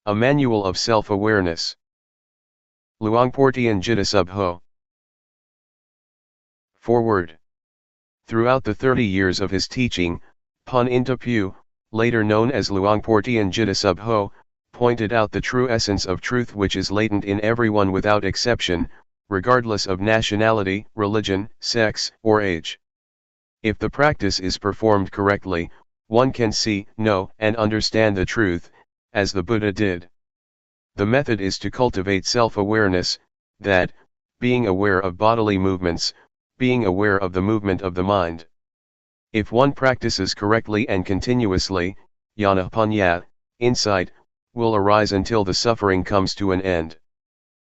A Manual of Self-Awareness. Luangpor Teean Subho. Foreword. Throughout the 30 years of his teaching, Pun Intapu, later known as Luangpor Teean Subho, pointed out the true essence of truth which is latent in everyone without exception, regardless of nationality, religion, sex, or age. If the practice is performed correctly, one can see, know, and understand the truth, as the Buddha did. The method is to cultivate self-awareness, that, being aware of bodily movements, being aware of the movement of the mind. If one practices correctly and continuously, jnana panya, insight, will arise until the suffering comes to an end.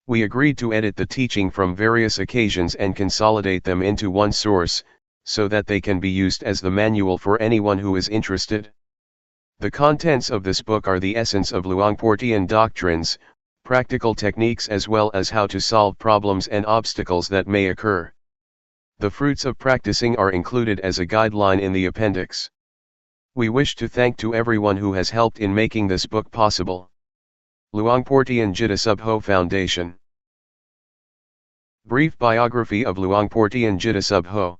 We agreed to edit the teaching from various occasions and consolidate them into one source, so that they can be used as the manual for anyone who is interested. The contents of this book are the essence of Luangpor Teean doctrines, practical techniques as well as how to solve problems and obstacles that may occur. The fruits of practicing are included as a guideline in the appendix. We wish to thank to everyone who has helped in making this book possible. Luangpor Teean Subho Foundation. Brief biography of Luangpor Teean Subho.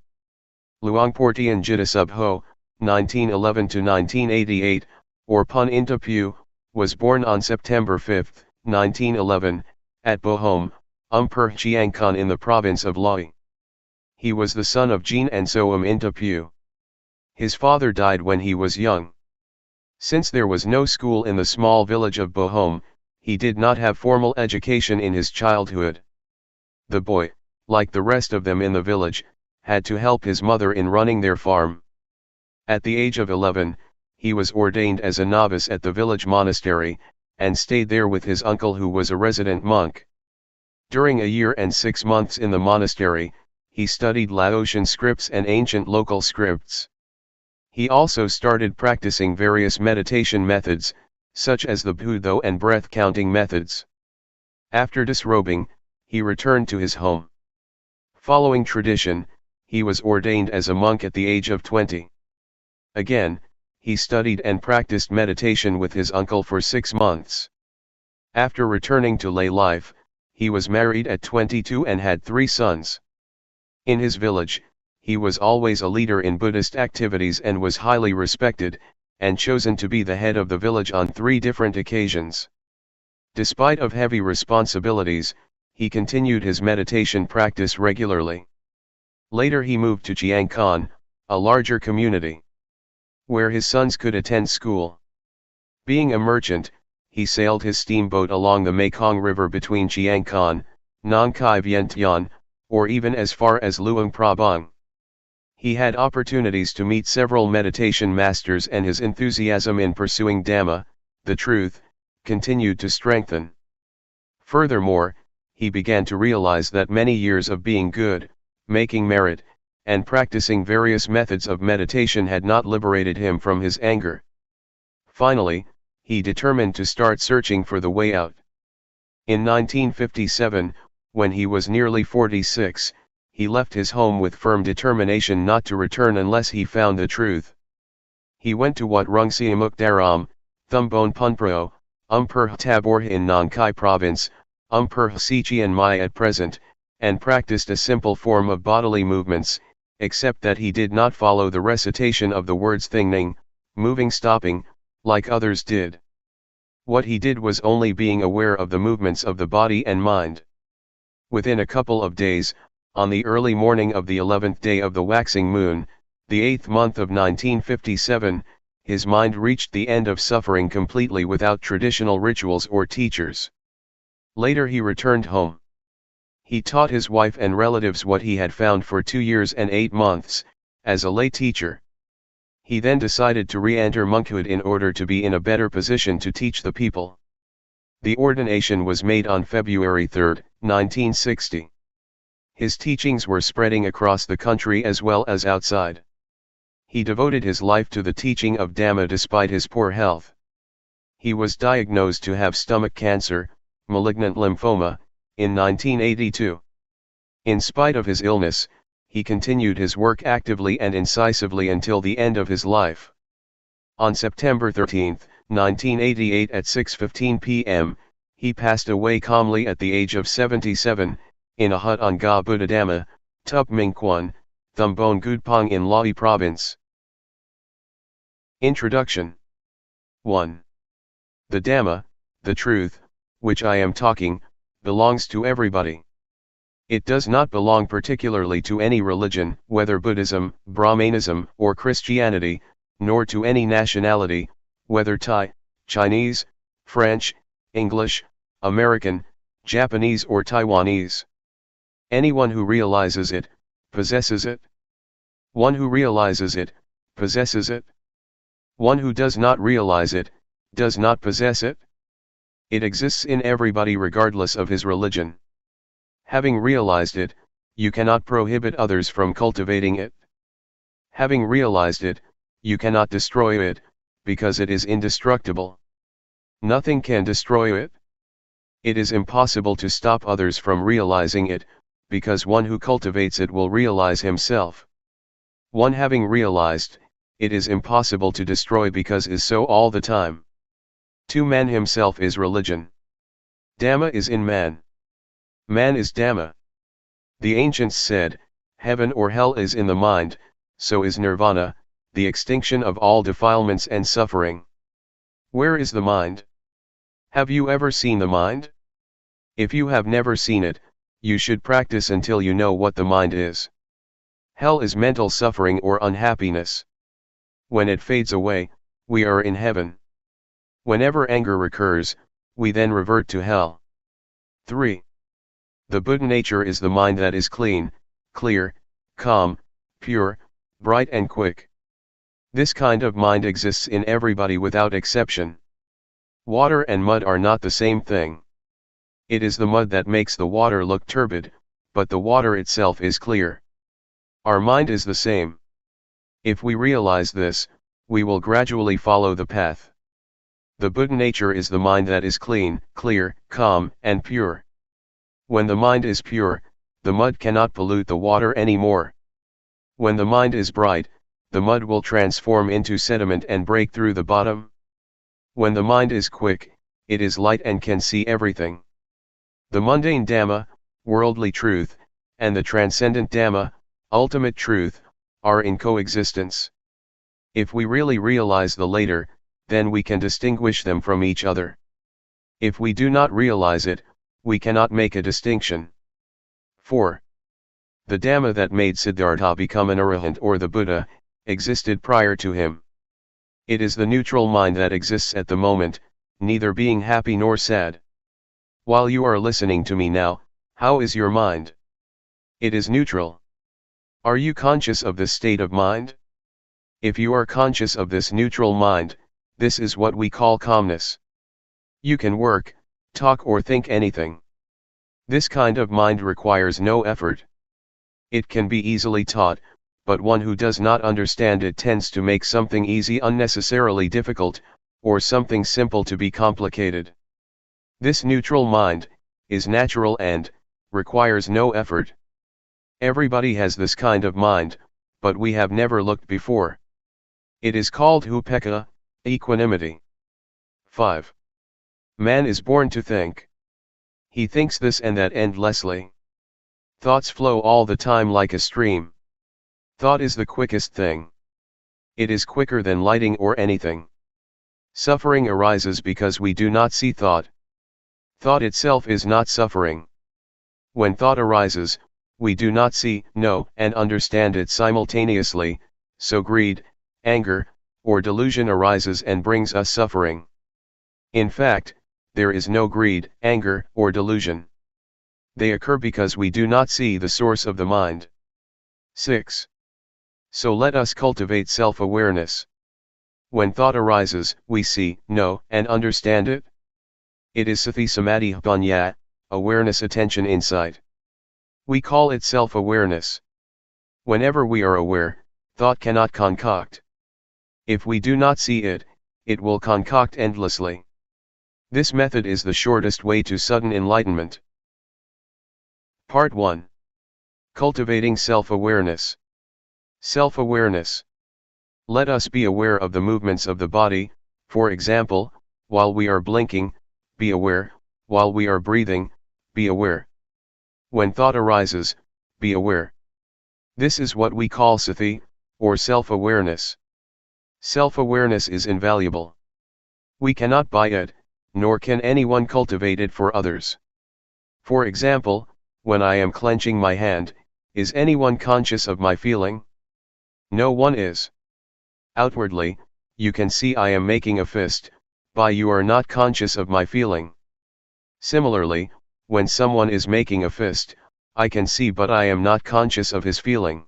Luangpor Teean Subho, 1911 to 1988, or Pun Intapu, was born on September 5, 1911, at Bohom, Luangpur Chiangkan in the province of Laos. He was the son of Jean and Soam Intapu. His father died when he was young. Since there was no school in the small village of Bohom, he did not have formal education in his childhood. The boy, like the rest of them in the village, had to help his mother in running their farm. At the age of 11, he was ordained as a novice at the village monastery, and stayed there with his uncle who was a resident monk. During a year and 6 months in the monastery, he studied Laotian scripts and ancient local scripts. He also started practicing various meditation methods, such as the Budo and breath-counting methods. After disrobing, he returned to his home. Following tradition, he was ordained as a monk at the age of 20. Again, he studied and practiced meditation with his uncle for 6 months. After returning to lay life, he was married at 22 and had 3 sons. In his village, he was always a leader in Buddhist activities and was highly respected, and chosen to be the head of the village on 3 different occasions. Despite of heavy responsibilities, he continued his meditation practice regularly. Later he moved to Chiangkan, a larger community, where his sons could attend school. Being a merchant, he sailed his steamboat along the Mekong River between Chiangkan, Nong Khai Vientiane, or even as far as Luang Prabang. He had opportunities to meet several meditation masters, and his enthusiasm in pursuing Dhamma, the truth, continued to strengthen. Furthermore, he began to realize that many years of being good, making merit, and practicing various methods of meditation had not liberated him from his anger. Finally, he determined to start searching for the way out. In 1957, when he was nearly 46, he left his home with firm determination not to return unless he found the truth. He went to Wat Rung Siamuk Daram, Thumbone Punpro, Luangpur Tabor in Nong Khai province, Luangpur Chiang Mai at present, and practiced a simple form of bodily movements, except that he did not follow the recitation of the words thingning, moving, stopping, like others did. What he did was only being aware of the movements of the body and mind. Within a couple of days, on the early morning of the 11th day of the waxing moon, the 8th month of 1957, his mind reached the end of suffering completely without traditional rituals or teachers. Later he returned home. He taught his wife and relatives what he had found for 2 years and 8 months, as a lay teacher. He then decided to re-enter monkhood in order to be in a better position to teach the people. The ordination was made on February 3, 1960. His teachings were spreading across the country as well as outside. He devoted his life to the teaching of Dhamma despite his poor health. He was diagnosed to have stomach cancer, malignant lymphoma, in 1982. In spite of his illness, he continued his work actively and incisively until the end of his life. On September 13, 1988 at 6:15 p.m., he passed away calmly at the age of 77, in a hut on Ga Buddhadhamma, Tup Ming Kwan, Thumbone Gudpong in Lae Province. Introduction. 1. The Dhamma, the truth, which I am talking, belongs to everybody. It does not belong particularly to any religion, whether Buddhism, Brahmanism, or Christianity, nor to any nationality, whether Thai, Chinese, French, English, American, Japanese or Taiwanese. Anyone who realizes it, possesses it. One who realizes it, possesses it. One who does not realize it, does not possess it. It exists in everybody regardless of his religion. Having realized it, you cannot prohibit others from cultivating it. Having realized it, you cannot destroy it, because it is indestructible. Nothing can destroy it. It is impossible to stop others from realizing it, because one who cultivates it will realize himself. One having realized, it is impossible to destroy because is so all the time. To man himself is religion. Dhamma is in man. Man is Dhamma. The ancients said, heaven or hell is in the mind, so is nirvana, the extinction of all defilements and suffering. Where is the mind? Have you ever seen the mind? If you have never seen it, you should practice until you know what the mind is. Hell is mental suffering or unhappiness. When it fades away, we are in heaven. Whenever anger recurs, we then revert to hell. 3. The Buddha nature is the mind that is clean, clear, calm, pure, bright and quick. This kind of mind exists in everybody without exception. Water and mud are not the same thing. It is the mud that makes the water look turbid, but the water itself is clear. Our mind is the same. If we realize this, we will gradually follow the path. The Buddha nature is the mind that is clean, clear, calm, and pure. When the mind is pure, the mud cannot pollute the water anymore. When the mind is bright, the mud will transform into sediment and break through the bottom. When the mind is quick, it is light and can see everything. The mundane Dhamma, worldly truth, and the transcendent Dhamma, ultimate truth, are in coexistence. If we really realize the latter, then we can distinguish them from each other. If we do not realize it, we cannot make a distinction. 4. The Dhamma that made Siddhartha become an arahant or the Buddha, existed prior to him. It is the neutral mind that exists at the moment, neither being happy nor sad. While you are listening to me now, how is your mind? It is neutral. Are you conscious of this state of mind? If you are conscious of this neutral mind, this is what we call calmness. You can work, talk or think anything. This kind of mind requires no effort. It can be easily taught, but one who does not understand it tends to make something easy unnecessarily difficult, or something simple to be complicated. This neutral mind is natural and requires no effort. Everybody has this kind of mind, but we have never looked before. It is called upekkha, equanimity. 5. Man is born to think. He thinks this and that endlessly. Thoughts flow all the time like a stream. Thought is the quickest thing. It is quicker than lighting or anything. Suffering arises because we do not see thought. Thought itself is not suffering. When thought arises, we do not see, know, and understand it simultaneously, so greed, anger, or delusion arises and brings us suffering. In fact, there is no greed, anger, or delusion. They occur because we do not see the source of the mind. 6. So let us cultivate self-awareness. When thought arises, we see, know, and understand it. It is sati samadhi panya, awareness, attention, insight. We call it self-awareness. Whenever we are aware, thought cannot concoct. If we do not see it, it will concoct endlessly. This method is the shortest way to sudden enlightenment. Part 1. Cultivating self-awareness. Self-awareness. Let us be aware of the movements of the body, for example, while we are blinking, be aware, while we are breathing, be aware. When thought arises, be aware. This is what we call sati, or self-awareness. Self-awareness is invaluable. We cannot buy it, nor can anyone cultivate it for others. For example, when I am clenching my hand, is anyone conscious of my feeling? No one is. Outwardly, you can see I am making a fist, but you are not conscious of my feeling. Similarly, when someone is making a fist, I can see but I am not conscious of his feeling.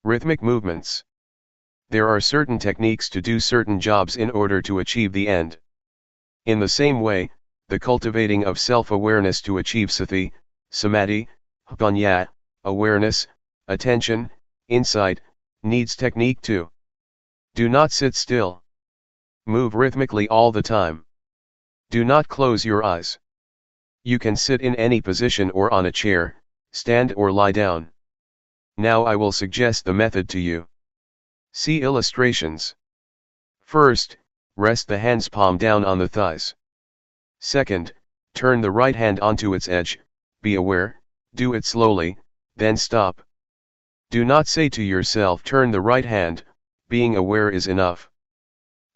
Rhythmic movements. There are certain techniques to do certain jobs in order to achieve the end. In the same way, the cultivating of self-awareness to achieve sati, samadhi, panya, awareness, attention, insight, needs technique too. Do not sit still. Move rhythmically all the time. Do not close your eyes. You can sit in any position or on a chair, stand or lie down. Now I will suggest the method to you. See illustrations. First, rest the hand's palm down on the thighs. Second, turn the right hand onto its edge, be aware, do it slowly, then stop. Do not say to yourself turn the right hand, being aware is enough.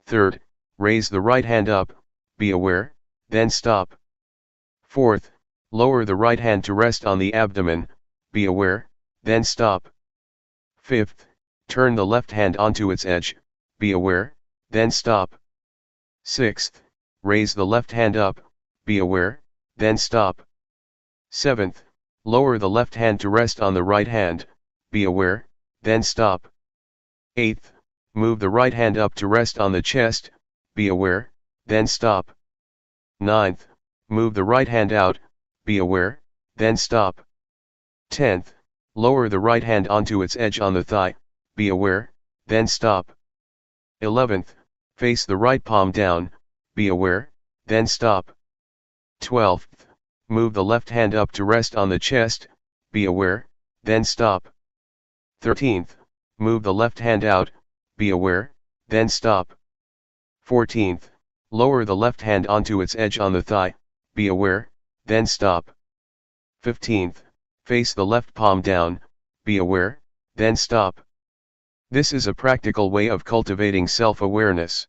Third, raise the right hand up, be aware, then stop. Fourth, lower the right hand to rest on the abdomen, be aware, then stop. Fifth, turn the left hand onto its edge, be aware, then stop. Sixth, raise the left hand up, be aware, then stop. Seventh, lower the left hand to rest on the right hand, be aware, then stop. Eighth, move the right hand up to rest on the chest, be aware, then stop. Ninth, move the right hand out, be aware, then stop. 10th, lower the right hand onto its edge on the thigh, be aware, then stop. 11th, face the right palm down, be aware, then stop. 12th, move the left hand up to rest on the chest, be aware, then stop. 13th, move the left hand out, be aware, then stop. 14th, lower the left hand onto its edge on the thigh, be aware, then stop. 15th, face the left palm down, be aware, then stop. This is a practical way of cultivating self-awareness.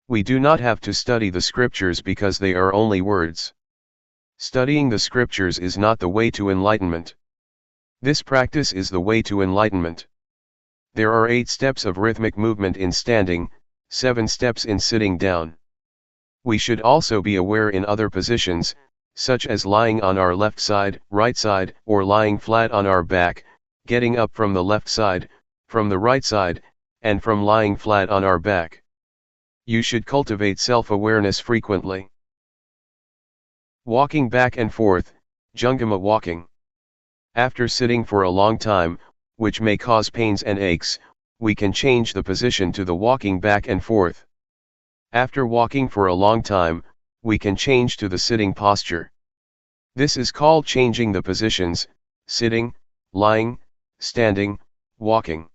We do not have to study the scriptures because they are only words. Studying the scriptures is not the way to enlightenment. This practice is the way to enlightenment. There are 8 steps of rhythmic movement in standing, 7 steps in sitting down. We should also be aware in other positions, such as lying on our left side, right side, or lying flat on our back, getting up from the left side, from the right side, and from lying flat on our back. You should cultivate self-awareness frequently. Walking back and forth, Jungama walking. After sitting for a long time, which may cause pains and aches, we can change the position to the walking back and forth. After walking for a long time, we can change to the sitting posture. This is called changing the positions, sitting, lying, standing, walking.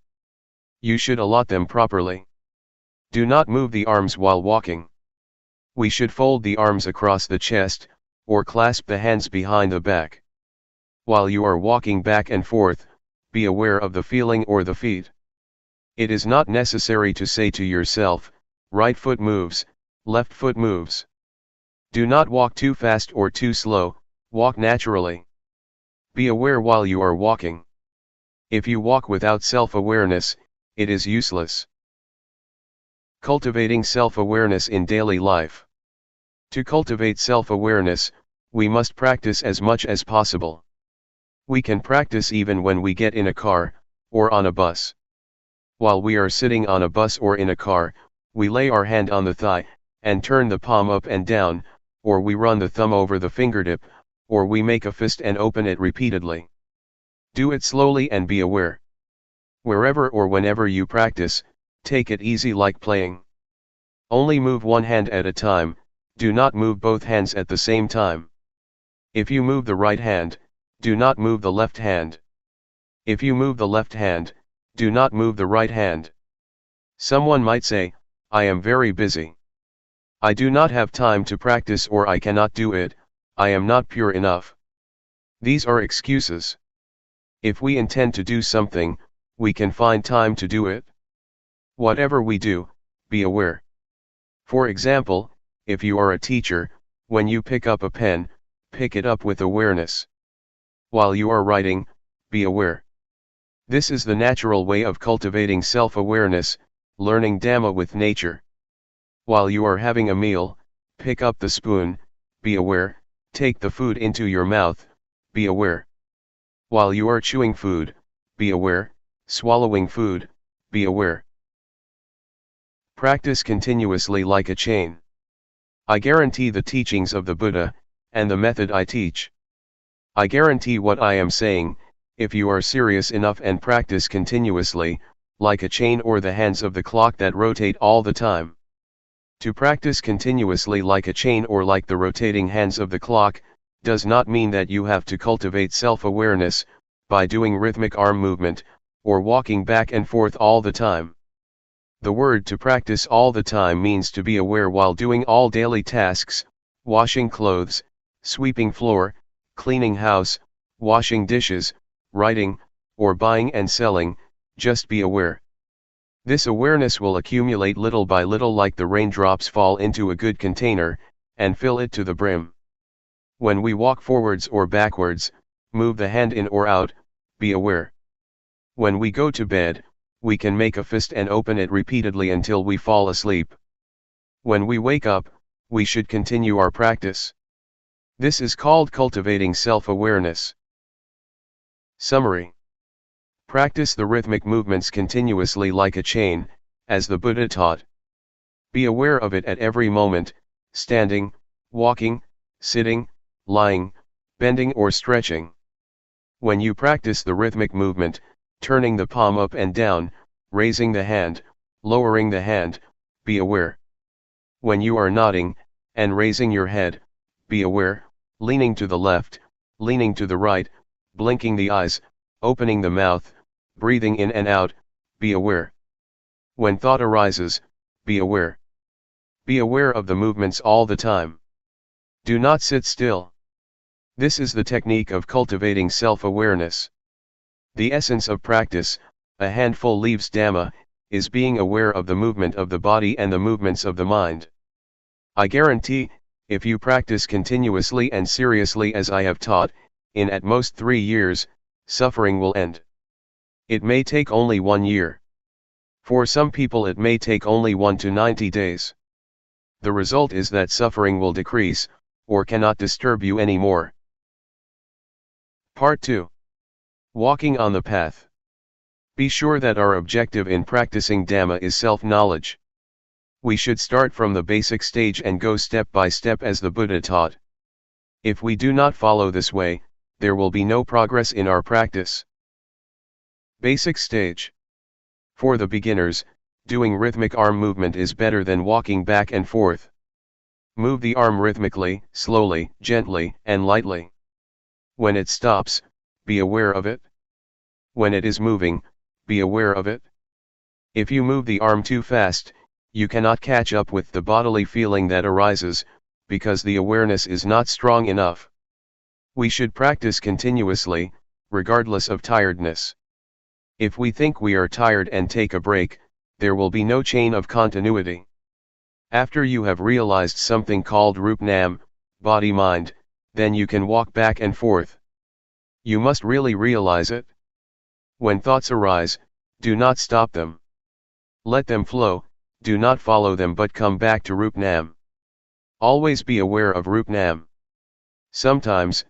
You should allot them properly. Do not move the arms while walking. We should fold the arms across the chest, or clasp the hands behind the back. While you are walking back and forth, be aware of the feeling or the feet. It is not necessary to say to yourself, right foot moves, left foot moves. Do not walk too fast or too slow, walk naturally. Be aware while you are walking. If you walk without self-awareness, it is useless. Cultivating self-awareness in daily life. To cultivate self-awareness, we must practice as much as possible. We can practice even when we get in a car, or on a bus. While we are sitting on a bus or in a car, we lay our hand on the thigh, and turn the palm up and down, or we run the thumb over the fingertip, or we make a fist and open it repeatedly. Do it slowly and be aware. Wherever or whenever you practice, take it easy like playing. Only move one hand at a time, do not move both hands at the same time. If you move the right hand, do not move the left hand. If you move the left hand, do not move the right hand. Someone might say, I am very busy. I do not have time to practice, or I cannot do it, I am not pure enough. These are excuses. If we intend to do something, we can find time to do it. Whatever we do, be aware. For example, if you are a teacher, when you pick up a pen, pick it up with awareness. While you are writing, be aware. This is the natural way of cultivating self-awareness, learning Dhamma with nature. While you are having a meal, pick up the spoon, be aware, take the food into your mouth, be aware. While you are chewing food, be aware, swallowing food, be aware. Practice continuously like a chain. I guarantee the teachings of the Buddha, and the method I teach. I guarantee what I am saying, if you are serious enough and practice continuously, like a chain or the hands of the clock that rotate all the time. To practice continuously like a chain or like the rotating hands of the clock, does not mean that you have to cultivate self-awareness, by doing rhythmic arm movement, or walking back and forth all the time. The word to practice all the time means to be aware while doing all daily tasks, washing clothes, sweeping floor, cleaning house, washing dishes, writing, or buying and selling, just be aware. This awareness will accumulate little by little like the raindrops fall into a good container, and fill it to the brim. When we walk forwards or backwards, move the hand in or out, be aware. When we go to bed, we can make a fist and open it repeatedly until we fall asleep. When we wake up, we should continue our practice. This is called cultivating self-awareness. Summary. Practice the rhythmic movements continuously like a chain, as the Buddha taught. Be aware of it at every moment, standing, walking, sitting, lying, bending or stretching. When you practice the rhythmic movement, turning the palm up and down, raising the hand, lowering the hand, be aware. When you are nodding, and raising your head, be aware, leaning to the left, leaning to the right, blinking the eyes, opening the mouth, breathing in and out, be aware. When thought arises, be aware. Be aware of the movements all the time. Do not sit still. This is the technique of cultivating self-awareness. The essence of practice, a handful leaves Dhamma, is being aware of the movement of the body and the movements of the mind. I guarantee, if you practice continuously and seriously as I have taught, in at most 3 years, suffering will end. It may take only 1 year. For some people it may take only 1 to 90 days. The result is that suffering will decrease, or cannot disturb you anymore. Part 2. Walking on the path. Be sure that our objective in practicing Dhamma is self-knowledge. We should start from the basic stage and go step by step as the Buddha taught. If we do not follow this way, there will be no progress in our practice. Basic stage. For the beginners, doing rhythmic arm movement is better than walking back and forth. Move the arm rhythmically, slowly, gently, and lightly. When it stops, be aware of it. When it is moving, be aware of it. If you move the arm too fast, you cannot catch up with the bodily feeling that arises, because the awareness is not strong enough. We should practice continuously, regardless of tiredness. If we think we are tired and take a break, there will be no chain of continuity. After you have realized something called Rup-Nam, body-mind, then you can walk back and forth. You must really realize it. When thoughts arise, do not stop them. Let them flow, do not follow them but come back to Rup-Nam. Always be aware of Rup-Nam. Sometimes,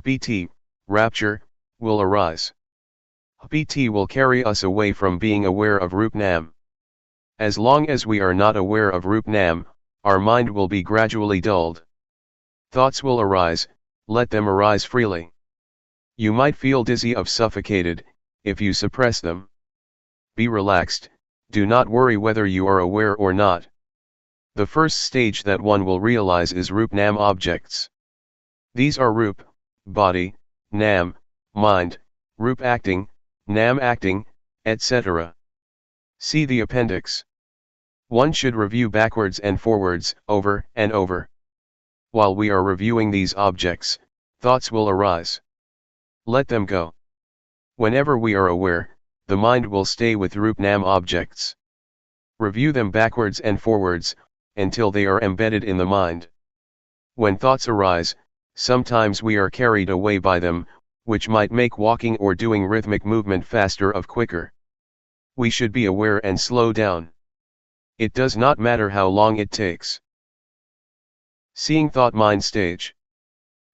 piti, rapture, will arise. PT will carry us away from being aware of Rup Nam. As long as we are not aware of Rup Nam, our mind will be gradually dulled. Thoughts will arise, let them arise freely. You might feel dizzy or suffocated, if you suppress them. Be relaxed, do not worry whether you are aware or not. The first stage that one will realize is Rup Nam objects. These are Rup, body, Nam, mind, Rup acting, Nam acting, etc. See the appendix. One should review backwards and forwards, over and over. While we are reviewing these objects, thoughts will arise. Let them go. Whenever we are aware, the mind will stay with Rup Nam objects. Review them backwards and forwards, until they are embedded in the mind. When thoughts arise, sometimes we are carried away by them, which might make walking or doing rhythmic movement faster or quicker. We should be aware and slow down. It does not matter how long it takes. Seeing thought mind stage.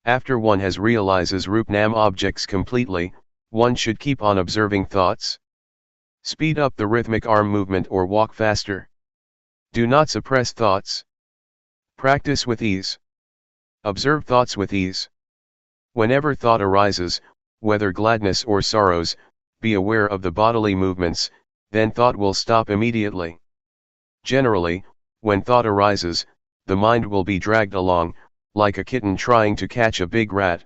After one has realizes Rup Nam objects completely, one should keep on observing thoughts. Speed up the rhythmic arm movement or walk faster. Do not suppress thoughts. Practice with ease. Observe thoughts with ease. Whenever thought arises, whether gladness or sorrows, be aware of the bodily movements, then thought will stop immediately. Generally, when thought arises, the mind will be dragged along, like a kitten trying to catch a big rat.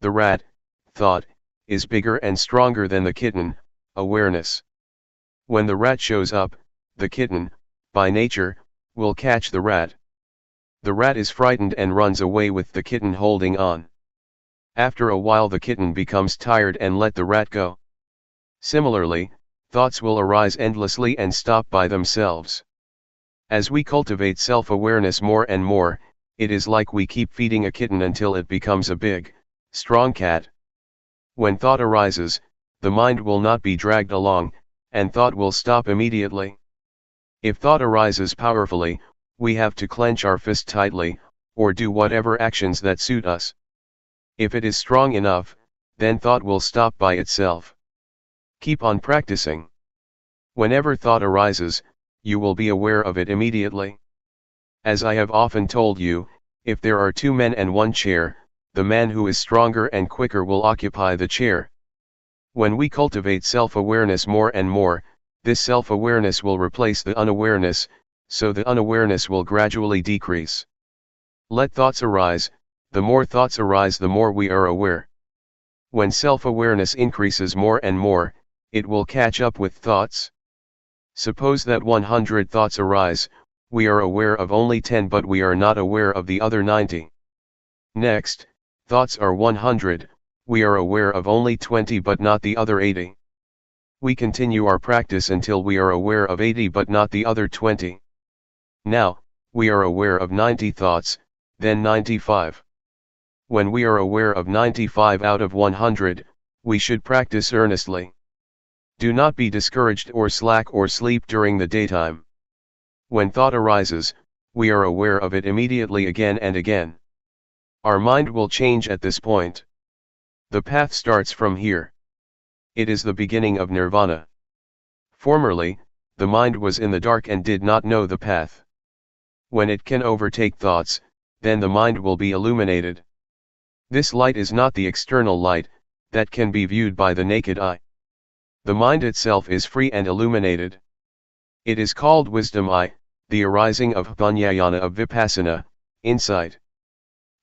The rat, thought, is bigger and stronger than the kitten, awareness. When the rat shows up, the kitten, by nature, will catch the rat. The rat is frightened and runs away with the kitten holding on. After a while the kitten becomes tired and let the rat go. Similarly, thoughts will arise endlessly and stop by themselves. As we cultivate self-awareness more and more, it is like we keep feeding a kitten until it becomes a big, strong cat. When thought arises, the mind will not be dragged along, and thought will stop immediately. If thought arises powerfully, we have to clench our fist tightly, or do whatever actions that suit us. If it is strong enough, then thought will stop by itself. Keep on practicing. Whenever thought arises, you will be aware of it immediately. As I have often told you, if there are two men and one chair, the man who is stronger and quicker will occupy the chair. When we cultivate self-awareness more and more, this self-awareness will replace the unawareness, so the unawareness will gradually decrease. Let thoughts arise, the more thoughts arise the more we are aware. When self-awareness increases more and more, it will catch up with thoughts. Suppose that 100 thoughts arise, we are aware of only 10 but we are not aware of the other 90. Next, thoughts are 100, we are aware of only 20 but not the other 80. We continue our practice until we are aware of 80 but not the other 20. Now, we are aware of 90 thoughts, then 95. When we are aware of 95 out of 100, we should practice earnestly. Do not be discouraged or slack or sleep during the daytime. When thought arises, we are aware of it immediately again and again. Our mind will change at this point. The path starts from here. It is the beginning of nirvana. Formerly, the mind was in the dark and did not know the path. When it can overtake thoughts, then the mind will be illuminated. This light is not the external light, that can be viewed by the naked eye. The mind itself is free and illuminated. It is called wisdom eye, the arising of Jnana of Vipassana, insight.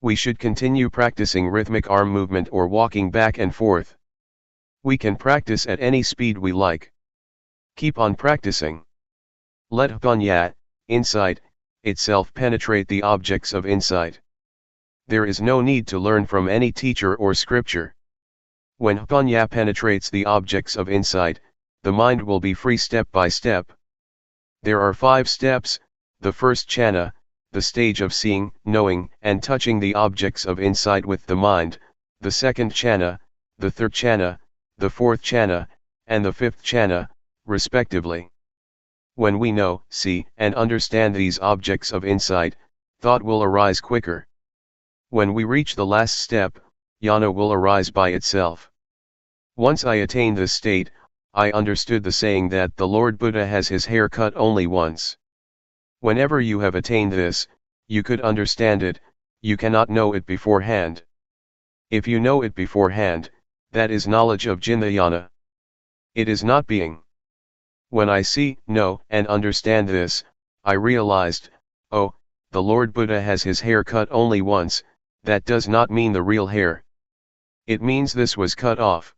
We should continue practicing rhythmic arm movement or walking back and forth. We can practice at any speed we like. Keep on practicing. Let Jnana, insight, itself penetrate the objects of insight. There is no need to learn from any teacher or scripture. When Jnana penetrates the objects of insight, the mind will be free step by step. There are 5 steps: the first jhana, the stage of seeing, knowing, and touching the objects of insight with the mind; the second jhana, the third jhana, the fourth jhana, and the fifth jhana, respectively. When we know, see, and understand these objects of insight, thought will arise quicker. When we reach the last step, jnana will arise by itself. Once I attained this state, I understood the saying that the Lord Buddha has his hair cut only once. Whenever you have attained this, you could understand it, you cannot know it beforehand. If you know it beforehand, that is knowledge of Jnana. It is not being. When I see, know, and understand this, I realized, oh, the Lord Buddha has his hair cut only once. That does not mean the real hair. It means this was cut off.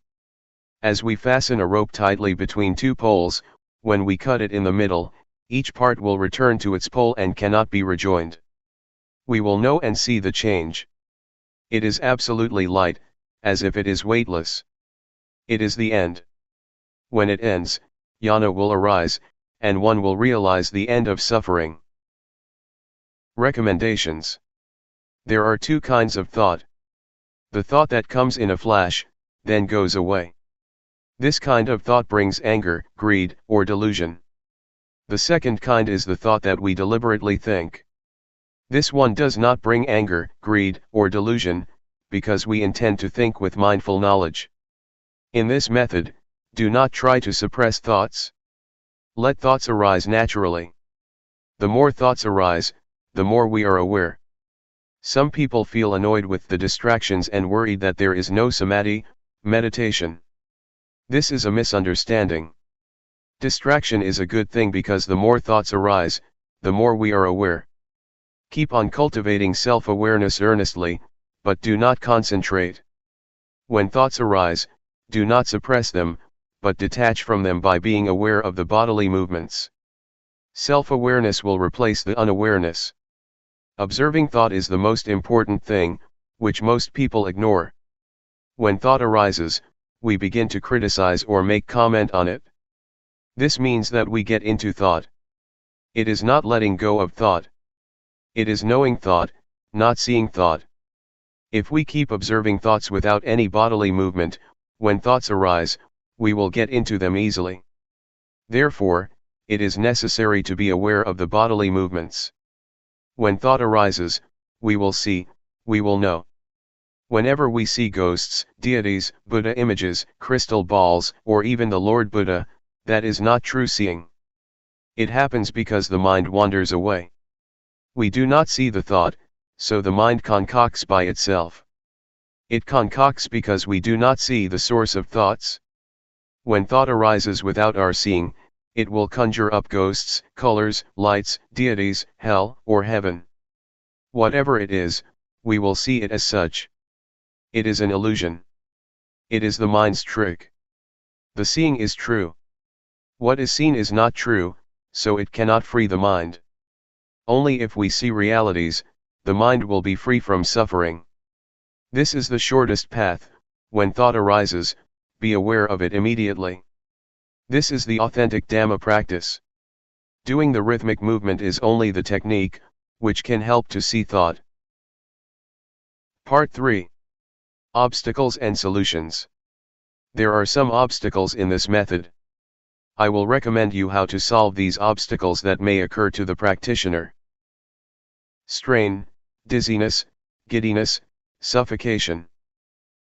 As we fasten a rope tightly between two poles, when we cut it in the middle, each part will return to its pole and cannot be rejoined. We will know and see the change. It is absolutely light, as if it is weightless. It is the end. When it ends, jnana will arise, and one will realize the end of suffering. Recommendations. There are two kinds of thought. The thought that comes in a flash, then goes away. This kind of thought brings anger, greed, or delusion. The second kind is the thought that we deliberately think. This one does not bring anger, greed, or delusion, because we intend to think with mindful knowledge. In this method, do not try to suppress thoughts. Let thoughts arise naturally. The more thoughts arise, the more we are aware. Some people feel annoyed with the distractions and worried that there is no samadhi, meditation. This is a misunderstanding. Distraction is a good thing because the more thoughts arise, the more we are aware. Keep on cultivating self-awareness earnestly, but do not concentrate. When thoughts arise, do not suppress them, but detach from them by being aware of the bodily movements. Self-awareness will replace the unawareness. Observing thought is the most important thing, which most people ignore. When thought arises, we begin to criticize or make comment on it. This means that we get into thought. It is not letting go of thought. It is knowing thought, not seeing thought. If we keep observing thoughts without any bodily movement, when thoughts arise, we will get into them easily. Therefore, it is necessary to be aware of the bodily movements. When thought arises, we will see, we will know. Whenever we see ghosts, deities, Buddha images, crystal balls, or even the Lord Buddha, that is not true seeing. It happens because the mind wanders away. We do not see the thought, so the mind concocts by itself. It concocts because we do not see the source of thoughts. When thought arises without our seeing, it will conjure up ghosts, colors, lights, deities, hell, or heaven. Whatever it is, we will see it as such. It is an illusion. It is the mind's trick. The seeing is true. What is seen is not true, so it cannot free the mind. Only if we see realities, the mind will be free from suffering. This is the shortest path. When thought arises, be aware of it immediately. This is the authentic Dhamma practice. Doing the rhythmic movement is only the technique, which can help to see thought. Part 3. Obstacles and Solutions. There are some obstacles in this method. I will recommend you how to solve these obstacles that may occur to the practitioner. Strain, dizziness, giddiness, suffocation.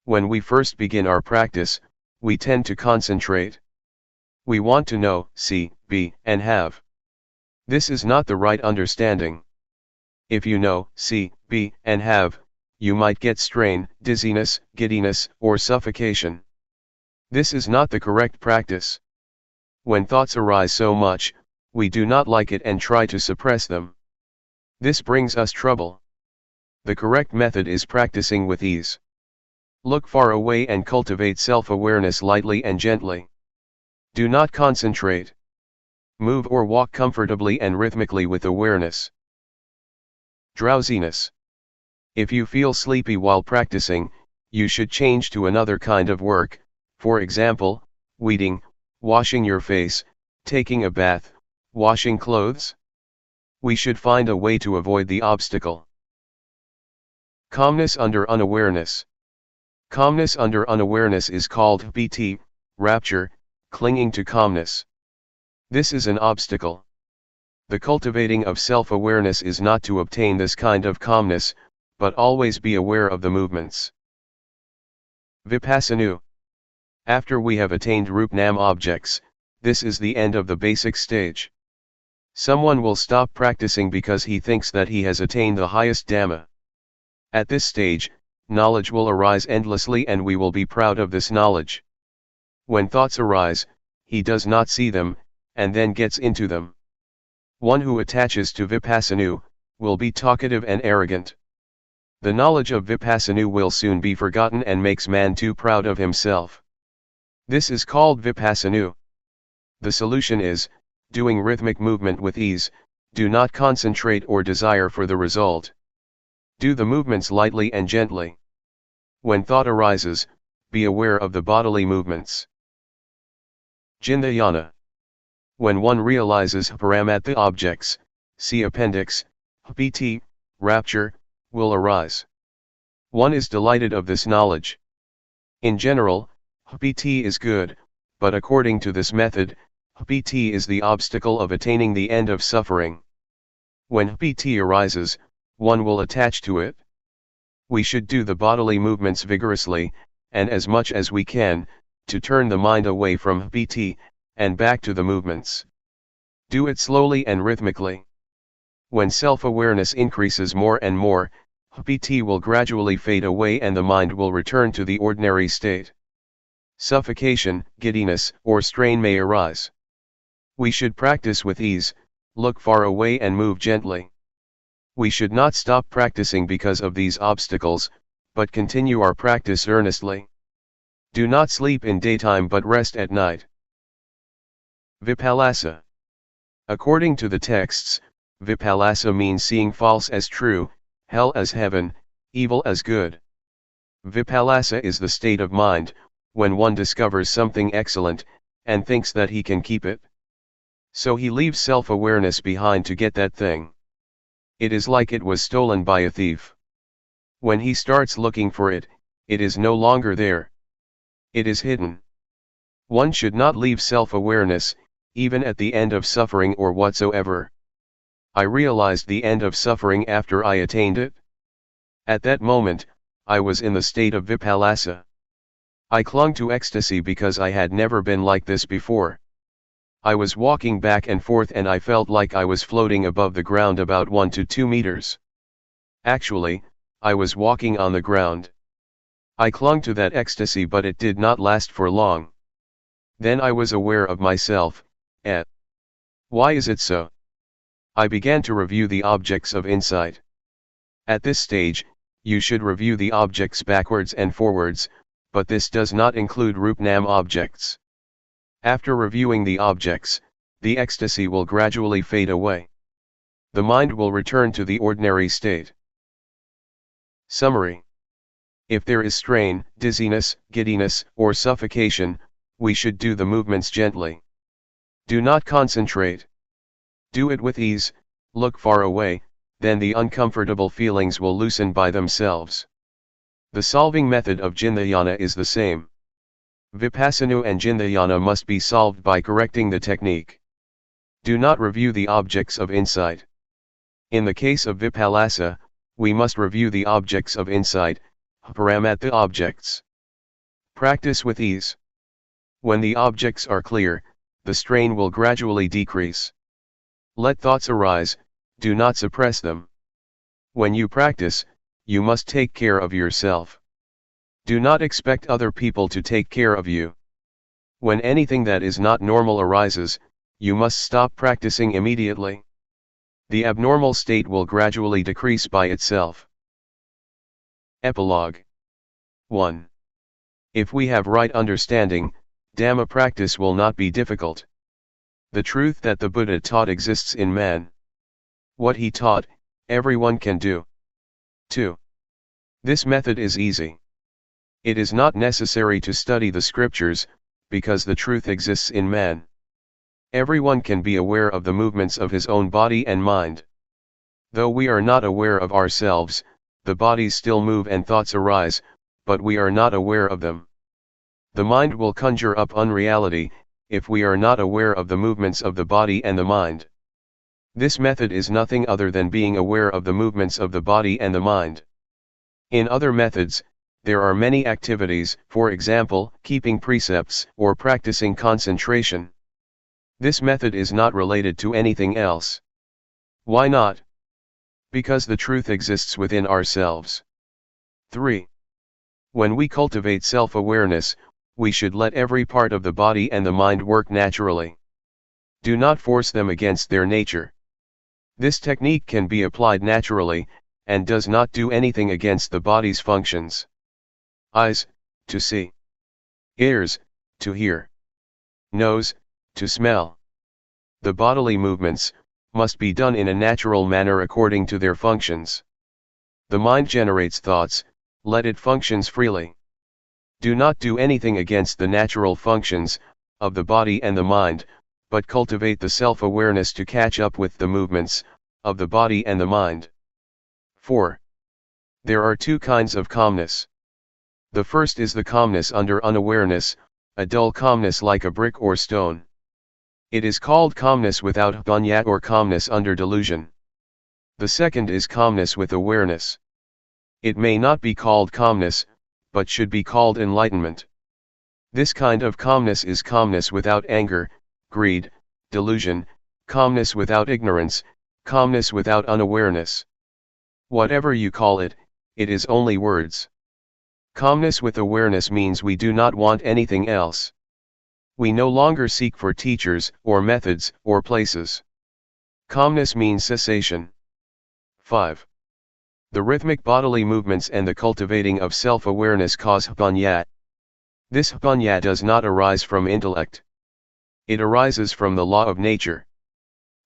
When we first begin our practice, we tend to concentrate. We want to know, see, be, and have. This is not the right understanding. If you know, see, be, and have, you might get strain, dizziness, giddiness, or suffocation. This is not the correct practice. When thoughts arise so much, we do not like it and try to suppress them. This brings us trouble. The correct method is practicing with ease. Look far away and cultivate self-awareness lightly and gently. Do not concentrate. Move or walk comfortably and rhythmically with awareness. Drowsiness. If you feel sleepy while practicing, you should change to another kind of work, for example, weeding, washing your face, taking a bath, washing clothes. We should find a way to avoid the obstacle. Calmness under unawareness. Calmness under unawareness is called BT, rapture, clinging to calmness. This is an obstacle. The cultivating of self-awareness is not to obtain this kind of calmness, but always be aware of the movements. Vipassana. After we have attained Rup-Nam objects, this is the end of the basic stage. Someone will stop practicing because he thinks that he has attained the highest Dhamma. At this stage, knowledge will arise endlessly and we will be proud of this knowledge. When thoughts arise, he does not see them, and then gets into them. One who attaches to Vipassana will be talkative and arrogant. The knowledge of Vipassana will soon be forgotten and makes man too proud of himself. This is called Vipassana. The solution is, doing rhythmic movement with ease, do not concentrate or desire for the result. Do the movements lightly and gently. When thought arises, be aware of the bodily movements. Jnana. When one realizes Paramatha objects, see appendix, PT, rapture, will arise. One is delighted of this knowledge. In general, PT is good, but according to this method, PT is the obstacle of attaining the end of suffering. When PT arises, one will attach to it. We should do the bodily movements vigorously, and as much as we can, to turn the mind away from PT, and back to the movements. Do it slowly and rhythmically. When self-awareness increases more and more, PT will gradually fade away and the mind will return to the ordinary state. Suffocation, giddiness, or strain may arise. We should practice with ease, look far away and move gently. We should not stop practicing because of these obstacles, but continue our practice earnestly. Do not sleep in daytime but rest at night. Vipassana. According to the texts, Vipassana means seeing false as true, hell as heaven, evil as good. Vipassana is the state of mind, when one discovers something excellent, and thinks that he can keep it. So he leaves self-awareness behind to get that thing. It is like it was stolen by a thief. When he starts looking for it, it is no longer there. It is hidden. One should not leave self-awareness, even at the end of suffering or whatsoever. I realized the end of suffering after I attained it. At that moment, I was in the state of Vipassana. I clung to ecstasy because I had never been like this before. I was walking back and forth and I felt like I was floating above the ground about 1 to 2 meters. Actually, I was walking on the ground. I clung to that ecstasy but it did not last for long. Then I was aware of myself, why is it so? I began to review the objects of insight. At this stage, you should review the objects backwards and forwards, but this does not include Rup-Nam objects. After reviewing the objects, the ecstasy will gradually fade away. The mind will return to the ordinary state. Summary. If there is strain, dizziness, giddiness, or suffocation, we should do the movements gently. Do not concentrate. Do it with ease, look far away, then the uncomfortable feelings will loosen by themselves. The solving method of Jnana is the same. Vipassana and Jnana must be solved by correcting the technique. Do not review the objects of insight. In the case of Vipassana, we must review the objects of insight, Paramatha objects. Practice with ease. When the objects are clear, the strain will gradually decrease. Let thoughts arise, do not suppress them. When you practice, you must take care of yourself. Do not expect other people to take care of you. When anything that is not normal arises, you must stop practicing immediately. The abnormal state will gradually decrease by itself. Epilogue. 1. If we have right understanding, Dhamma practice will not be difficult. The truth that the Buddha taught exists in man. What he taught, everyone can do. 2. This method is easy. It is not necessary to study the scriptures, because the truth exists in man. Everyone can be aware of the movements of his own body and mind. Though we are not aware of ourselves, the bodies still move and thoughts arise, but we are not aware of them. The mind will conjure up unreality, if we are not aware of the movements of the body and the mind. This method is nothing other than being aware of the movements of the body and the mind. In other methods, there are many activities, for example, keeping precepts or practicing concentration. This method is not related to anything else. Why not? Because the truth exists within ourselves. 3. When we cultivate self-awareness, we should let every part of the body and the mind work naturally. Do not force them against their nature. This technique can be applied naturally, and does not do anything against the body's functions. Eyes, to see. Ears, to hear. Nose, to smell. The bodily movements must be done in a natural manner according to their functions. The mind generates thoughts, let it functions freely. Do not do anything against the natural functions of the body and the mind, but cultivate the self-awareness to catch up with the movements of the body and the mind. 4. There are two kinds of calmness. The first is the calmness under unawareness, a dull calmness like a brick or stone. It is called calmness without bhunya or calmness under delusion. The second is calmness with awareness. It may not be called calmness, but should be called enlightenment. This kind of calmness is calmness without anger, greed, delusion, calmness without ignorance, calmness without unawareness. Whatever you call it, it is only words. Calmness with awareness means we do not want anything else. We no longer seek for teachers, or methods, or places. Calmness means cessation. 5. The rhythmic bodily movements and the cultivating of self-awareness cause bhunya. This bhunya does not arise from intellect. It arises from the law of nature.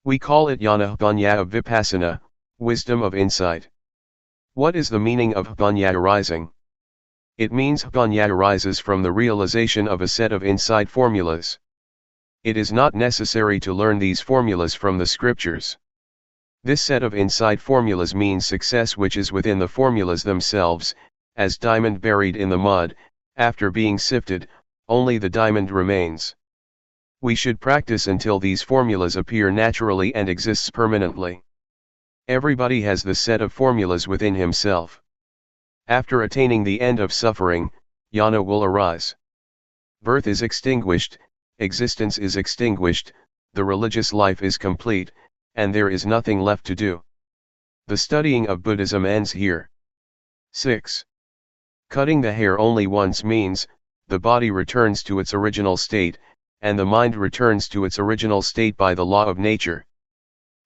We call it jnana bhunya of Vipassana, wisdom of insight. What is the meaning of bhunya arising? It means bhunya arises from the realization of a set of insight formulas. It is not necessary to learn these formulas from the scriptures. This set of insight formulas means success which is within the formulas themselves, as diamond buried in the mud, after being sifted, only the diamond remains. We should practice until these formulas appear naturally and exists permanently. Everybody has the set of formulas within himself. After attaining the end of suffering, jnana will arise. Birth is extinguished, existence is extinguished, the religious life is complete, and there is nothing left to do. The studying of Buddhism ends here. 6. Cutting the hair only once means, the body returns to its original state, and the mind returns to its original state by the law of nature.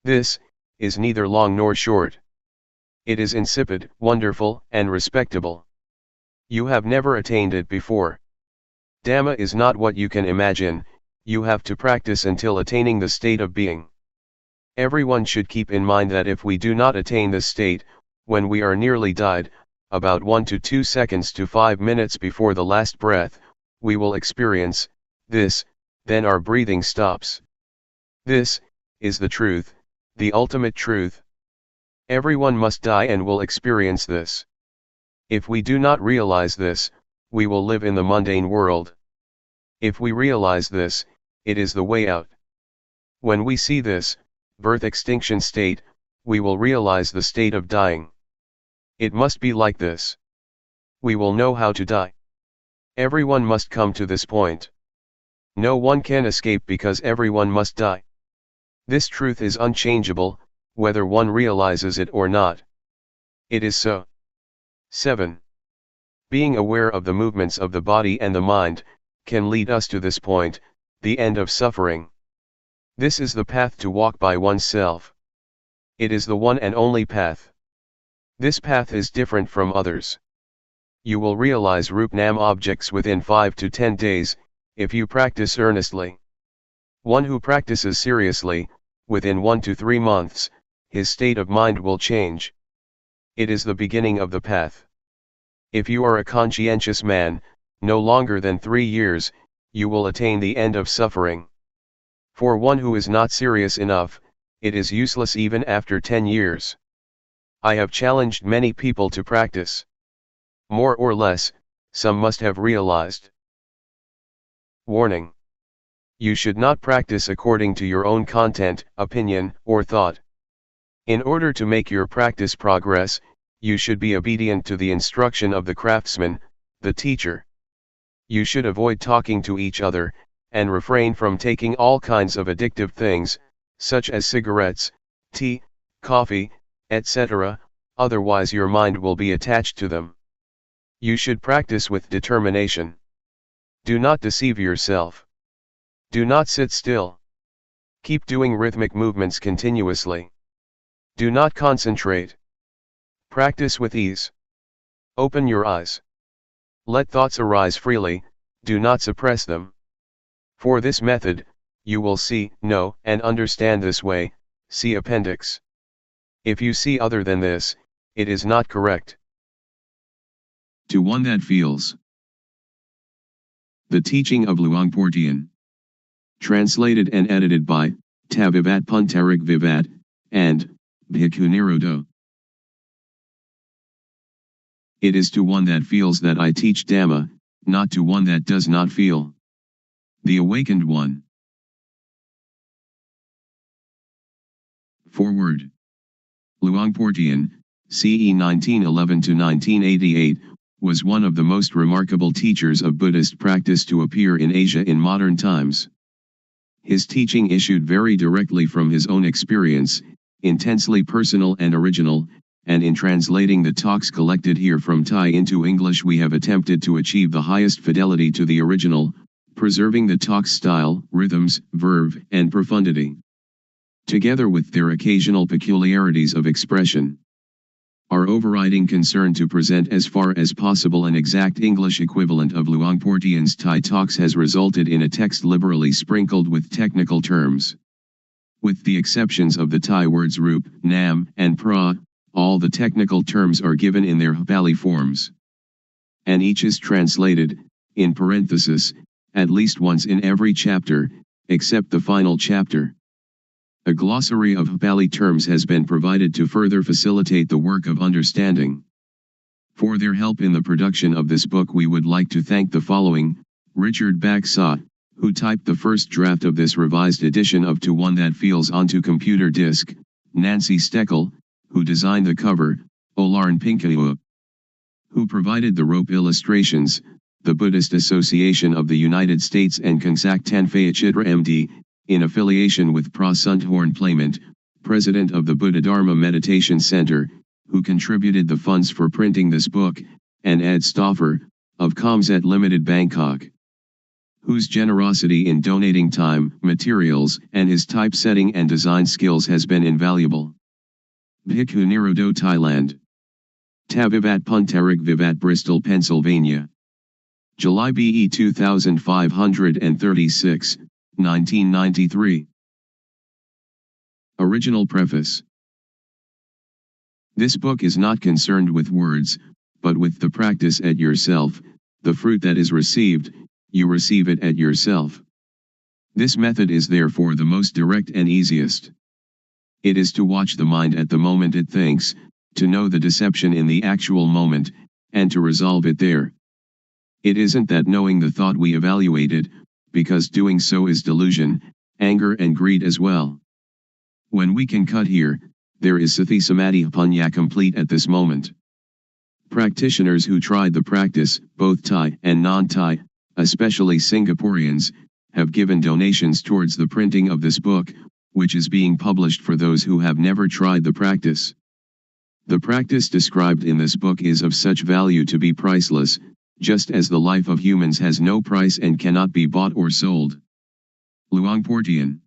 This is neither long nor short. It is insipid, wonderful, and respectable. You have never attained it before. Dhamma is not what you can imagine, you have to practice until attaining the state of being. Everyone should keep in mind that if we do not attain this state, when we are nearly died, about 1 to 2 seconds to 5 minutes before the last breath, we will experience this, then our breathing stops. This is the truth, the ultimate truth. Everyone must die and will experience this. If we do not realize this, we will live in the mundane world. If we realize this, it is the way out. When we see this, birth extinction state, we will realize the state of dying. It must be like this. We will know how to die. Everyone must come to this point. No one can escape because everyone must die. This truth is unchangeable, whether one realizes it or not. It is so. 7. Being aware of the movements of the body and the mind, can lead us to this point, the end of suffering. This is the path to walk by oneself. It is the one and only path. This path is different from others. You will realize Rupnam objects within 5 to 10 days, if you practice earnestly. One who practices seriously, within 1 to 3 months, his state of mind will change. It is the beginning of the path. If you are a conscientious man, no longer than 3 years, you will attain the end of suffering. For one who is not serious enough, it is useless even after 10 years. I have challenged many people to practice. More or less, some must have realized. Warning. You should not practice according to your own content, opinion, or thought. In order to make your practice progress, you should be obedient to the instruction of the craftsman, the teacher. You should avoid talking to each other, and refrain from taking all kinds of addictive things, such as cigarettes, tea, coffee, etc., otherwise your mind will be attached to them. You should practice with determination. Do not deceive yourself. Do not sit still. Keep doing rhythmic movements continuously. Do not concentrate. Practice with ease. Open your eyes. Let thoughts arise freely, do not suppress them. For this method, you will see, know, and understand this way, see appendix. If you see other than this, it is not correct. To one that feels. The teaching of Luangpor Teean. Translated and edited by Tavivat Puntarik Vivat and Bhikkhu Nirodho. It is to one that feels that I teach Dhamma, not to one that does not feel. The Awakened One. Foreword. Luangpor Teean, CE 1911 to 1988, was one of the most remarkable teachers of Buddhist practice to appear in Asia in modern times. His teaching issued very directly from his own experience, intensely personal and original, and in translating the talks collected here from Thai into English we have attempted to achieve the highest fidelity to the original, preserving the talk's style, rhythms, verve, and profundity, together with their occasional peculiarities of expression. Our overriding concern to present as far as possible an exact English equivalent of Luangpor Teean's Thai talks has resulted in a text liberally sprinkled with technical terms. With the exceptions of the Thai words rup, nam, and pra, all the technical terms are given in their Pali forms. And each is translated, in parenthesis, at least once in every chapter, except the final chapter. A glossary of Pali terms has been provided to further facilitate the work of understanding. For their help in the production of this book we would like to thank the following: Richard Baksat, who typed the first draft of this revised edition of To One That Feels onto computer disk, Nancy Steckel, who designed the cover, Olarn Pinkaua, who provided the rope illustrations, the Buddhist Association of the United States and Kangsak Tanphaya Chitra MD, in affiliation with Prasunthorn Playment, president of the Buddha Dharma Meditation Center, who contributed the funds for printing this book, and Ed Stauffer, of Comzet Limited Bangkok, whose generosity in donating time, materials, and his typesetting and design skills has been invaluable. Bhikkhu Nirodho, Thailand. Tavivat Puntarik Vivat, Bristol, Pennsylvania. July BE 2536, 1993. Original Preface. This book is not concerned with words, but with the practice at yourself. The fruit that is received, you receive it at yourself. This method is therefore the most direct and easiest. It is to watch the mind at the moment it thinks, to know the deception in the actual moment, and to resolve it there. It isn't that knowing the thought we evaluated, because doing so is delusion, anger and greed as well. When we can cut here, there is Sati Samadhi Punya complete at this moment. Practitioners who tried the practice, both Thai and non-Thai, especially Singaporeans, have given donations towards the printing of this book, which is being published for those who have never tried the practice. The practice described in this book is of such value to be priceless, just as the life of humans has no price and cannot be bought or sold. Luangpor Teean.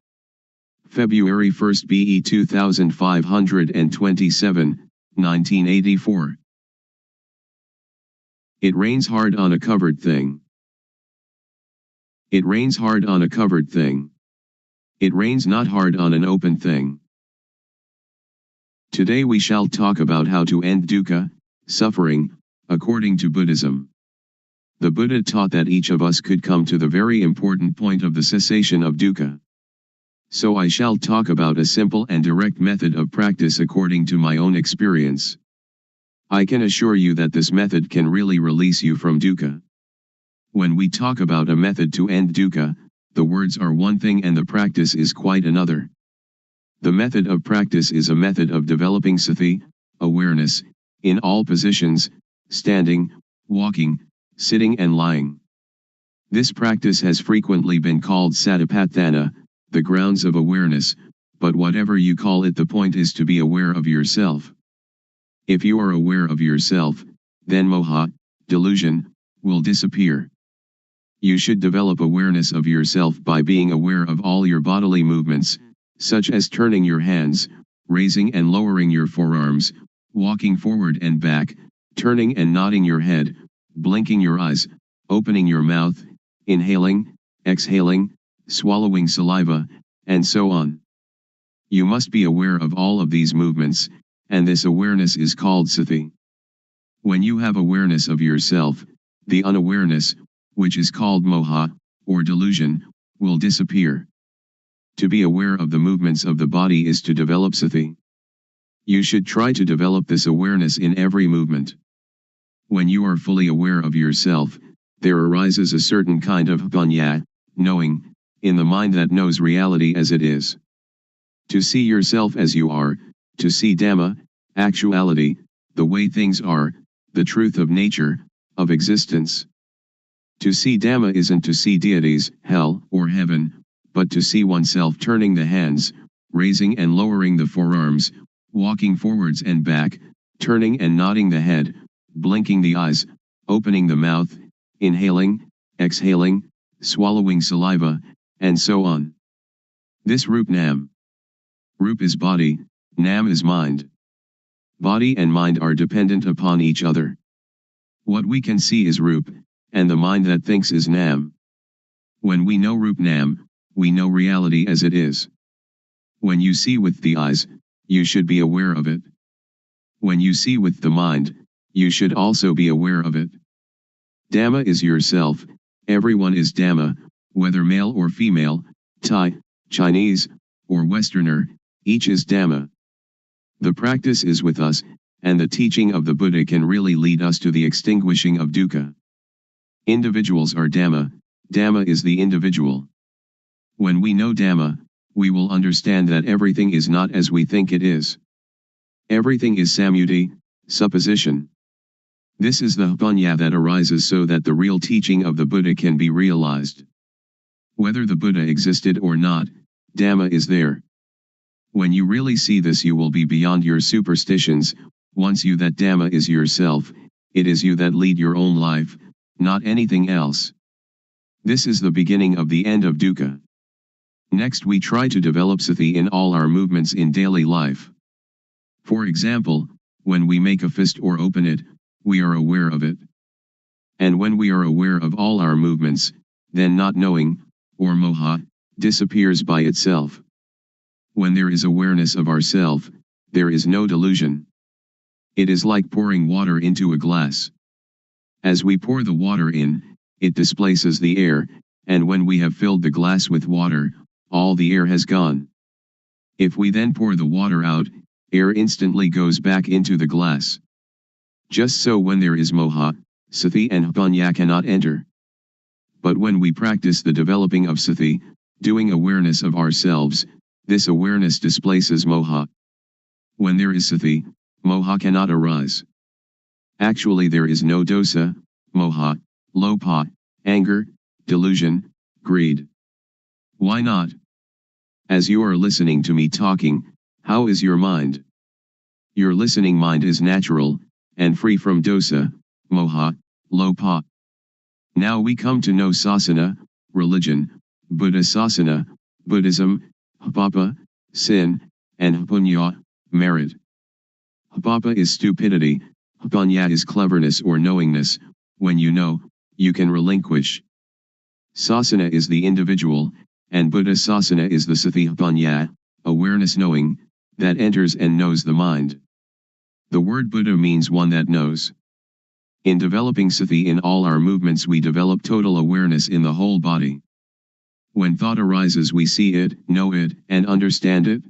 February 1 BE 2527, 1984. It rains hard on a covered thing. It rains hard on a covered thing. It rains not hard on an open thing. Today we shall talk about how to end dukkha, suffering, according to Buddhism. The Buddha taught that each of us could come to the very important point of the cessation of dukkha. So I shall talk about a simple and direct method of practice according to my own experience. I can assure you that this method can really release you from dukkha. When we talk about a method to end dukkha, the words are one thing and the practice is quite another. The method of practice is a method of developing sati, awareness, in all positions, standing, walking, sitting and lying. This practice has frequently been called satipatthana, the grounds of awareness, but whatever you call it, the point is to be aware of yourself. If you are aware of yourself, then moha, delusion, will disappear. You should develop awareness of yourself by being aware of all your bodily movements, such as turning your hands, raising and lowering your forearms, walking forward and back, turning and nodding your head, blinking your eyes, opening your mouth, inhaling, exhaling, swallowing saliva, and so on. You must be aware of all of these movements, and this awareness is called sati. When you have awareness of yourself, the unawareness, which is called moha, or delusion, will disappear. To be aware of the movements of the body is to develop sati. You should try to develop this awareness in every movement. When you are fully aware of yourself, there arises a certain kind of panya, knowing, in the mind that knows reality as it is. To see yourself as you are, to see Dhamma, actuality, the way things are, the truth of nature, of existence. To see Dhamma isn't to see deities, hell, or heaven, but to see oneself turning the hands, raising and lowering the forearms, walking forwards and back, turning and nodding the head, blinking the eyes, opening the mouth, inhaling, exhaling, swallowing saliva, and so on. This Rup Nam. Rup is body, Nam is mind. Body and mind are dependent upon each other. What we can see is Rup, and the mind that thinks is Nam. When we know Rup Nam, we know reality as it is. When you see with the eyes, you should be aware of it. When you see with the mind, you should also be aware of it. Dhamma is yourself, everyone is Dhamma, whether male or female, Thai, Chinese, or Westerner, each is Dhamma. The practice is with us, and the teaching of the Buddha can really lead us to the extinguishing of dukkha. Individuals are Dhamma, Dhamma is the individual. When we know Dhamma, we will understand that everything is not as we think it is. Everything is samyuti, supposition. This is the panya that arises so that the real teaching of the Buddha can be realized. Whether the Buddha existed or not, Dhamma is there. When you really see this, you will be beyond your superstitions. Once you that Dhamma is yourself, it is you that lead your own life, not anything else. This is the beginning of the end of dukkha. Next, we try to develop sati in all our movements in daily life. For example, when we make a fist or open it, we are aware of it. And when we are aware of all our movements, then not knowing, or moha, disappears by itself. When there is awareness of ourself, there is no delusion. It is like pouring water into a glass. As we pour the water in, it displaces the air, and when we have filled the glass with water, all the air has gone. If we then pour the water out, air instantly goes back into the glass. Just so when there is moha, sati and panya cannot enter. But when we practice the developing of sati, doing awareness of ourselves, this awareness displaces moha. When there is sati, moha cannot arise. Actually, there is no dosa, moha, lopa, anger, delusion, greed. Why not? As you are listening to me talking, how is your mind? Your listening mind is natural, and free from dosa, moha, lopa. Now we come to know sasana, religion, Buddha sasana, Buddhism, papa, sin, and punya, merit. Papa is stupidity, punya is cleverness or knowingness. When you know, you can relinquish. Sasana is the individual, and Buddha sasana is the sati punya, awareness knowing, that enters and knows the mind. The word Buddha means one that knows. In developing sati in all our movements, we develop total awareness in the whole body. When thought arises, we see it, know it, and understand it.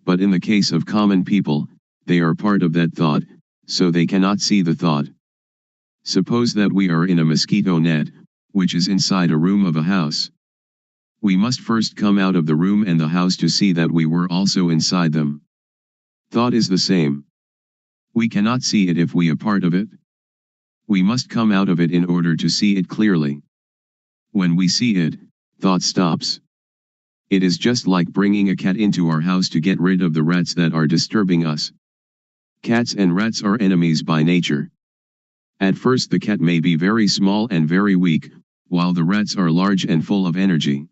But in the case of common people, they are part of that thought, so they cannot see the thought. Suppose that we are in a mosquito net, which is inside a room of a house. We must first come out of the room and the house to see that we were also inside them. Thought is the same. We cannot see it if we are part of it. We must come out of it in order to see it clearly. When we see it, thought stops. It is just like bringing a cat into our house to get rid of the rats that are disturbing us. Cats and rats are enemies by nature. At first the cat may be very small and very weak, while the rats are large and full of energy.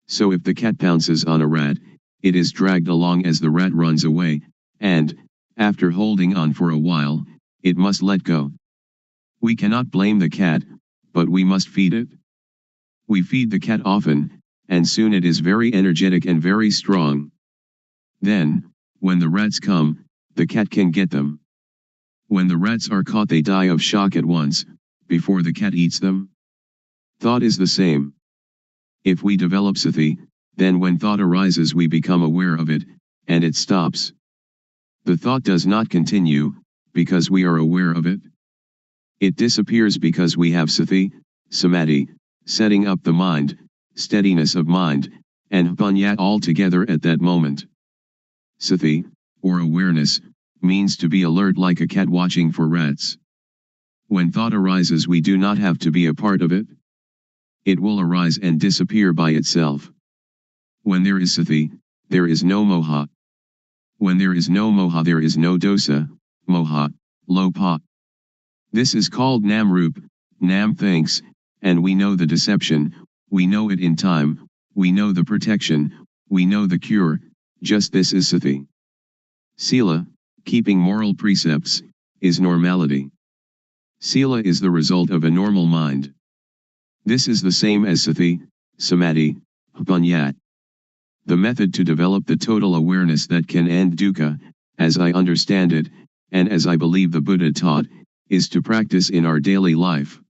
So if the cat pounces on a rat, it is dragged along as the rat runs away, and, after holding on for a while, it must let go. We cannot blame the cat, but we must feed it. We feed the cat often, and soon it is very energetic and very strong. Then, when the rats come, the cat can get them. When the rats are caught, they die of shock at once, before the cat eats them. Thought is the same. If we develop sati, then when thought arises we become aware of it, and it stops. The thought does not continue, because we are aware of it. It disappears because we have sati, samadhi, setting up the mind, steadiness of mind, and panya all together at that moment. Sati, or awareness, means to be alert like a cat watching for rats. When thought arises we do not have to be a part of it. It will arise and disappear by itself. When there is sati, there is no moha. When there is no moha there is no dosa, moha, lopa. This is called namrup, nam thinks, and we know the deception, we know it in time, we know the protection, we know the cure, just this is sati. Sila, keeping moral precepts, is normality. Sila is the result of a normal mind. This is the same as sati, samadhi, panya. The method to develop the total awareness that can end dukkha, as I understand it, and as I believe the Buddha taught, is to practice in our daily life.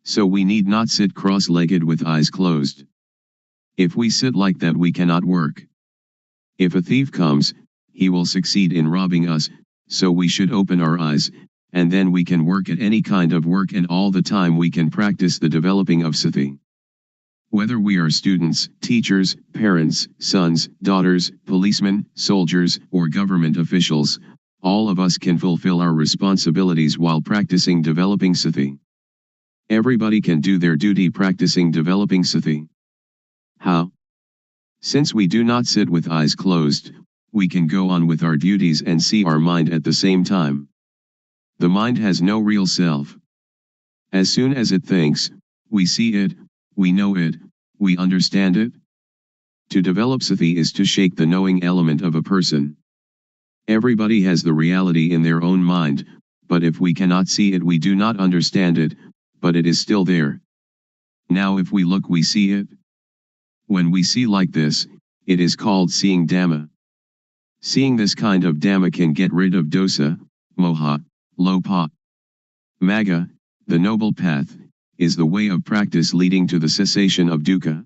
So we need not sit cross-legged with eyes closed. If we sit like that we cannot work. If a thief comes, he will succeed in robbing us, so we should open our eyes, and then we can work at any kind of work, and all the time we can practice the developing of sati. Whether we are students, teachers, parents, sons, daughters, policemen, soldiers, or government officials, all of us can fulfill our responsibilities while practicing developing sati. Everybody can do their duty practicing developing sati. How? Since we do not sit with eyes closed, we can go on with our duties and see our mind at the same time. The mind has no real self. As soon as it thinks, we see it, we know it, we understand it. To develop sati is to shake the knowing element of a person. Everybody has the reality in their own mind, but if we cannot see it we do not understand it, but it is still there. Now if we look we see it. When we see like this, it is called seeing Dhamma. Seeing this kind of Dhamma can get rid of dosa, moha, lopa. Magga, the noble path, is the way of practice leading to the cessation of dukkha.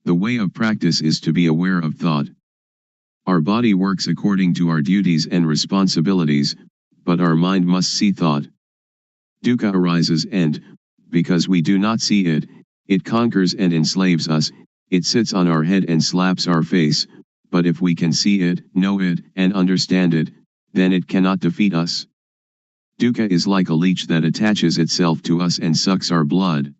The way of practice is to be aware of thought. Our body works according to our duties and responsibilities, but our mind must see thought. Dukkha arises and, because we do not see it, it conquers and enslaves us, it sits on our head and slaps our face, but if we can see it, know it, and understand it, then it cannot defeat us. Dukkha is like a leech that attaches itself to us and sucks our blood.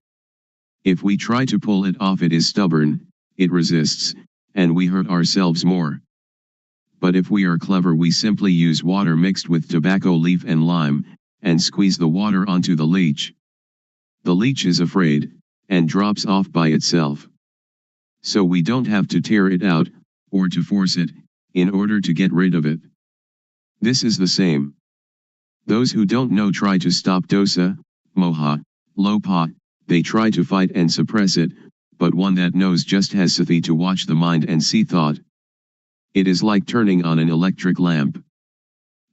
If we try to pull it off it is stubborn, it resists, and we hurt ourselves more. But if we are clever we simply use water mixed with tobacco leaf and lime, and squeeze the water onto the leech. The leech is afraid, and drops off by itself. So we don't have to tear it out, or to force it, in order to get rid of it. This is the same. Those who don't know try to stop dosa, moha, lopa, they try to fight and suppress it, but one that knows just has sati to watch the mind and see thought. It is like turning on an electric lamp.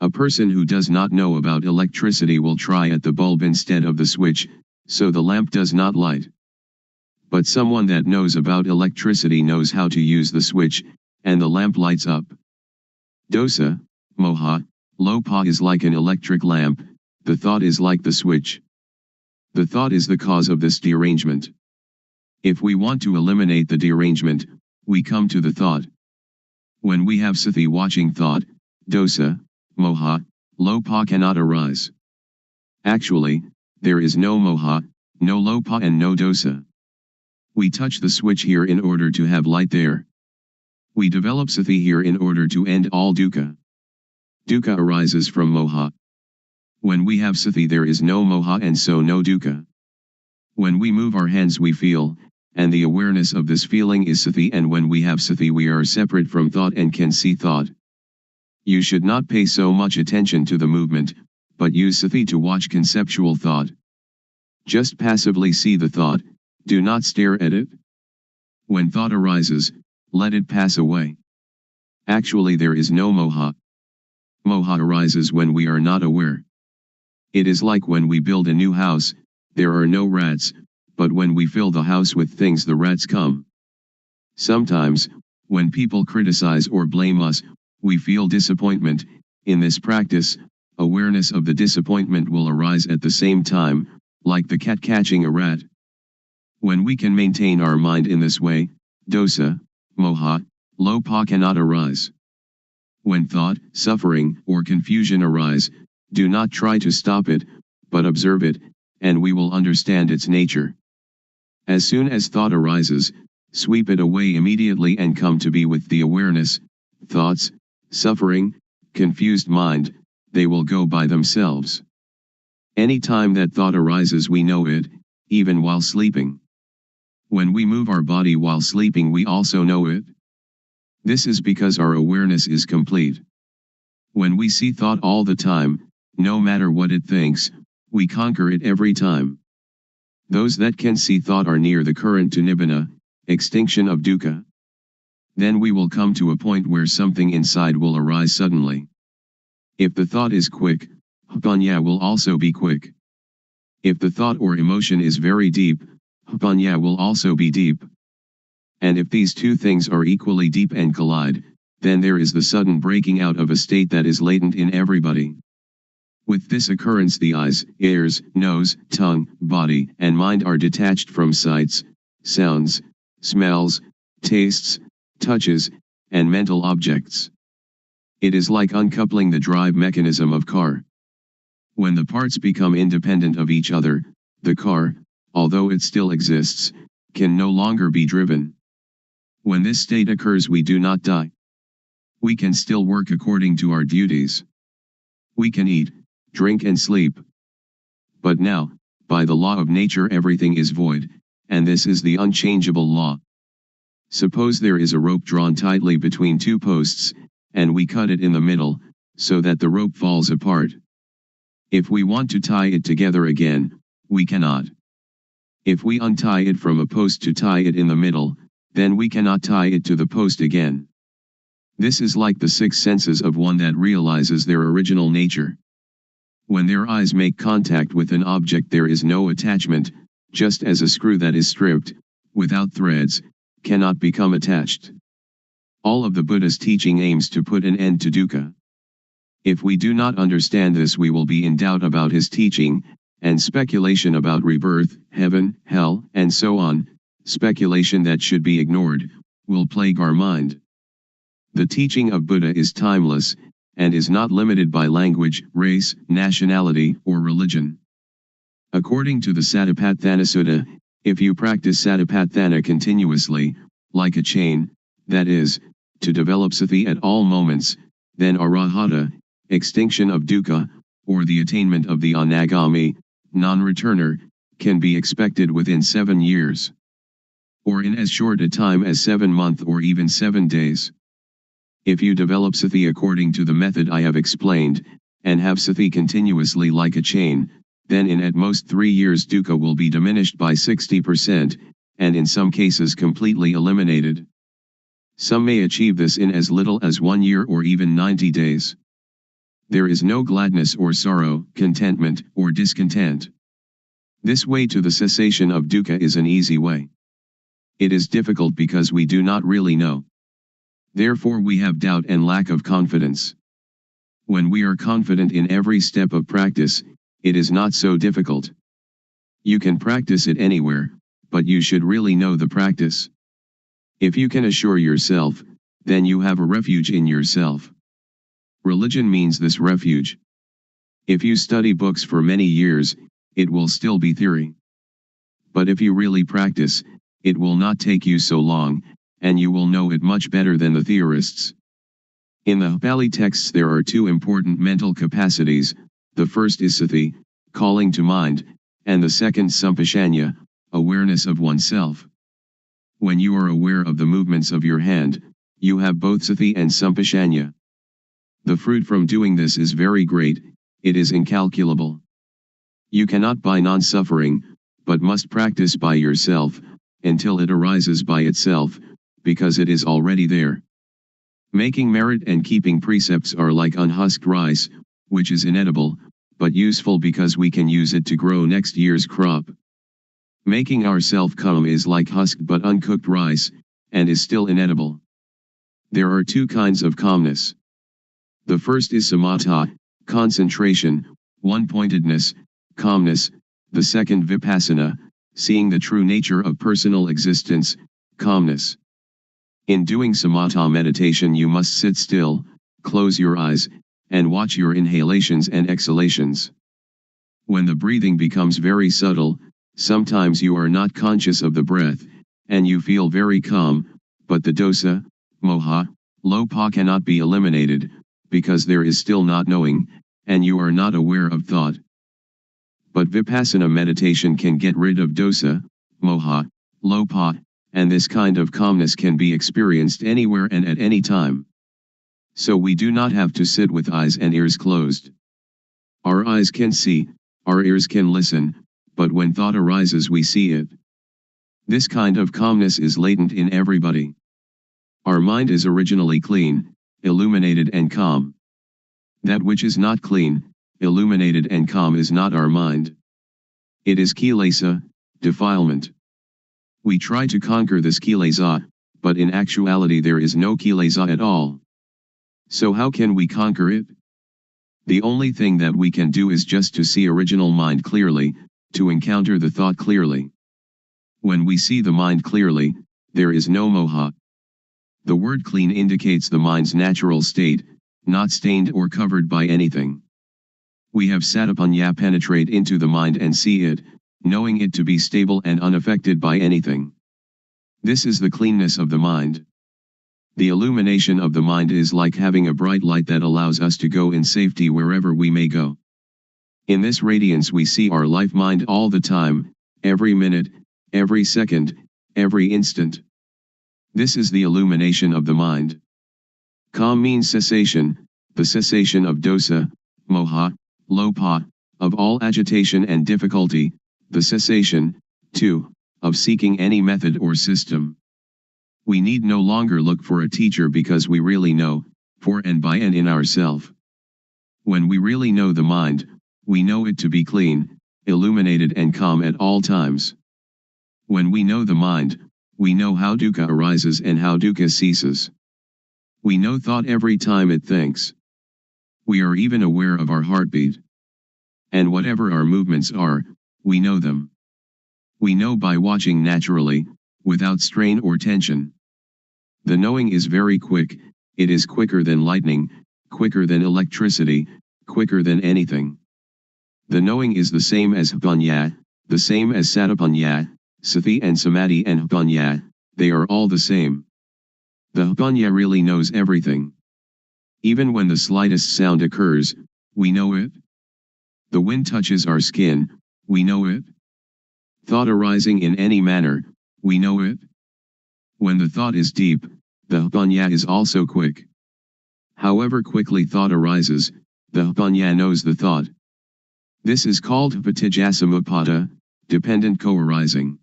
A person who does not know about electricity will try at the bulb instead of the switch, so the lamp does not light. But someone that knows about electricity knows how to use the switch, and the lamp lights up. Dosa, moha, lopa is like an electric lamp, the thought is like the switch. The thought is the cause of this derangement. If we want to eliminate the derangement, we come to the thought. When we have sati watching thought, dosa, moha, lopa cannot arise. Actually, there is no moha, no lopa and no dosa. We touch the switch here in order to have light there. We develop sati here in order to end all dukkha. Dukkha arises from moha. When we have sati there is no moha and so no dukkha. When we move our hands we feel, and the awareness of this feeling is sati, and when we have sati we are separate from thought and can see thought. You should not pay so much attention to the movement, but use sati to watch conceptual thought. Just passively see the thought, do not stare at it. When thought arises, let it pass away. Actually there is no moha. Moha arises when we are not aware. It is like when we build a new house, there are no rats, but when we fill the house with things the rats come. Sometimes, when people criticize or blame us, we feel disappointment. In this practice, awareness of the disappointment will arise at the same time, like the cat catching a rat. When we can maintain our mind in this way, dosa, moha, lopa cannot arise. When thought, suffering, or confusion arise, do not try to stop it, but observe it, and we will understand its nature. As soon as thought arises, sweep it away immediately and come to be with the awareness. Thoughts, suffering, confused mind, they will go by themselves. Any time that thought arises we know it, even while sleeping. When we move our body while sleeping we also know it. This is because our awareness is complete. When we see thought all the time, no matter what it thinks, we conquer it every time. Those that can see thought are near the current to nibbana, extinction of dukkha. Then we will come to a point where something inside will arise suddenly. If the thought is quick, panya will also be quick. If the thought or emotion is very deep, panya will also be deep. And if these two things are equally deep and collide, then there is the sudden breaking out of a state that is latent in everybody. With this occurrence the eyes, ears, nose, tongue, body, and mind are detached from sights, sounds, smells, tastes, touches, and mental objects. It is like uncoupling the drive mechanism of car. When the parts become independent of each other, the car, although it still exists, can no longer be driven. When this state occurs we do not die. We can still work according to our duties. We can eat, drink and sleep. But now, by the law of nature everything is void, and this is the unchangeable law. Suppose there is a rope drawn tightly between two posts, and we cut it in the middle, so that the rope falls apart. If we want to tie it together again, we cannot. If we untie it from a post to tie it in the middle, then we cannot tie it to the post again. This is like the six senses of one that realizes their original nature. When their eyes make contact with an object there is no attachment, just as a screw that is stripped, without threads, cannot become attached. All of the Buddha's teaching aims to put an end to dukkha. If we do not understand this we will be in doubt about his teaching, and speculation about rebirth, heaven, hell, and so on, speculation that should be ignored, will plague our mind. The teaching of Buddha is timeless, and is not limited by language, race, nationality, or religion. According to the Satipatthana Sutta, if you practice Satipatthana continuously, like a chain, that is, to develop sati at all moments, then arahata, extinction of dukkha, or the attainment of the anagami, non-returner, can be expected within 7 years. Or in as short a time as 7 months or even 7 days. If you develop sati according to the method I have explained, and have sati continuously like a chain, then in at most 3 years dukkha will be diminished by 60%, and in some cases completely eliminated. Some may achieve this in as little as 1 year or even 90 days. There is no gladness or sorrow, contentment or discontent. This way to the cessation of dukkha is an easy way. It is difficult because we do not really know. Therefore we have doubt and lack of confidence. When we are confident in every step of practice, it is not so difficult. You can practice it anywhere, but you should really know the practice. If you can assure yourself, then you have a refuge in yourself. Religion means this refuge. If you study books for many years, it will still be theory. But if you really practice, it will not take you so long, and you will know it much better than the theorists. In the Pali texts there are two important mental capacities, the first is sati, calling to mind, and the second sampashanya, awareness of oneself. When you are aware of the movements of your hand, you have both sati and sampashanya. The fruit from doing this is very great, it is incalculable. You cannot buy non-suffering, but must practice by yourself, until it arises by itself, because it is already there. Making merit and keeping precepts are like unhusked rice, which is inedible, but useful because we can use it to grow next year's crop. Making ourself calm is like husked but uncooked rice, and is still inedible. There are two kinds of calmness. The first is samatha, concentration, one-pointedness, calmness, the second vipassana, seeing the true nature of personal existence, calmness. In doing samatha meditation you must sit still, close your eyes, and watch your inhalations and exhalations. When the breathing becomes very subtle, sometimes you are not conscious of the breath, and you feel very calm, but the dosa, moha, lopa cannot be eliminated, because there is still not knowing, and you are not aware of thought. But vipassana meditation can get rid of dosa, moha, lopa, and this kind of calmness can be experienced anywhere and at any time. So we do not have to sit with eyes and ears closed. Our eyes can see, our ears can listen, but when thought arises we see it. This kind of calmness is latent in everybody. Our mind is originally clean, illuminated and calm. That which is not clean, illuminated and calm is not our mind. It is kilesa, defilement. We try to conquer this kilesa, but in actuality there is no kilesa at all. So how can we conquer it? The only thing that we can do is just to see original mind clearly, to encounter the thought clearly. When we see the mind clearly, there is no moha. The word clean indicates the mind's natural state, not stained or covered by anything. We have satipanya penetrate into the mind and see it, knowing it to be stable and unaffected by anything. This is the cleanness of the mind. The illumination of the mind is like having a bright light that allows us to go in safety wherever we may go. In this radiance we see our life mind all the time, every minute, every second, every instant. This is the illumination of the mind. Calm means cessation, the cessation of dosa, moha, lopa, of all agitation and difficulty, the cessation, too, of seeking any method or system. We need no longer look for a teacher because we really know, for and by and in ourself. When we really know the mind, we know it to be clean, illuminated and calm at all times. When we know the mind, we know how dukkha arises and how dukkha ceases. We know thought every time it thinks. We are even aware of our heartbeat. And whatever our movements are, we know them. We know by watching naturally, without strain or tension. The knowing is very quick, it is quicker than lightning, quicker than electricity, quicker than anything. The knowing is the same as panya, the same as satipanya, sati and samadhi and panya, they are all the same. The panya really knows everything. Even when the slightest sound occurs, we know it. The wind touches our skin, we know it. Thought arising in any manner, we know it. When the thought is deep, the panya is also quick. However quickly thought arises, the panya knows the thought. This is called patijjasamuppada, dependent co-arising.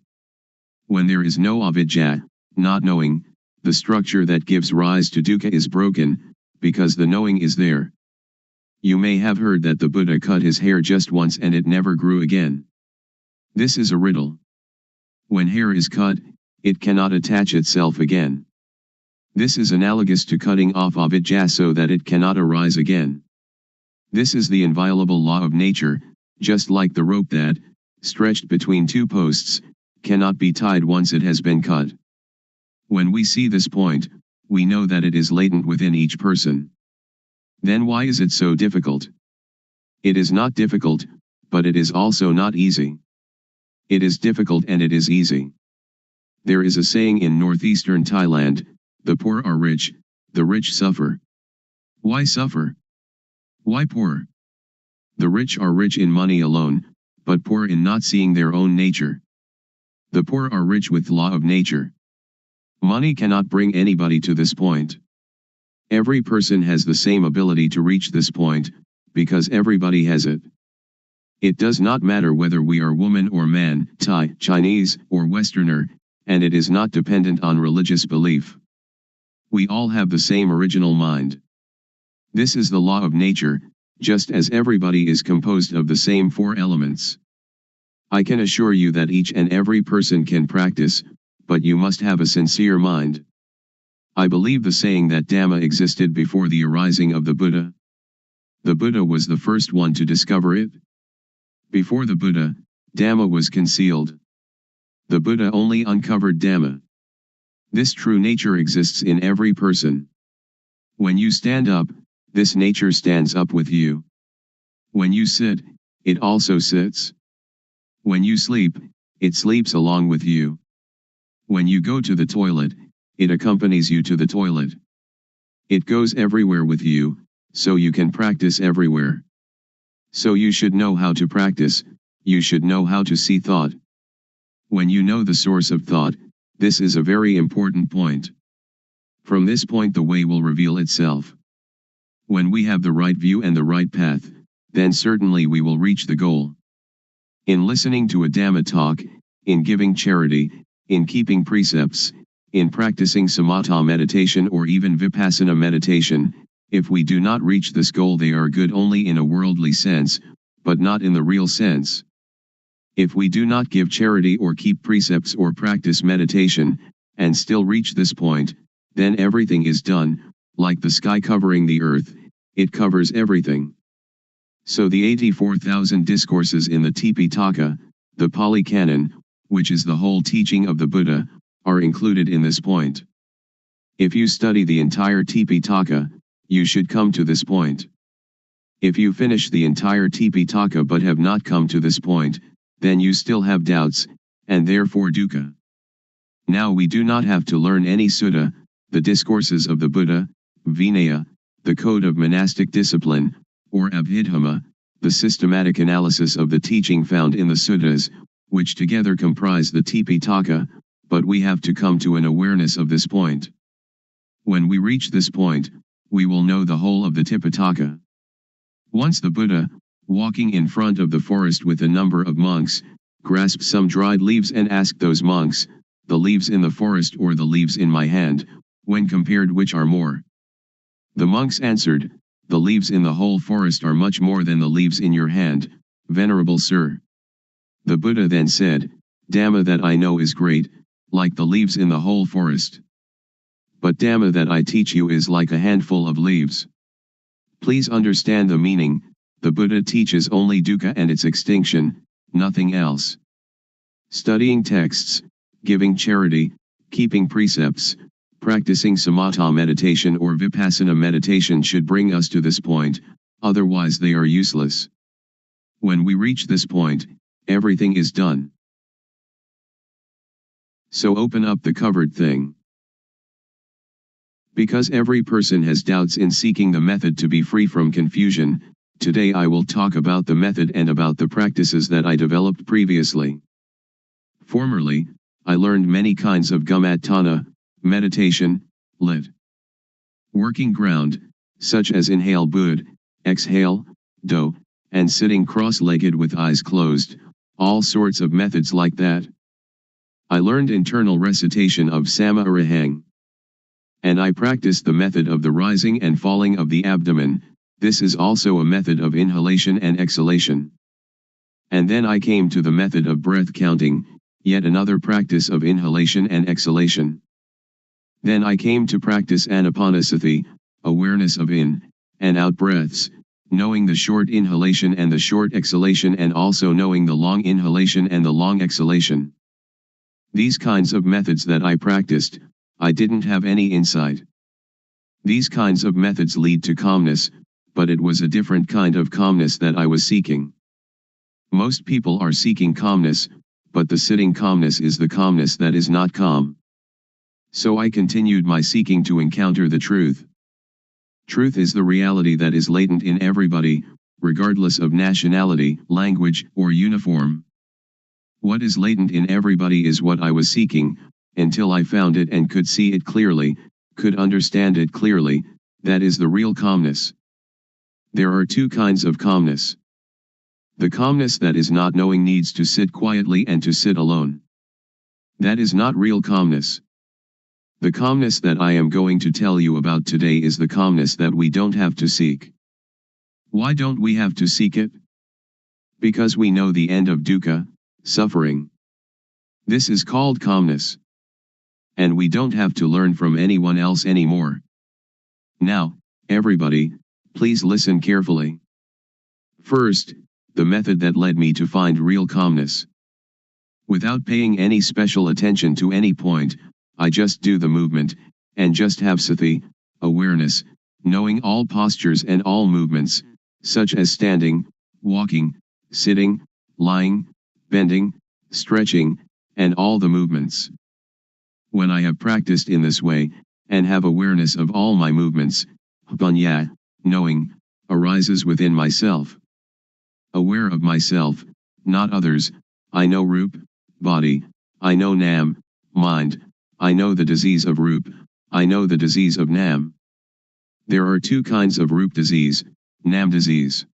When there is no avidya, not knowing, the structure that gives rise to dukkha is broken, because the knowing is there. You may have heard that the Buddha cut his hair just once and it never grew again. This is a riddle. When hair is cut, it cannot attach itself again. This is analogous to cutting off avidya so that it cannot arise again. This is the inviolable law of nature, just like the rope that, stretched between two posts, cannot be tied once it has been cut. When we see this point, we know that it is latent within each person. Then why is it so difficult? It is not difficult, but it is also not easy. It is difficult and it is easy. There is a saying in northeastern Thailand, the poor are rich, the rich suffer. Why suffer? Why poor? The rich are rich in money alone, but poor in not seeing their own nature. The poor are rich with law of nature. Money cannot bring anybody to this point. Every person has the same ability to reach this point, because everybody has it. It does not matter whether we are woman or man, Thai, Chinese, or Westerner, and it is not dependent on religious belief. We all have the same original mind. This is the law of nature, just as everybody is composed of the same four elements. I can assure you that each and every person can practice, but you must have a sincere mind. I believe the saying that Dhamma existed before the arising of the Buddha. The Buddha was the first one to discover it. Before the Buddha, Dhamma was concealed. The Buddha only uncovered Dhamma. This true nature exists in every person. When you stand up, this nature stands up with you. When you sit, it also sits. When you sleep, it sleeps along with you. When you go to the toilet, it accompanies you to the toilet. It goes everywhere with you, so you can practice everywhere. So you should know how to practice, you should know how to see thought. When you know the source of thought, this is a very important point. From this point the way will reveal itself. When we have the right view and the right path, then certainly we will reach the goal. In listening to a Dhamma talk, in giving charity, in keeping precepts, in practicing samatha meditation or even vipassana meditation, if we do not reach this goal they are good only in a worldly sense, but not in the real sense. If we do not give charity or keep precepts or practice meditation, and still reach this point, then everything is done, like the sky covering the earth, it covers everything. So the 84,000 discourses in the Tipitaka, the Pali Canon, which is the whole teaching of the Buddha, are included in this point. If you study the entire Tipitaka, you should come to this point. If you finish the entire Tipitaka but have not come to this point, then you still have doubts, and therefore dukkha. Now we do not have to learn any sutta, the discourses of the Buddha, Vinaya, the code of monastic discipline, or Abhidhamma, the systematic analysis of the teaching found in the suttas, which together comprise the Tipitaka, but we have to come to an awareness of this point. When we reach this point, we will know the whole of the Tipitaka. Once the Buddha, walking in front of the forest with a number of monks, grasped some dried leaves and asked those monks, the leaves in the forest or the leaves in my hand, when compared which are more? The monks answered, the leaves in the whole forest are much more than the leaves in your hand, venerable sir. The Buddha then said, Dhamma that I know is great, like the leaves in the whole forest. But Dhamma that I teach you is like a handful of leaves. Please understand the meaning, the Buddha teaches only dukkha and its extinction, nothing else. Studying texts, giving charity, keeping precepts, practicing samatha meditation or vipassana meditation should bring us to this point, otherwise they are useless. When we reach this point, everything is done. So open up the covered thing. Because every person has doubts in seeking the method to be free from confusion, today I will talk about the method and about the practices that I developed previously. Formerly, I learned many kinds of gammatthana, meditation, lit. Working ground, such as inhale bud, exhale, do, and sitting cross-legged with eyes closed, all sorts of methods like that. I learned internal recitation of Sama Arahang. And I practiced the method of the rising and falling of the abdomen, this is also a method of inhalation and exhalation. And then I came to the method of breath counting, yet another practice of inhalation and exhalation. Then I came to practice anapanasati, awareness of in and out breaths, knowing the short inhalation and the short exhalation and also knowing the long inhalation and the long exhalation. These kinds of methods that I practiced, I didn't have any insight. These kinds of methods lead to calmness, but it was a different kind of calmness that I was seeking. Most people are seeking calmness, but the sitting calmness is the calmness that is not calm. So I continued my seeking to encounter the truth. Truth is the reality that is latent in everybody, regardless of nationality, language, or uniform. What is latent in everybody is what I was seeking, until I found it and could see it clearly, could understand it clearly. That is the real calmness. There are two kinds of calmness. The calmness that is not knowing needs to sit quietly and to sit alone. That is not real calmness. The calmness that I am going to tell you about today is the calmness that we don't have to seek. Why don't we have to seek it? Because we know the end of dukkha, suffering. This is called calmness. And we don't have to learn from anyone else anymore. Now, everybody, please listen carefully. First, the method that led me to find real calmness. Without paying any special attention to any point, I just do the movement, and just have sati, awareness, knowing all postures and all movements, such as standing, walking, sitting, lying, bending, stretching, and all the movements. When I have practiced in this way, and have awareness of all my movements, panya, knowing, arises within myself. Aware of myself, not others, I know Rup, body, I know Nam, mind, I know the disease of Rup, I know the disease of Nam. There are two kinds of Rup disease, Nam disease.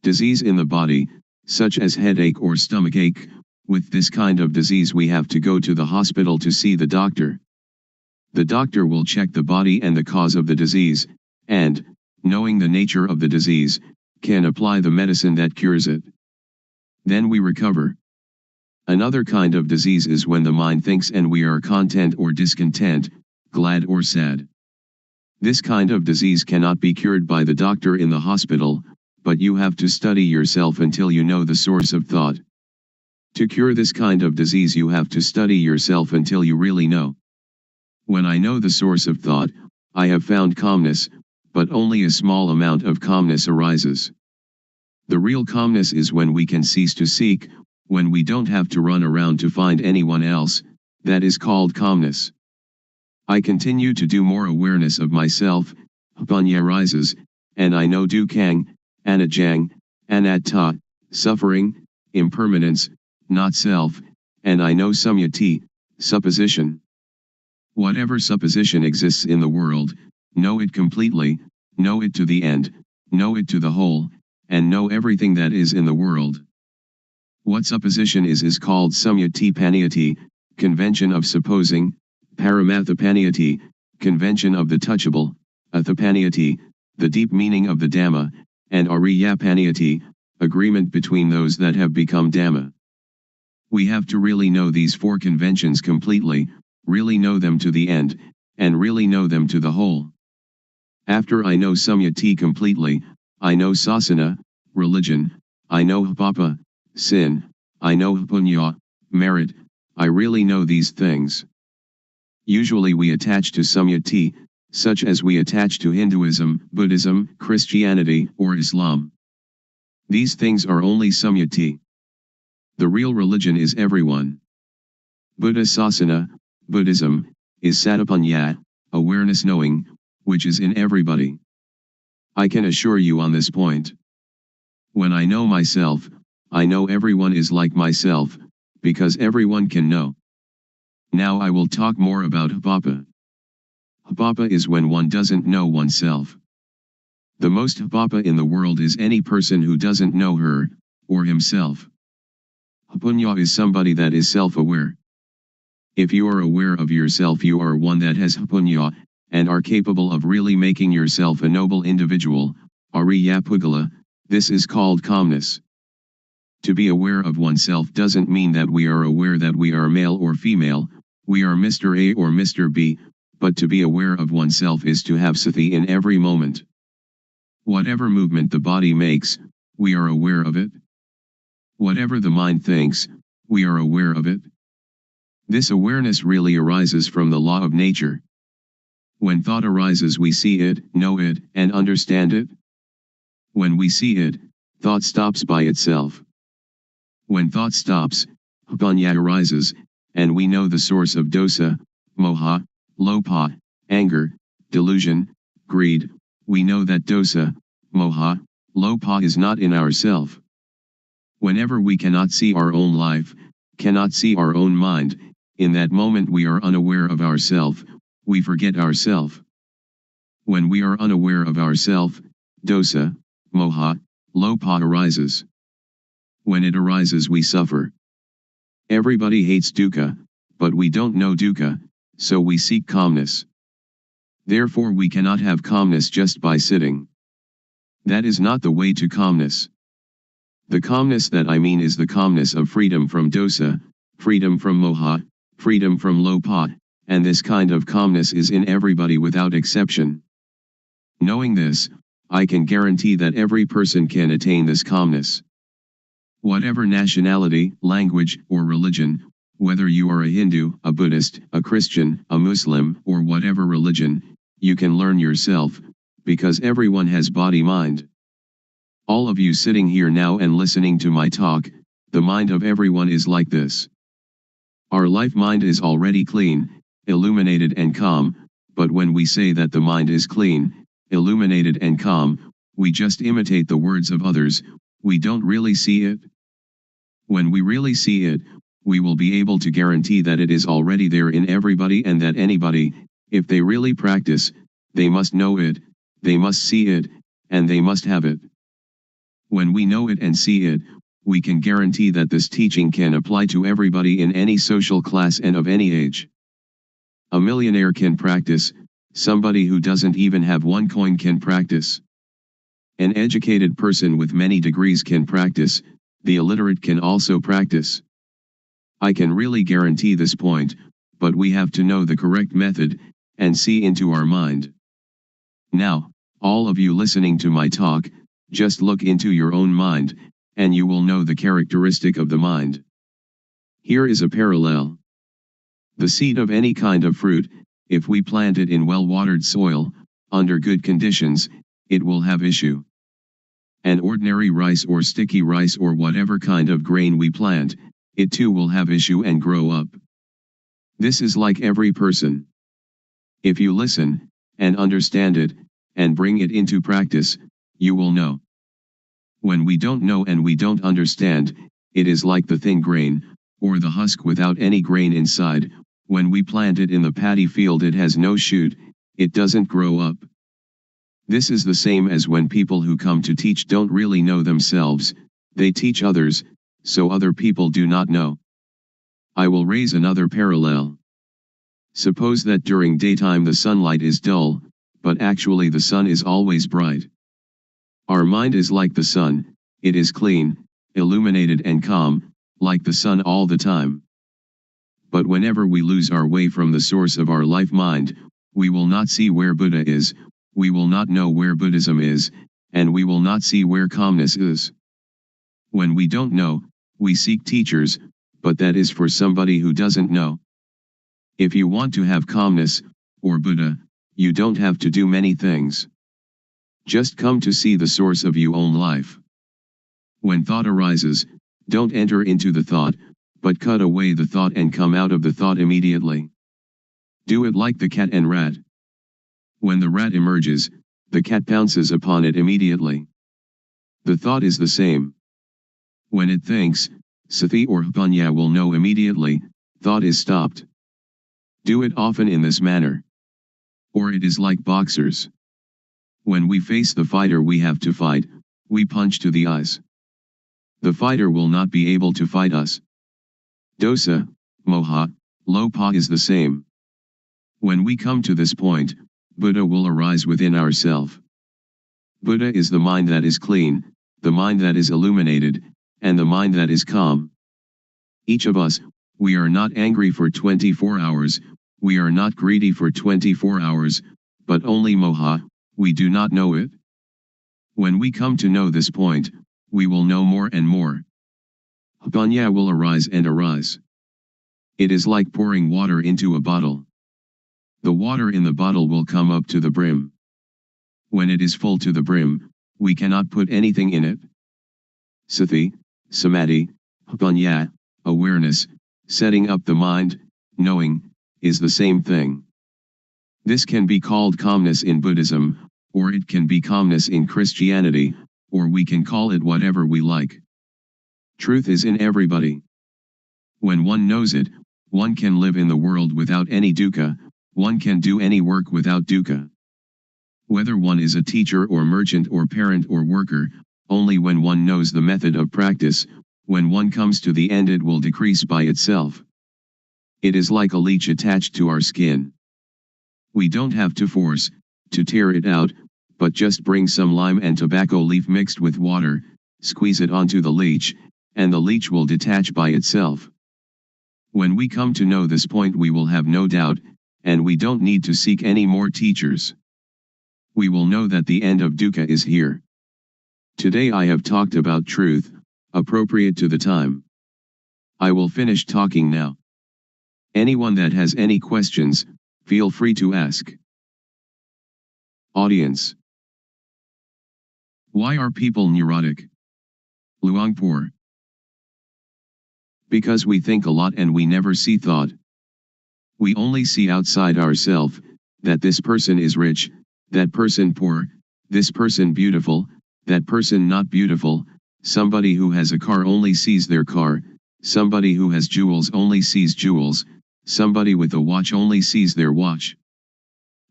Disease in the body, such as headache or stomachache. With this kind of disease we have to go to the hospital to see the doctor. The doctor will check the body and the cause of the disease, and, knowing the nature of the disease, can apply the medicine that cures it. Then we recover. Another kind of disease is when the mind thinks and we are content or discontent, glad or sad. This kind of disease cannot be cured by the doctor in the hospital, but you have to study yourself until you know the source of thought. To cure this kind of disease you have to study yourself until you really know. When I know the source of thought, I have found calmness, but only a small amount of calmness arises. The real calmness is when we can cease to seek, when we don't have to run around to find anyone else, that is called calmness. I continue to do more awareness of myself, panya rises, and I know dukkang, anajang, anatta, suffering, impermanence, not self, and I know samyati, supposition. Whatever supposition exists in the world, know it completely, know it to the end, know it to the whole, and know everything that is in the world. What supposition is called samyati paniyati, convention of supposing, paramathapaniyati, convention of the touchable, athapaniyati, the deep meaning of the Dhamma, and ariyapaniyati, agreement between those that have become Dhamma. We have to really know these four conventions completely, really know them to the end, and really know them to the whole. After I know samyati completely, I know sasana, religion, I know papa, sin, I know punya, merit, I really know these things. Usually we attach to samyati, such as we attach to Hinduism, Buddhism, Christianity, or Islam. These things are only samyati. The real religion is everyone. Buddha sasana, Buddhism, is satapanya, awareness knowing, which is in everybody. I can assure you on this point. When I know myself, I know everyone is like myself, because everyone can know. Now I will talk more about hapapa. Hapapa is when one doesn't know oneself. The most hapapa in the world is any person who doesn't know her, or himself. Hapunya is somebody that is self-aware. If you are aware of yourself you are one that has hapunya, and are capable of really making yourself a noble individual, ariyapugala, this is called calmness. To be aware of oneself doesn't mean that we are aware that we are male or female, we are Mr. A or Mr. B, but to be aware of oneself is to have sati in every moment. Whatever movement the body makes, we are aware of it. Whatever the mind thinks, we are aware of it. This awareness really arises from the law of nature. When thought arises we see it, know it, and understand it. When we see it, thought stops by itself. When thought stops, Vipassana arises, and we know the source of dosa, moha, lopa, anger, delusion, greed. We know that dosa, moha, lopa is not in ourself. Whenever we cannot see our own life, cannot see our own mind, in that moment we are unaware of ourself, we forget ourself. When we are unaware of ourself, dosa, moha, lopa arises. When it arises we suffer. Everybody hates dukkha, but we don't know dukkha, so we seek calmness. Therefore we cannot have calmness just by sitting. That is not the way to calmness. The calmness that I mean is the calmness of freedom from dosa, freedom from moha, freedom from lopa, and this kind of calmness is in everybody without exception. Knowing this, I can guarantee that every person can attain this calmness. Whatever nationality, language, or religion, whether you are a Hindu, a Buddhist, a Christian, a Muslim, or whatever religion, you can learn yourself, because everyone has body-mind. All of you sitting here now and listening to my talk, the mind of everyone is like this. Our life mind is already clean, illuminated and calm, but when we say that the mind is clean, illuminated and calm, we just imitate the words of others, we don't really see it. When we really see it, we will be able to guarantee that it is already there in everybody and that anybody, if they really practice, they must know it, they must see it, and they must have it. When we know it and see it, we can guarantee that this teaching can apply to everybody in any social class and of any age. A millionaire can practice, somebody who doesn't even have one coin can practice. An educated person with many degrees can practice, the illiterate can also practice. I can really guarantee this point, but we have to know the correct method, and see into our mind. Now, all of you listening to my talk, just look into your own mind, and you will know the characteristic of the mind. Here is a parallel. The seed of any kind of fruit, if we plant it in well-watered soil, under good conditions, it will have issue. An ordinary rice or sticky rice or whatever kind of grain we plant, it too will have issue and grow up. This is like every person. If you listen, and understand it, and bring it into practice, you will know. When we don't know and we don't understand, it is like the thin grain, or the husk without any grain inside. When we plant it in the paddy field it has no shoot, it doesn't grow up. This is the same as when people who come to teach don't really know themselves, they teach others, so other people do not know. I will raise another parallel. Suppose that during daytime the sunlight is dull, but actually the sun is always bright. Our mind is like the sun, it is clean, illuminated and calm, like the sun all the time. But whenever we lose our way from the source of our life mind, we will not see where Buddha is, we will not know where Buddhism is, and we will not see where calmness is. When we don't know, we seek teachers, but that is for somebody who doesn't know. If you want to have calmness, or Buddha, you don't have to do many things. Just come to see the source of your own life. When thought arises, don't enter into the thought, but cut away the thought and come out of the thought immediately. Do it like the cat and rat. When the rat emerges, the cat pounces upon it immediately. The thought is the same. When it thinks, sati or Vipassana will know immediately, thought is stopped. Do it often in this manner. Or it is like boxers. When we face the fighter we have to fight, we punch to the eyes. The fighter will not be able to fight us. Dosa, moha, lopa is the same. When we come to this point, Buddha will arise within ourself. Buddha is the mind that is clean, the mind that is illuminated, and the mind that is calm. Each of us, we are not angry for 24 hours, we are not greedy for 24 hours, but only moha, we do not know it. When we come to know this point, we will know more and more. Vipassana will arise and arise. It is like pouring water into a bottle. The water in the bottle will come up to the brim. When it is full to the brim, We cannot put anything in it. Sati, samadhi, panya, awareness, setting up the mind, knowing, is the same thing. This can be called calmness in Buddhism, or it can be calmness in Christianity, or we can call it whatever we like. Truth is in everybody. When one knows it, one can live in the world without any dukkha, one can do any work without dukkha. Whether one is a teacher or merchant or parent or worker, only when one knows the method of practice, when one comes to the end it will decrease by itself. It is like a leech attached to our skin. We don't have to force, to tear it out, but just bring some lime and tobacco leaf mixed with water, squeeze it onto the leech, and the leech will detach by itself. When we come to know this point we will have no doubt, and we don't need to seek any more teachers. We will know that the end of dukkha is here. Today I have talked about truth, appropriate to the time. I will finish talking now. Anyone that has any questions, feel free to ask. Audience. Why are people neurotic? Luangpor. Because we think a lot and we never see thought. We only see outside ourselves, that this person is rich, that person poor, this person beautiful, that person not beautiful, somebody who has a car only sees their car, somebody who has jewels only sees jewels, somebody with a watch only sees their watch.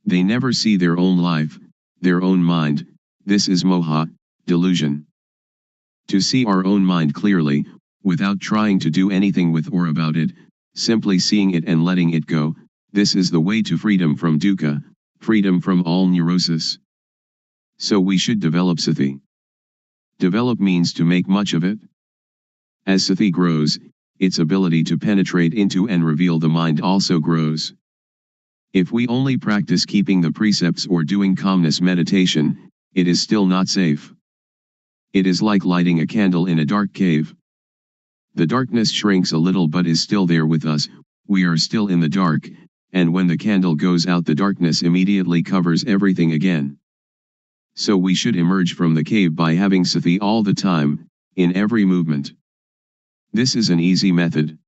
They never see their own life, their own mind. This is moha, delusion. To see our own mind clearly, without trying to do anything with or about it, simply seeing it and letting it go, this is the way to freedom from dukkha, freedom from all neurosis. So we should develop sati. Develop means to make much of it. As sati grows, its ability to penetrate into and reveal the mind also grows. If we only practice keeping the precepts or doing calmness meditation, it is still not safe. It is like lighting a candle in a dark cave. The darkness shrinks a little but is still there with us, we are still in the dark, and when the candle goes out the darkness immediately covers everything again. So we should emerge from the cave by having sati all the time, in every movement. This is an easy method.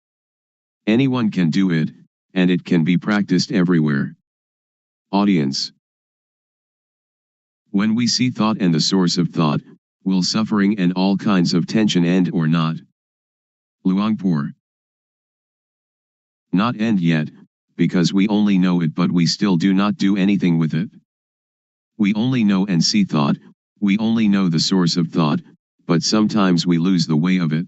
Anyone can do it, and it can be practiced everywhere. Audience. When we see thought and the source of thought, will suffering and all kinds of tension end or not? Luangpor. Not end yet, because we only know it but we still do not do anything with it. We only know and see thought, we only know the source of thought, but sometimes we lose the way of it.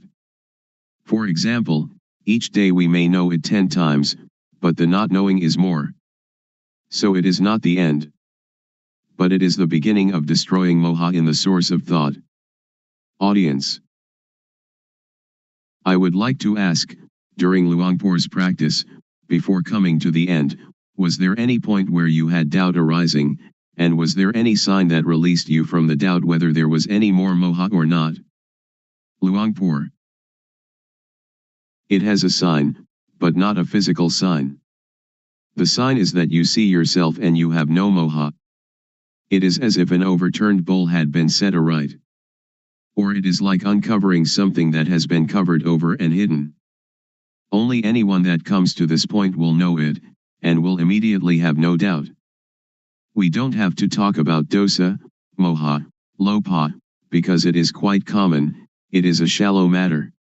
For example, each day we may know it 10 times, but the not knowing is more. So it is not the end. But it is the beginning of destroying moha in the source of thought. Audience. I would like to ask, during Luangpor's practice, before coming to the end, was there any point where you had doubt arising, and was there any sign that released you from the doubt whether there was any more moha or not? Luangpor. It has a sign, but not a physical sign. The sign is that you see yourself and you have no moha. It is as if an overturned bowl had been set aright. Or it is like uncovering something that has been covered over and hidden. Only anyone that comes to this point will know it, and will immediately have no doubt. We don't have to talk about dosa, moha, lopa, because it is quite common, it is a shallow matter.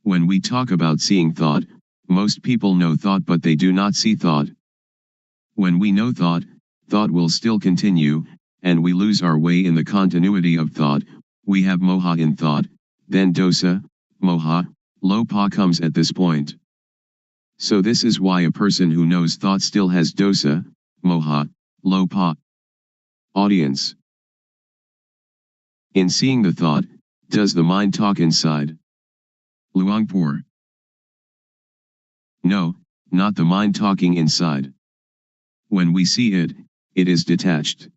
When we talk about seeing thought, most people know thought but they do not see thought. When we know thought, thought will still continue, and we lose our way in the continuity of thought. We have moha in thought, then dosa, moha, lopa comes at this point. So this is why a person who knows thought still has dosa, moha, lopa. Audience. In seeing the thought, does the mind talk inside? Luangpor. No, not the mind talking inside. When we see it, it is detached.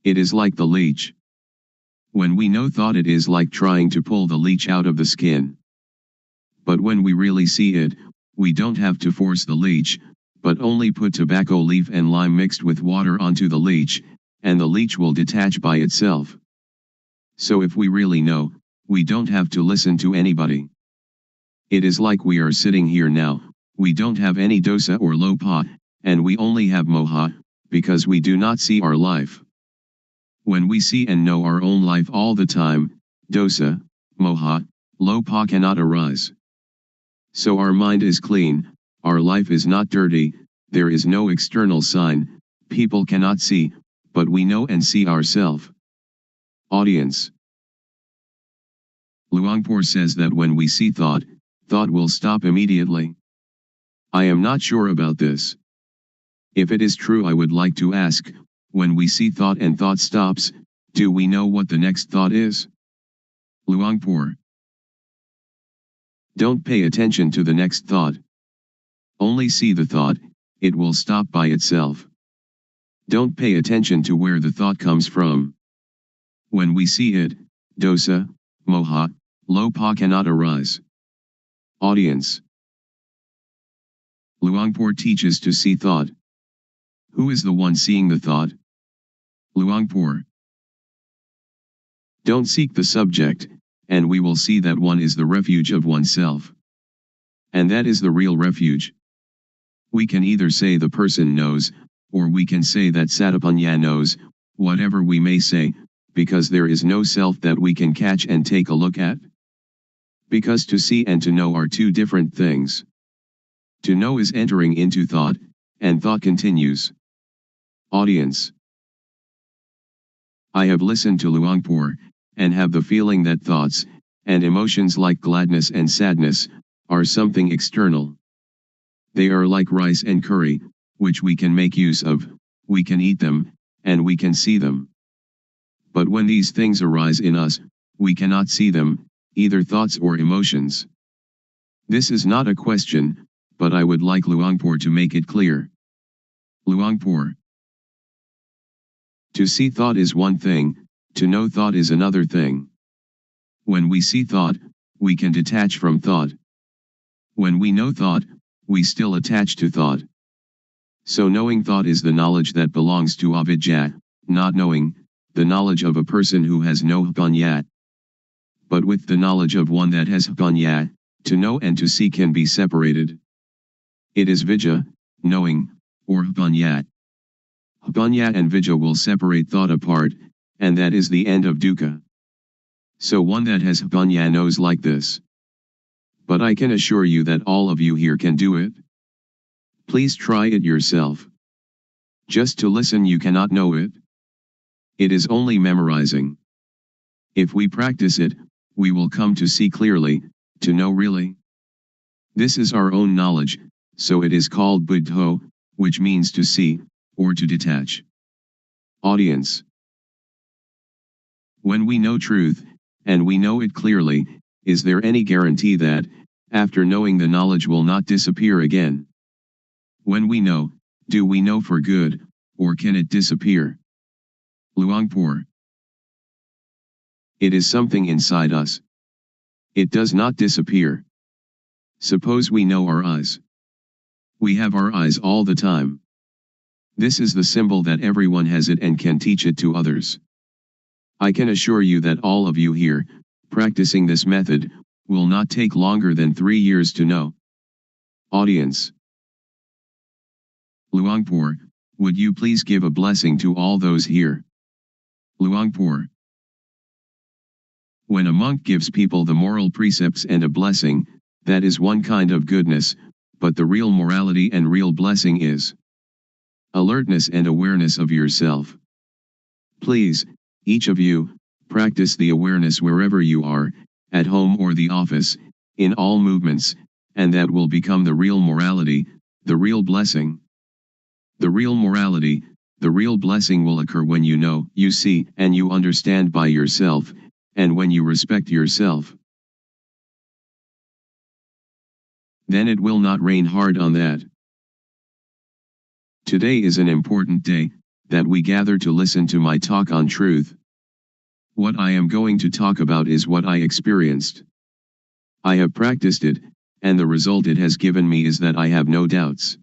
It is like the leech. When we know thought it is like trying to pull the leech out of the skin. But when we really see it, we don't have to force the leech, but only put tobacco leaf and lime mixed with water onto the leech, and the leech will detach by itself. So if we really know, we don't have to listen to anybody. It is like we are sitting here now, we don't have any dosa or lopa, and we only have moha, because we do not see our life. When we see and know our own life all the time, dosa, moha, lopa cannot arise. So our mind is clean, our life is not dirty, there is no external sign, people cannot see, but we know and see ourselves. Audience. Luangpor says that when we see thought, thought will stop immediately. I am not sure about this. If it is true, I would like to ask, when we see thought and thought stops, do we know what the next thought is? Luangpor. Don't pay attention to the next thought. Only see the thought, it will stop by itself. Don't pay attention to where the thought comes from. When we see it, dosa, moha, lopa cannot arise. Audience. Luangpor teaches to see thought. Who is the one seeing the thought? Luangpor. Don't seek the subject, and we will see that one is the refuge of oneself. And that is the real refuge. We can either say the person knows, or we can say that Satapanya knows, whatever we may say, because there is no self that we can catch and take a look at. Because to see and to know are two different things. To know is entering into thought, and thought continues. Audience. I have listened to Luangpor, and have the feeling that thoughts, and emotions like gladness and sadness, are something external. They are like rice and curry, which we can make use of, we can eat them, and we can see them. But when these things arise in us, we cannot see them, either thoughts or emotions. This is not a question, but I would like Luangpor to make it clear. Luangpor. To see thought is one thing, to know thought is another thing. When we see thought, we can detach from thought. When we know thought, we still attach to thought. So knowing thought is the knowledge that belongs to avidya, not knowing, the knowledge of a person who has no panya. But with the knowledge of one that has panya, to know and to see can be separated. It is vidya, knowing, or panya. Panya and vidya will separate thought apart, and that is the end of dukkha. So one that has panya knows like this. But I can assure you that all of you here can do it. Please try it yourself. Just to listen you cannot know it. It is only memorizing. If we practice it, we will come to see clearly, to know really. This is our own knowledge, so it is called buddho, which means to see, or to detach. Audience. When we know truth, and we know it clearly, is there any guarantee that, after knowing the knowledge will not disappear again? When we know, do we know for good, or can it disappear? Luangpor. It is something inside us. It does not disappear. Suppose we know our eyes. We have our eyes all the time. This is the symbol that everyone has it and can teach it to others. I can assure you that all of you here, practicing this method, will not take longer than 3 years to know. Audience. Luangpor, would you please give a blessing to all those here? Luangpor. When a monk gives people the moral precepts and a blessing, that is one kind of goodness, but the real morality and real blessing is alertness and awareness of yourself. Please, each of you, practice the awareness wherever you are, at home or the office, in all movements, and that will become the real morality, the real blessing. The real morality, the real blessing will occur when you know, you see, and you understand by yourself, and when you respect yourself. Then it will not rain hard on that. Today is an important day, that we gather to listen to my talk on truth. What I am going to talk about is what I experienced. I have practiced it, and the result it has given me is that I have no doubts.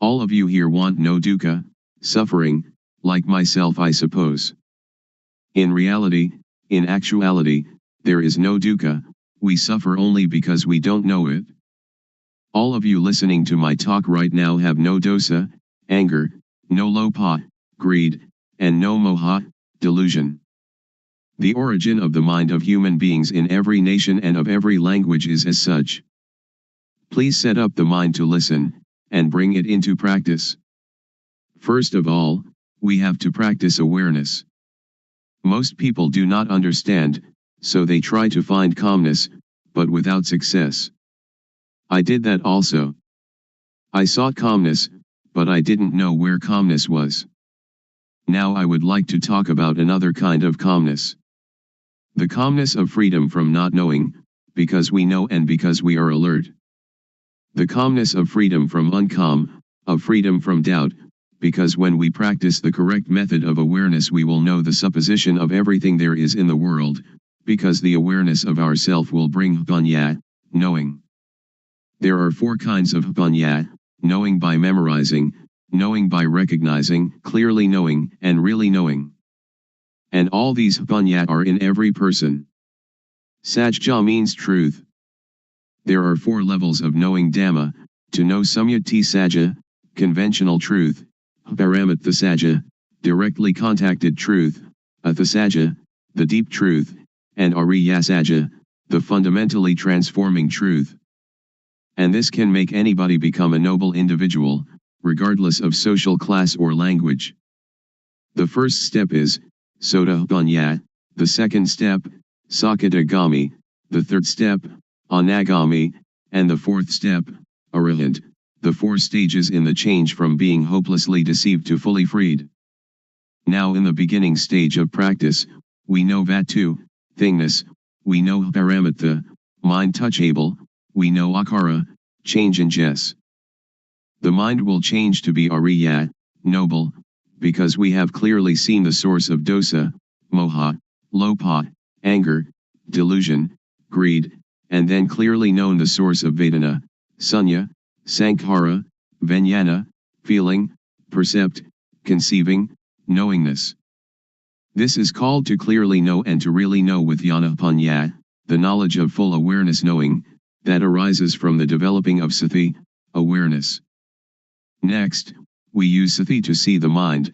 All of you here want no dukkha, suffering, like myself I suppose. In reality, In actuality, there is no dukkha, we suffer only because we don't know it. All of you listening to my talk right now have no dosa, anger, no lobha, greed, and no moha, delusion. The origin of the mind of human beings in every nation and of every language is as such. Please set up the mind to listen, and bring it into practice. First of all, we have to practice awareness. Most people do not understand, so they try to find calmness, but without success. I did that also. I sought calmness, but I didn't know where calmness was. Now I would like to talk about another kind of calmness. The calmness of freedom from not knowing, because we know and because we are alert. The calmness of freedom from uncalm, of freedom from doubt, because when we practice the correct method of awareness we will know the supposition of everything there is in the world, because the awareness of ourself will bring panya, knowing. There are 4 kinds of panya: knowing by memorizing, knowing by recognizing, clearly knowing, and really knowing. And all these panya are in every person. Sajja means truth. There are 4 levels of knowing Dhamma: to know Samyati Sajja, conventional truth; Paramatha Sajja, directly contacted truth; Atha Sajja, the deep truth; and Ariya Sajja, the fundamentally transforming truth. And this can make anybody become a noble individual, regardless of social class or language. The first step is Sotapanya, the second step, Sakadagami, the third step, Anagami, and the fourth step, Arahant, the 4 stages in the change from being hopelessly deceived to fully freed. Now in the beginning stage of practice, we know Vatu, thingness; we know Paramatha, mind touchable; we know Akara, change in Jess. The mind will change to be Ariya, noble, because we have clearly seen the source of dosa, moha, lobha, anger, delusion, greed, and then clearly known the source of Vedana, sunya, sankhara, vijnana, feeling, percept, conceiving, knowingness. This is called to clearly know and to really know with jnana-panya, the knowledge of full awareness knowing, that arises from the developing of sati, awareness. Next, we use sati to see the mind;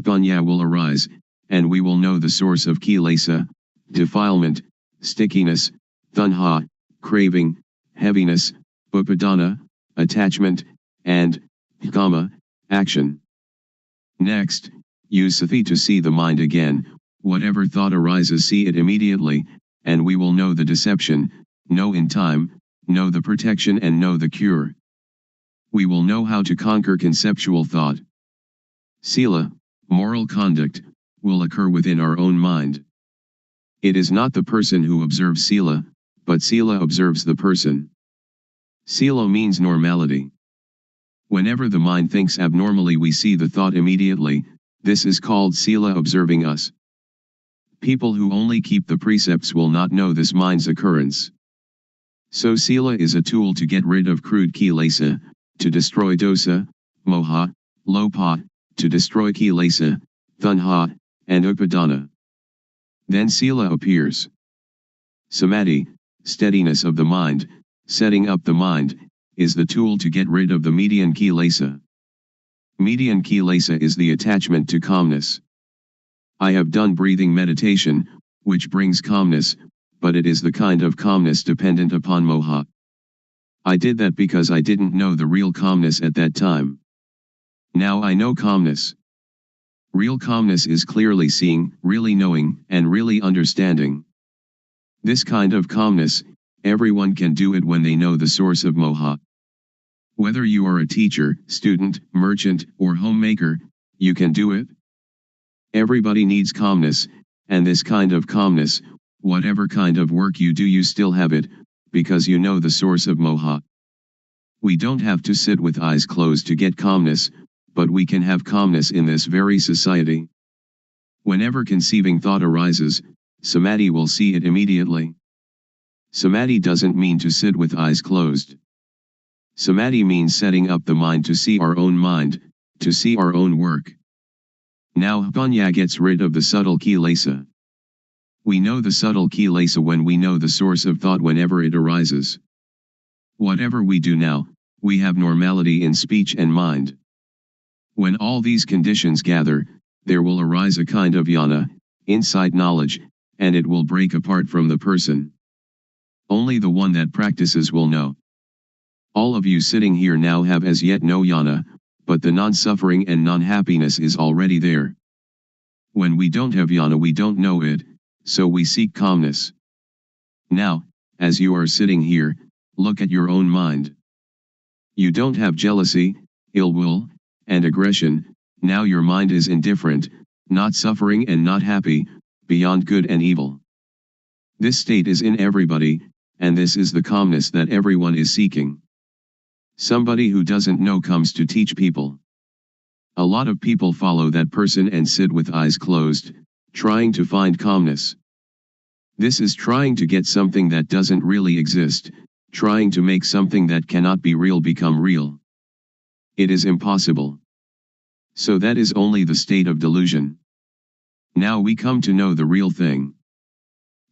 panya will arise, and we will know the source of kilesa, defilement, stickiness, tanha, craving, heaviness, upadana, attachment, and kama, action. Next, use sati to see the mind again; whatever thought arises see it immediately, and we will know the deception, know in time, know the protection and know the cure. We will know how to conquer conceptual thought. Sila, moral conduct, will occur within our own mind. It is not the person who observes sila, but sila observes the person. Sila means normality. Whenever the mind thinks abnormally we see the thought immediately; this is called sila observing us. People who only keep the precepts will not know this mind's occurrence. So sila is a tool to get rid of crude kilesa, to destroy dosa, moha, lobha, to destroy kilesa, tanha, and upadana. Then sila appears. Samadhi, steadiness of the mind, setting up the mind, is the tool to get rid of the median kilesa. Median kilesa is the attachment to calmness. I have done breathing meditation, which brings calmness, but it is the kind of calmness dependent upon moha. I did that because I didn't know the real calmness at that time. Now I know calmness. Real calmness is clearly seeing, really knowing, and really understanding. This kind of calmness, everyone can do it when they know the source of moha. Whether you are a teacher, student, merchant, or homemaker, you can do it. Everybody needs calmness, and this kind of calmness, whatever kind of work you do you still have it, because you know the source of moha. We don't have to sit with eyes closed to get calmness, but we can have calmness in this very society. Whenever conceiving thought arises, samadhi will see it immediately. Samadhi doesn't mean to sit with eyes closed. Samadhi means setting up the mind to see our own mind, to see our own work. Now panya gets rid of the subtle kilesa. We know the subtle kilesa when we know the source of thought whenever it arises. Whatever we do now, we have normality in speech and mind. When all these conditions gather, there will arise a kind of jnana, insight knowledge, and it will break apart from the person. Only the one that practices will know. All of you sitting here now have as yet no jnana, but the non-suffering and non-happiness is already there. When we don't have jnana we don't know it, so we seek calmness. Now, as you are sitting here, look at your own mind. You don't have jealousy, ill will, and aggression. Now your mind is indifferent, not suffering and not happy, beyond good and evil. This state is in everybody, and this is the calmness that everyone is seeking. Somebody who doesn't know comes to teach people. A lot of people follow that person and sit with eyes closed, trying to find calmness. This is trying to get something that doesn't really exist, trying to make something that cannot be real become real. It is impossible. So that is only the state of delusion. Now we come to know the real thing.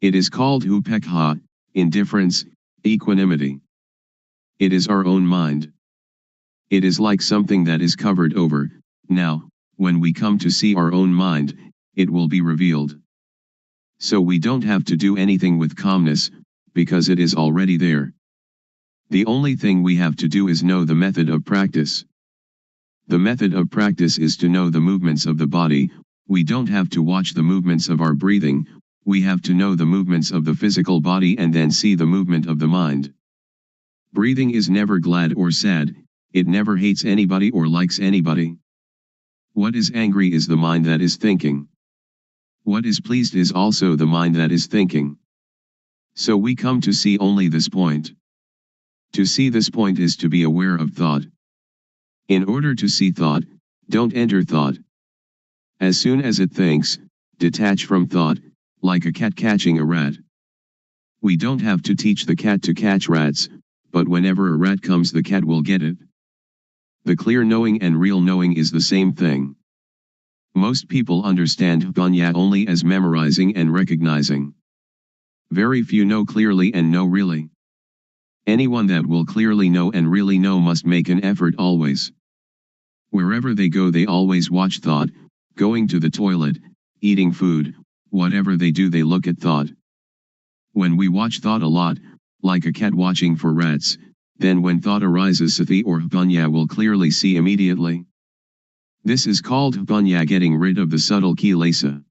It is called upekkha, indifference, equanimity. It is our own mind. It is like something that is covered over. Now, when we come to see our own mind, it will be revealed. So we don't have to do anything with calmness, because it is already there. The only thing we have to do is know the method of practice. The method of practice is to know the movements of the body. We don't have to watch the movements of our breathing, we have to know the movements of the physical body and then see the movement of the mind. Breathing is never glad or sad, it never hates anybody or likes anybody. What is angry is the mind that is thinking. What is pleased is also the mind that is thinking. So we come to see only this point. To see this point is to be aware of thought. In order to see thought, don't enter thought. As soon as it thinks, detach from thought, like a cat catching a rat. We don't have to teach the cat to catch rats, but whenever a rat comes the cat will get it. The clear knowing and real knowing is the same thing. Most people understand Jnana only as memorizing and recognizing. Very few know clearly and know really. Anyone that will clearly know and really know must make an effort always. Wherever they go they always watch thought, going to the toilet, eating food, whatever they do they look at thought. When we watch thought a lot, like a cat watching for rats, then when thought arises sati or jnana will clearly see immediately. This is called jnana, getting rid of the subtle kilesa.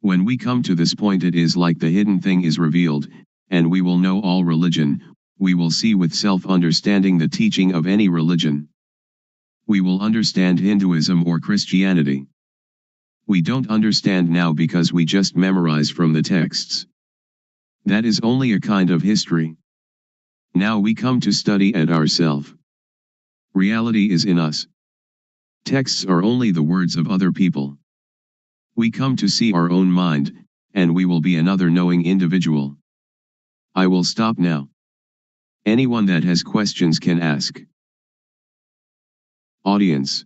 When we come to this point it is like the hidden thing is revealed, and we will know all religion, we will see with self-understanding the teaching of any religion. We will understand Hinduism or Christianity. We don't understand now because we just memorize from the texts. That is only a kind of history. Now we come to study at ourself. Reality is in us. Texts are only the words of other people. We come to see our own mind, and we will be another knowing individual. I will stop now. Anyone that has questions can ask. Audience.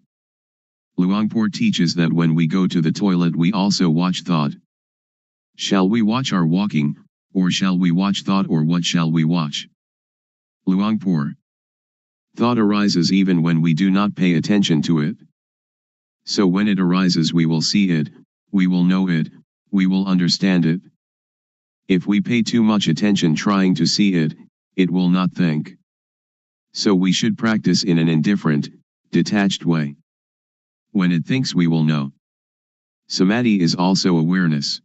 Luangpor teaches that when we go to the toilet we also watch thought. Shall we watch our walking, or shall we watch thought, or what shall we watch? Luangpor. Thought arises even when we do not pay attention to it. So when it arises we will see it, we will know it, we will understand it. If we pay too much attention trying to see it, it will not think. So we should practice in an indifferent, detached way. When it thinks we will know. Samadhi is also awareness.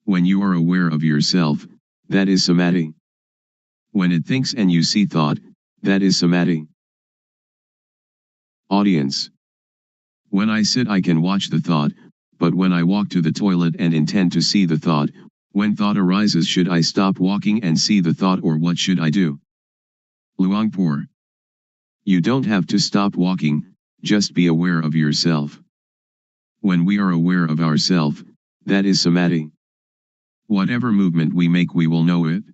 When you are aware of yourself, that is samadhi. When it thinks and you see thought, that is samadhi. Audience. When I sit I can watch the thought, but when I walk to the toilet and intend to see the thought, when thought arises should I stop walking and see the thought, or what should I do? Luangpor. You don't have to stop walking, just be aware of yourself. When we are aware of ourself, that is samadhi. Whatever movement we make we will know it.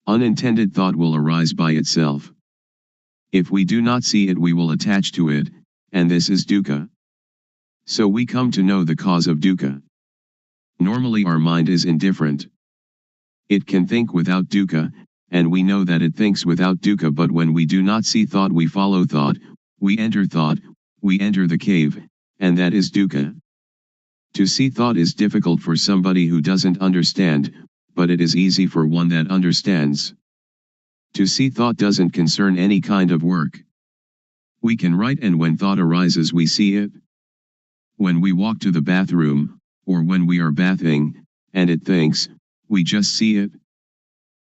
Unintended thought will arise by itself. If we do not see it we will attach to it, and this is dukkha. So we come to know the cause of dukkha. Normally our mind is indifferent. It can think without dukkha, and we know that it thinks without dukkha, but when we do not see thought, we follow thought, we enter the cave, and that is dukkha. To see thought is difficult for somebody who doesn't understand, but it is easy for one that understands. To see thought doesn't concern any kind of work. We can write, and when thought arises we see it. When we walk to the bathroom, or when we are bathing, and it thinks, we just see it.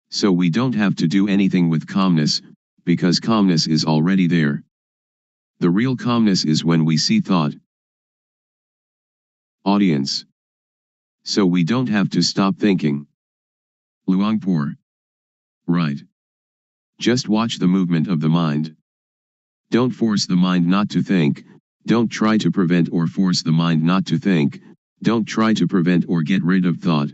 So we don't have to do anything with calmness, because calmness is already there. The real calmness is when we see thought. Audience. So we don't have to stop thinking. Luangpor. Right. Just watch the movement of the mind. Don't force the mind not to think, don't try to prevent or force the mind not to think, don't try to prevent or get rid of thought.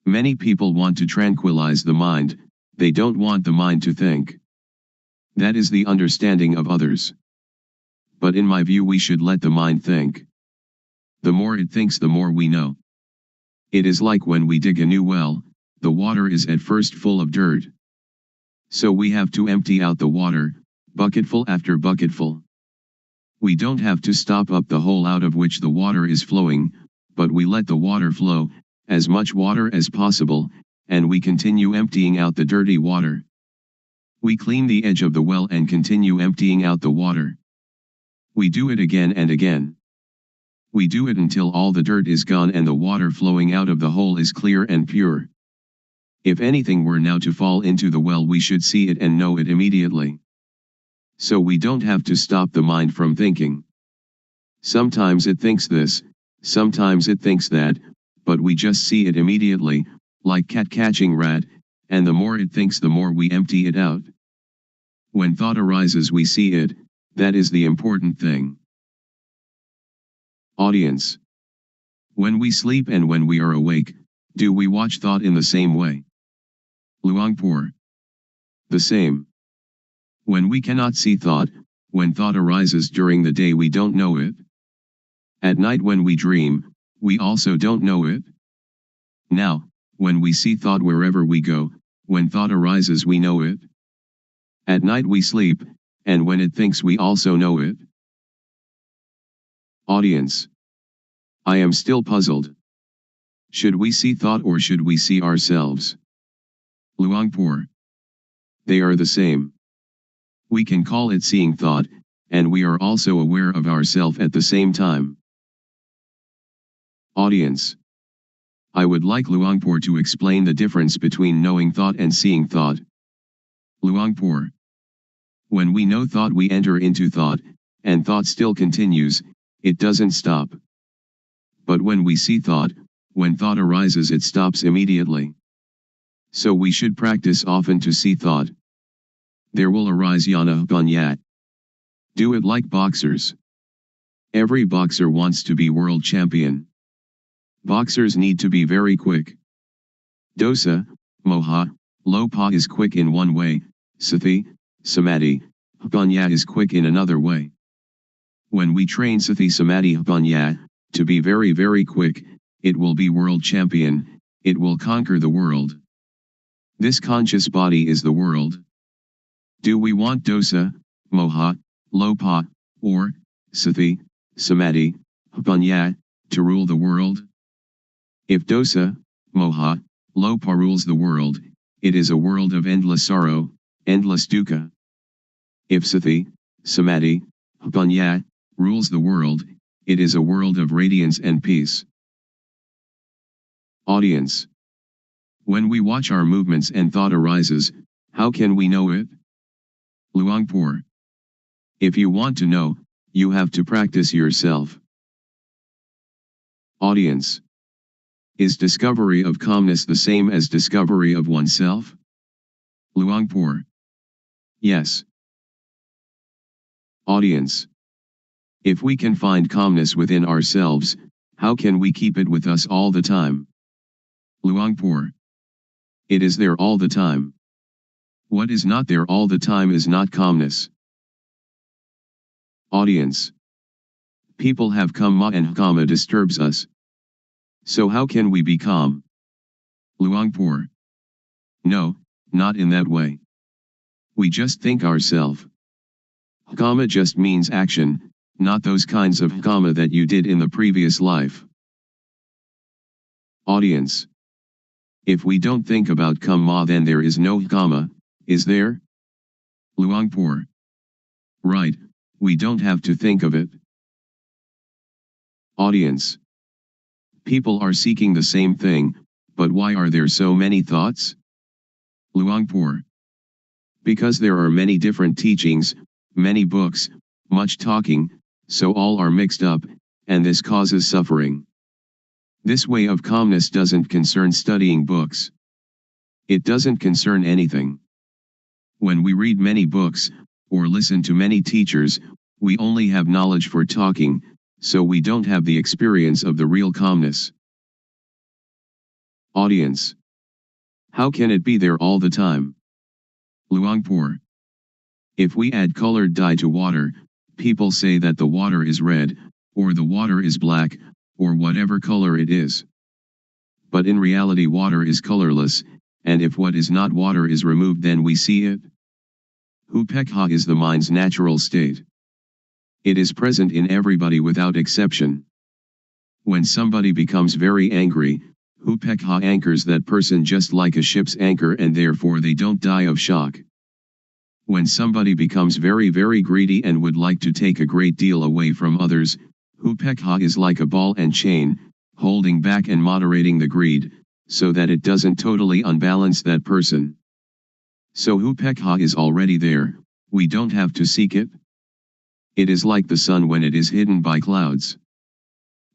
Many people want to tranquilize the mind, they don't want the mind to think. That is the understanding of others. But in my view, we should let the mind think. The more it thinks, the more we know. It is like when we dig a new well, the water is at first full of dirt. So we have to empty out the water, bucketful after bucketful. We don't have to stop up the hole out of which the water is flowing, but we let the water flow, as much water as possible, and we continue emptying out the dirty water. We clean the edge of the well and continue emptying out the water. We do it again and again. We do it until all the dirt is gone and the water flowing out of the hole is clear and pure. If anything were now to fall into the well, we should see it and know it immediately. So we don't have to stop the mind from thinking. Sometimes it thinks this, sometimes it thinks that, but we just see it immediately, like cat catching rat, and the more it thinks, the more we empty it out. When thought arises, we see it, that is the important thing. Audience. When we sleep and when we are awake, do we watch thought in the same way? Luangpor. The same. When we cannot see thought, when thought arises during the day, we don't know it. At night when we dream, we also don't know it. Now, when we see thought wherever we go, when thought arises we know it. At night we sleep, and when it thinks we also know it. Audience. I am still puzzled. Should we see thought or should we see ourselves? Luangpor. They are the same. We can call it seeing thought, and we are also aware of ourself at the same time. Audience. I would like Luangpor to explain the difference between knowing thought and seeing thought. Luangpor. When we know thought, we enter into thought, and thought still continues, it doesn't stop. But when we see thought, when thought arises, it stops immediately. So we should practice often to see thought. There will arise yana banyat. Do it like boxers. Every boxer wants to be world champion. Boxers need to be very quick. Dosa, moha, lopa is quick in one way, sati, samadhi, banya is quick in another way. When we train sati samadhi banya, to be very very quick, it will be world champion, it will conquer the world. This conscious body is the world. Do we want dosa, moha, lopa, or sati, samadhi, banya, to rule the world? If dosa, moha, lopa rules the world, it is a world of endless sorrow, endless dukkha. If sati, samadhi, banya, rules the world, it is a world of radiance and peace. Audience. When we watch our movements and thought arises, how can we know it? Luangpor. If you want to know, you have to practice yourself. Audience. Is discovery of calmness the same as discovery of oneself? Luangpor. Yes. Audience. If we can find calmness within ourselves, how can we keep it with us all the time? Luangpor. It is there all the time. What is not there all the time is not calmness. Audience. People have kamma and kamma disturbs us. So how can we be calm? Luangpor. No, not in that way. We just think ourselves. Karma just means action, not those kinds of karma that you did in the previous life. Audience. If we don't think about karma, then there is no karma, is there? Luangpor. Right, we don't have to think of it. Audience. People are seeking the same thing, but why are there so many thoughts? Luangpor. Because there are many different teachings, many books, much talking, so all are mixed up, and this causes suffering. This way of calmness doesn't concern studying books. It doesn't concern anything. When we read many books, or listen to many teachers, we only have knowledge for talking, so we don't have the experience of the real calmness. Audience. How can it be there all the time? Luangpor. If we add colored dye to water, people say that the water is red, or the water is black, or whatever color it is. But in reality water is colorless, and if what is not water is removed then we see it. Upekha is the mind's natural state. It is present in everybody without exception. When somebody becomes very angry, Upekha anchors that person just like a ship's anchor and therefore they don't die of shock. When somebody becomes very greedy and would like to take a great deal away from others, Upekha is like a ball and chain, holding back and moderating the greed, so that it doesn't totally unbalance that person. So Upekha is already there, we don't have to seek it. It is like the sun when it is hidden by clouds.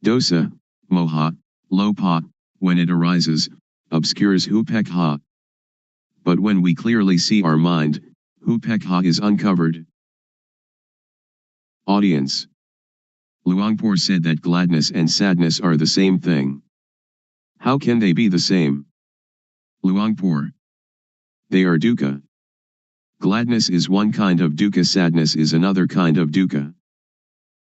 Dosa, moha, lopa, when it arises, obscures Upekha. But when we clearly see our mind, Upekha is uncovered. Audience. Luangpor said that gladness and sadness are the same thing. How can they be the same? Luangpor. They are dukkha. Gladness is one kind of dukkha, sadness is another kind of dukkha.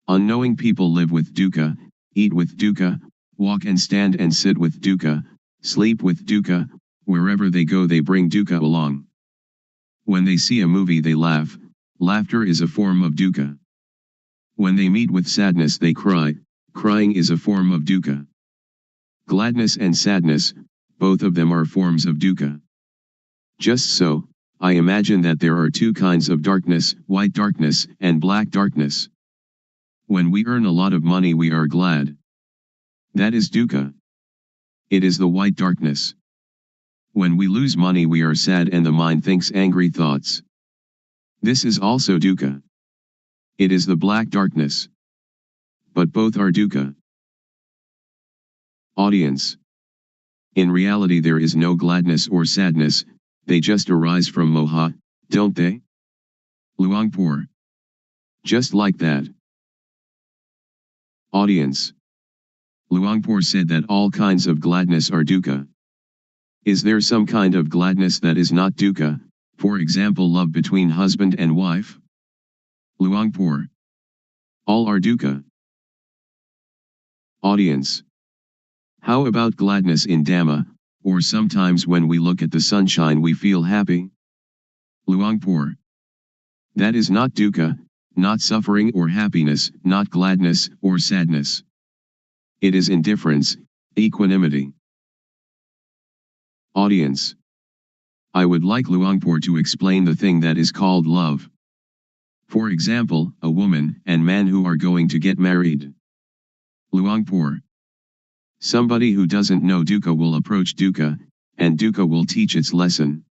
Unknowing people live with dukkha, eat with dukkha, walk and stand and sit with dukkha, sleep with dukkha, wherever they go they bring dukkha along. When they see a movie they laugh, laughter is a form of dukkha. When they meet with sadness they cry, crying is a form of dukkha. Gladness and sadness, both of them are forms of dukkha. Just so, I imagine that there are two kinds of darkness, white darkness and black darkness. When we earn a lot of money we are glad. That is dukkha. It is the white darkness. When we lose money we are sad and the mind thinks angry thoughts. This is also dukkha. It is the black darkness. But both are dukkha. Audience. In reality there is no gladness or sadness, they just arise from moha, don't they? Luangpor. Just like that. Audience. Luangpor said that all kinds of gladness are dukkha. Is there some kind of gladness that is not dukkha, for example love between husband and wife? Luangpor. All are dukkha. Audience. How about gladness in Dhamma, or sometimes when we look at the sunshine we feel happy? Luangpor. That is not dukkha, not suffering or happiness, not gladness or sadness. It is indifference, equanimity. Audience. I would like Luangpor to explain the thing that is called love. For example, a woman and man who are going to get married. Luangpor. Somebody who doesn't know dukkha will approach dukkha, and dukkha will teach its lesson.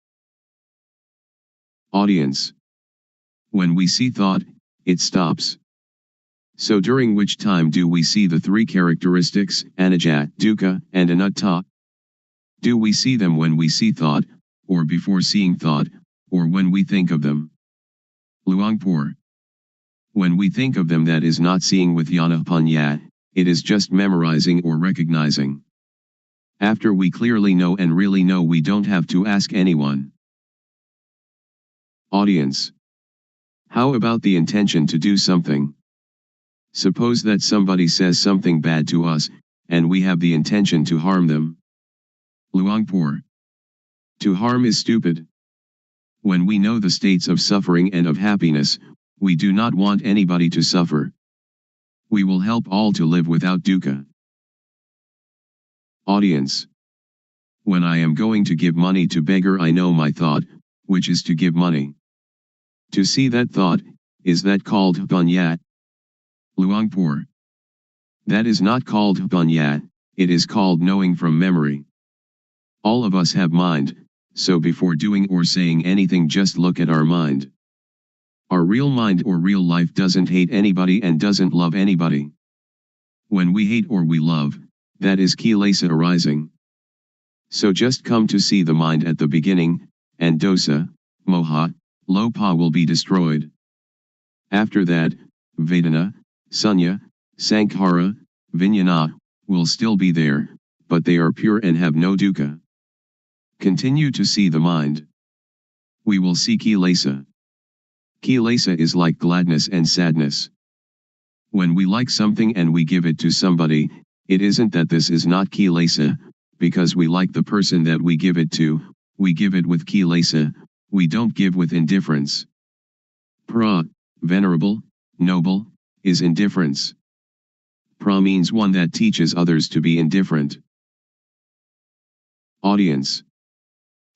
Audience. When we see thought, it stops. So during which time do we see the three characteristics, anicca, dukkha, and anatta? Do we see them when we see thought, or before seeing thought, or when we think of them? Luangpor. When we think of them that is not seeing with jnana-panya, it is just memorizing or recognizing. After we clearly know and really know we don't have to ask anyone. Audience. How about the intention to do something? Suppose that somebody says something bad to us, and we have the intention to harm them. Luangpor. To harm is stupid. When we know the states of suffering and of happiness, we do not want anybody to suffer. We will help all to live without dukkha. Audience. When I am going to give money to beggar, I know my thought, which is to give money. To see that thought, is that called punya? Luangpor. That is not called punya, it is called knowing from memory. All of us have mind, so before doing or saying anything, just look at our mind. Our real mind or real life doesn't hate anybody and doesn't love anybody. When we hate or we love, that is kilesa arising. So just come to see the mind at the beginning, and dosa, moha, lopa will be destroyed. After that, vedana, sunya, sankhara, vijnana, will still be there, but they are pure and have no dukkha. Continue to see the mind. We will see kilesa. Kilesa is like gladness and sadness. When we like something and we give it to somebody, it isn't that this is not kilesa, because we like the person that we give it to, we give it with kilesa, we don't give with indifference. Pra, venerable, noble, is indifference. Pra means one that teaches others to be indifferent. Audience.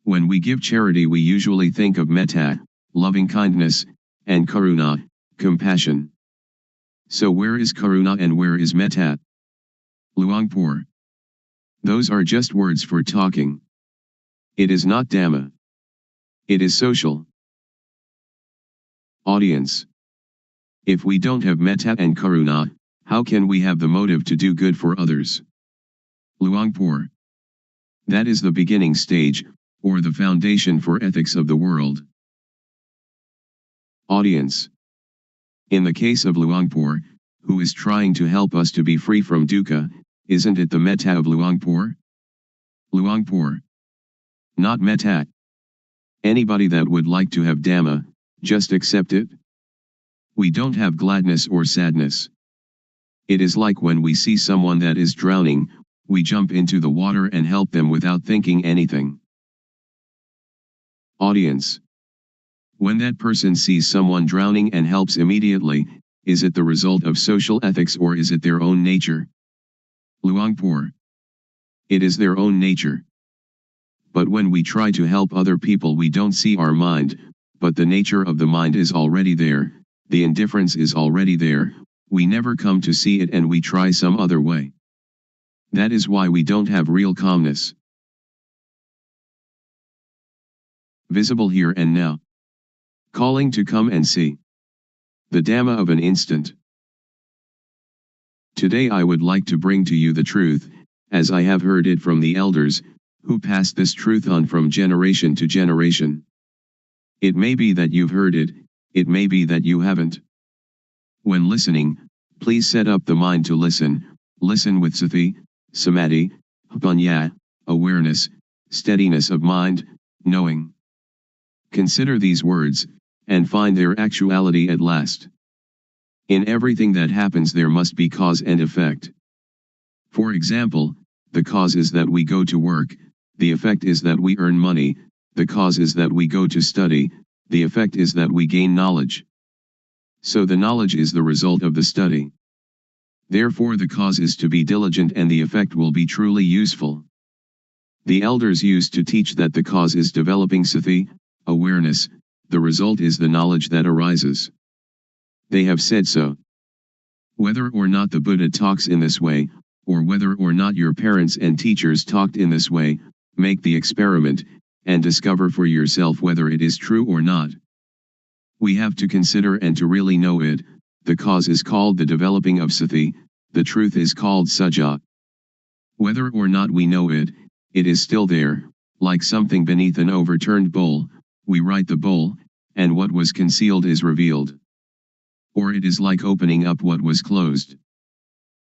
When we give charity, we usually think of metta, loving kindness, and karuna, compassion. So where is karuna and where is metta? Luangpor. Those are just words for talking. It is not Dhamma. It is social. Audience. If we don't have metta and karuna, how can we have the motive to do good for others? Luangpor. That is the beginning stage, or the foundation for ethics of the world. Audience. In the case of Luangpor, who is trying to help us to be free from dukkha, isn't it the metta of Luangpor? Luangpor. Not metta. Anybody that would like to have Dhamma, just accept it. We don't have gladness or sadness. It is like when we see someone that is drowning, we jump into the water and help them without thinking anything. Audience. When that person sees someone drowning and helps immediately, is it the result of social ethics or is it their own nature? Luangpor. It is their own nature. But when we try to help other people, we don't see our mind, but the nature of the mind is already there, the indifference is already there, we never come to see it and we try some other way. That is why we don't have real calmness. Visible here and now. Calling to come and see. The Dhamma of an instant. Today I would like to bring to you the truth, as I have heard it from the elders, who passed this truth on from generation to generation. It may be that you've heard it, it may be that you haven't. When listening, please set up the mind to listen with sati, samadhi, panya, awareness, steadiness of mind, knowing. Consider these words, and find their actuality at last. In everything that happens there must be cause and effect. For example, the cause is that we go to work, the effect is that we earn money, the cause is that we go to study, the effect is that we gain knowledge. So the knowledge is the result of the study. Therefore the cause is to be diligent and the effect will be truly useful. The elders used to teach that the cause is developing sati, awareness, the result is the knowledge that arises. They have said so. Whether or not the Buddha talks in this way, or whether or not your parents and teachers talked in this way, make the experiment, and discover for yourself whether it is true or not. We have to consider and to really know it. The cause is called the developing of sati, the truth is called sajja. Whether or not we know it, it is still there, like something beneath an overturned bowl, we right the bowl, and what was concealed is revealed. Or it is like opening up what was closed.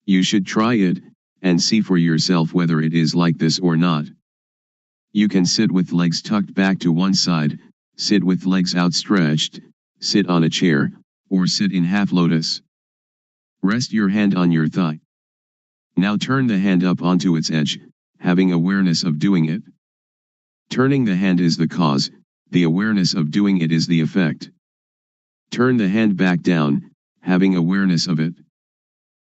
You should try it, and see for yourself whether it is like this or not. You can sit with legs tucked back to one side, sit with legs outstretched, sit on a chair, or sit in half lotus. Rest your hand on your thigh. Now turn the hand up onto its edge, having awareness of doing it. Turning the hand is the cause, the awareness of doing it is the effect. Turn the hand back down, having awareness of it.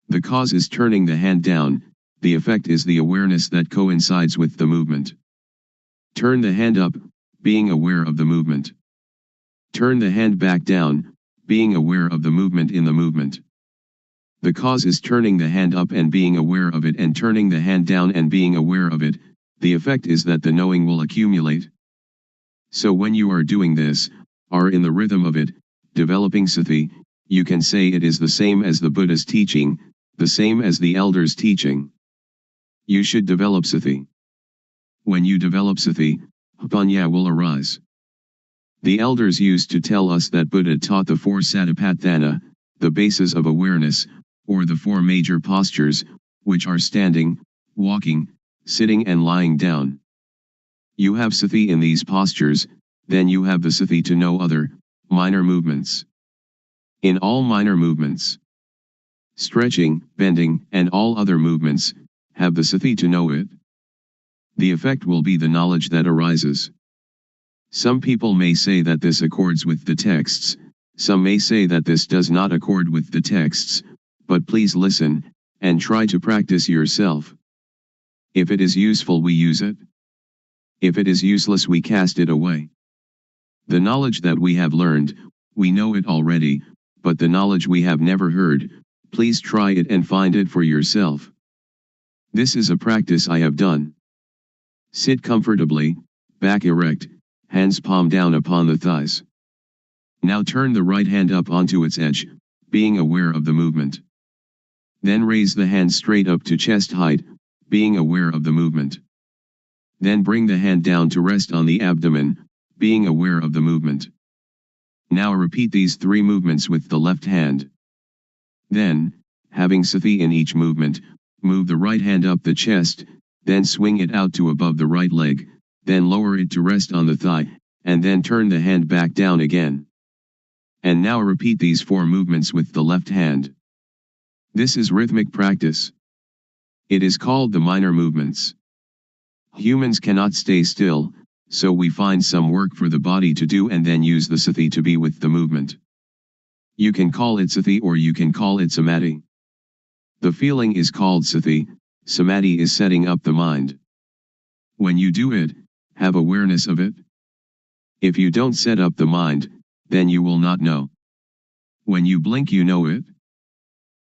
The cause is turning the hand down, the effect is the awareness that coincides with the movement. Turn the hand up, being aware of the movement. Turn the hand back down, being aware of the movement in the movement. The cause is turning the hand up and being aware of it, and turning the hand down and being aware of it. The effect is that the knowing will accumulate. So when you are doing this, are in the rhythm of it, developing sati, you can say it is the same as the Buddha's teaching, the same as the elders' teaching. You should develop sati. When you develop sati, panya will arise. The elders used to tell us that Buddha taught the 4 satipatthana, the bases of awareness, or the 4 major postures, which are standing, walking, sitting and lying down. You have sati in these postures, then you have the sati to know other, minor movements. In all minor movements, stretching, bending, and all other movements, have the sati to know it. The effect will be the knowledge that arises. Some people may say that this accords with the texts, some may say that this does not accord with the texts, but please listen, and try to practice yourself. If it is useful, we use it. If it is useless, we cast it away. The knowledge that we have learned, we know it already, but the knowledge we have never heard, please try it and find it for yourself. This is a practice I have done. Sit comfortably, back erect, hands palm down upon the thighs. Now turn the right hand up onto its edge, being aware of the movement. Then raise the hand straight up to chest height, being aware of the movement. Then bring the hand down to rest on the abdomen, being aware of the movement. Now repeat these 3 movements with the left hand. Then, having sati in each movement, move the right hand up the chest, then swing it out to above the right leg, then lower it to rest on the thigh, and then turn the hand back down again. And now repeat these 4 movements with the left hand. This is rhythmic practice. It is called the minor movements. Humans cannot stay still, so we find some work for the body to do and then use the sati to be with the movement. You can call it sati or you can call it samadhi. The feeling is called sati, samadhi is setting up the mind. When you do it, have awareness of it. If you don't set up the mind, then you will not know. When you blink, you know it.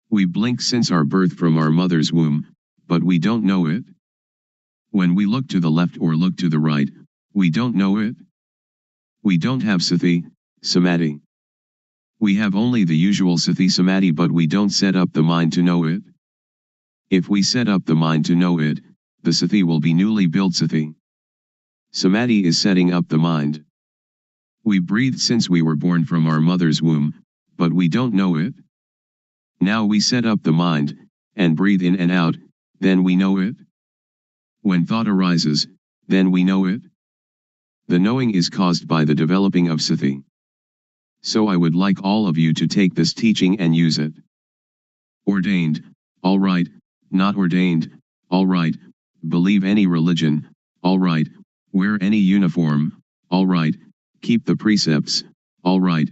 We blink since our birth from our mother's womb, but we don't know it. When we look to the left or look to the right, we don't know it. We don't have sati, samadhi. We have only the usual sati samadhi, but we don't set up the mind to know it. If we set up the mind to know it, the sati will be newly built sati. Samadhi is setting up the mind. We breathe since we were born from our mother's womb, but we don't know it. Now we set up the mind, and breathe in and out, then we know it. When thought arises, then we know it. The knowing is caused by the developing of sati. So I would like all of you to take this teaching and use it. Ordained, all right, not ordained, all right, believe any religion, all right, wear any uniform, all right, keep the precepts, all right,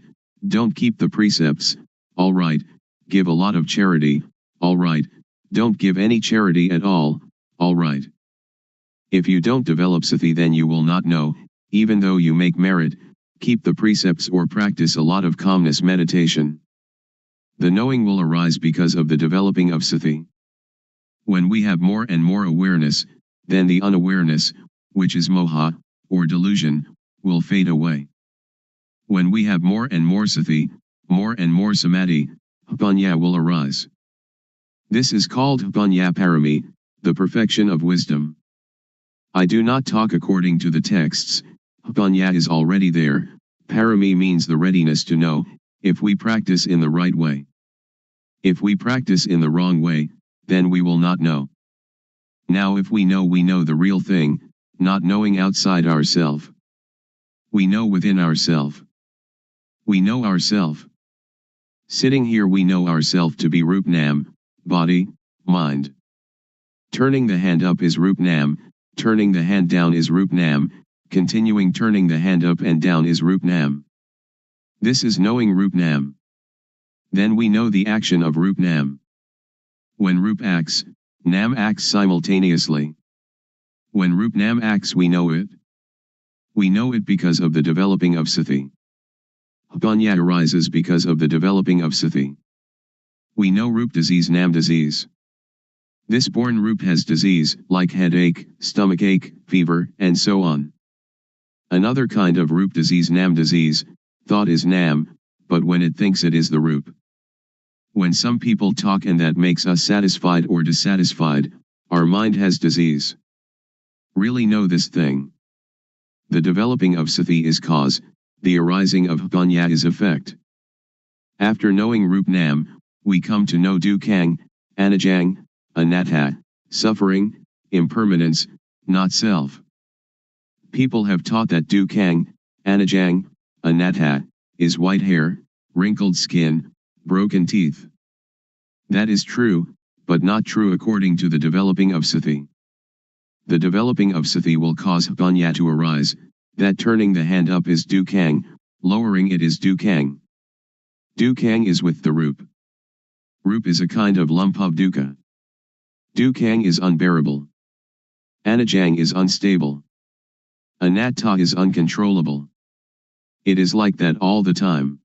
don't keep the precepts, all right, give a lot of charity, all right, don't give any charity at all, all right. If you don't develop sati, then you will not know, even though you make merit, keep the precepts or practice a lot of calmness meditation. The knowing will arise because of the developing of sati. When we have more and more awareness, then the unawareness, which is moha, or delusion, will fade away. When we have more and more sati, more and more samadhi, panya will arise. This is called panya parami, the perfection of wisdom. I do not talk according to the texts, panya is already there, parami means the readiness to know, if we practice in the right way. If we practice in the wrong way, then we will not know. Now if we know the real thing, not knowing outside ourself. We know within ourself. We know ourself. Sitting here we know ourself to be Rupnam, body, mind. Turning the hand up is Rup Nam, turning the hand down is Rup Nam, continuing turning the hand up and down is Rup Nam. This is knowing Rup Nam. Then we know the action of Rup Nam. When Rup acts, Nam acts simultaneously. When Rup Nam acts, we know it. We know it because of the developing of Sati. Panya arises because of the developing of Sati. We know Rup disease, Nam disease. This born Rup has disease, like headache, stomachache, fever, and so on. Another kind of Rup disease, Nam disease, thought is Nam, but when it thinks it is the Rup. When some people talk and that makes us satisfied or dissatisfied, our mind has disease. Really know this thing. The developing of Sati is cause, the arising of Panya is effect. After knowing Rup Nam, we come to know Dukang, Anajang, Anatta, suffering, impermanence, not self. People have taught that Dukang, Anajang, Anatta, is white hair, wrinkled skin, broken teeth. That is true, but not true according to the developing of Sati. The developing of Sati will cause Panya to arise, that turning the hand up is Dukang, lowering it is Dukang. Dukang is with the Rup. Rup is a kind of lump of dukkha. Dukang is unbearable. Anajang is unstable. Anatta is uncontrollable. It is like that all the time.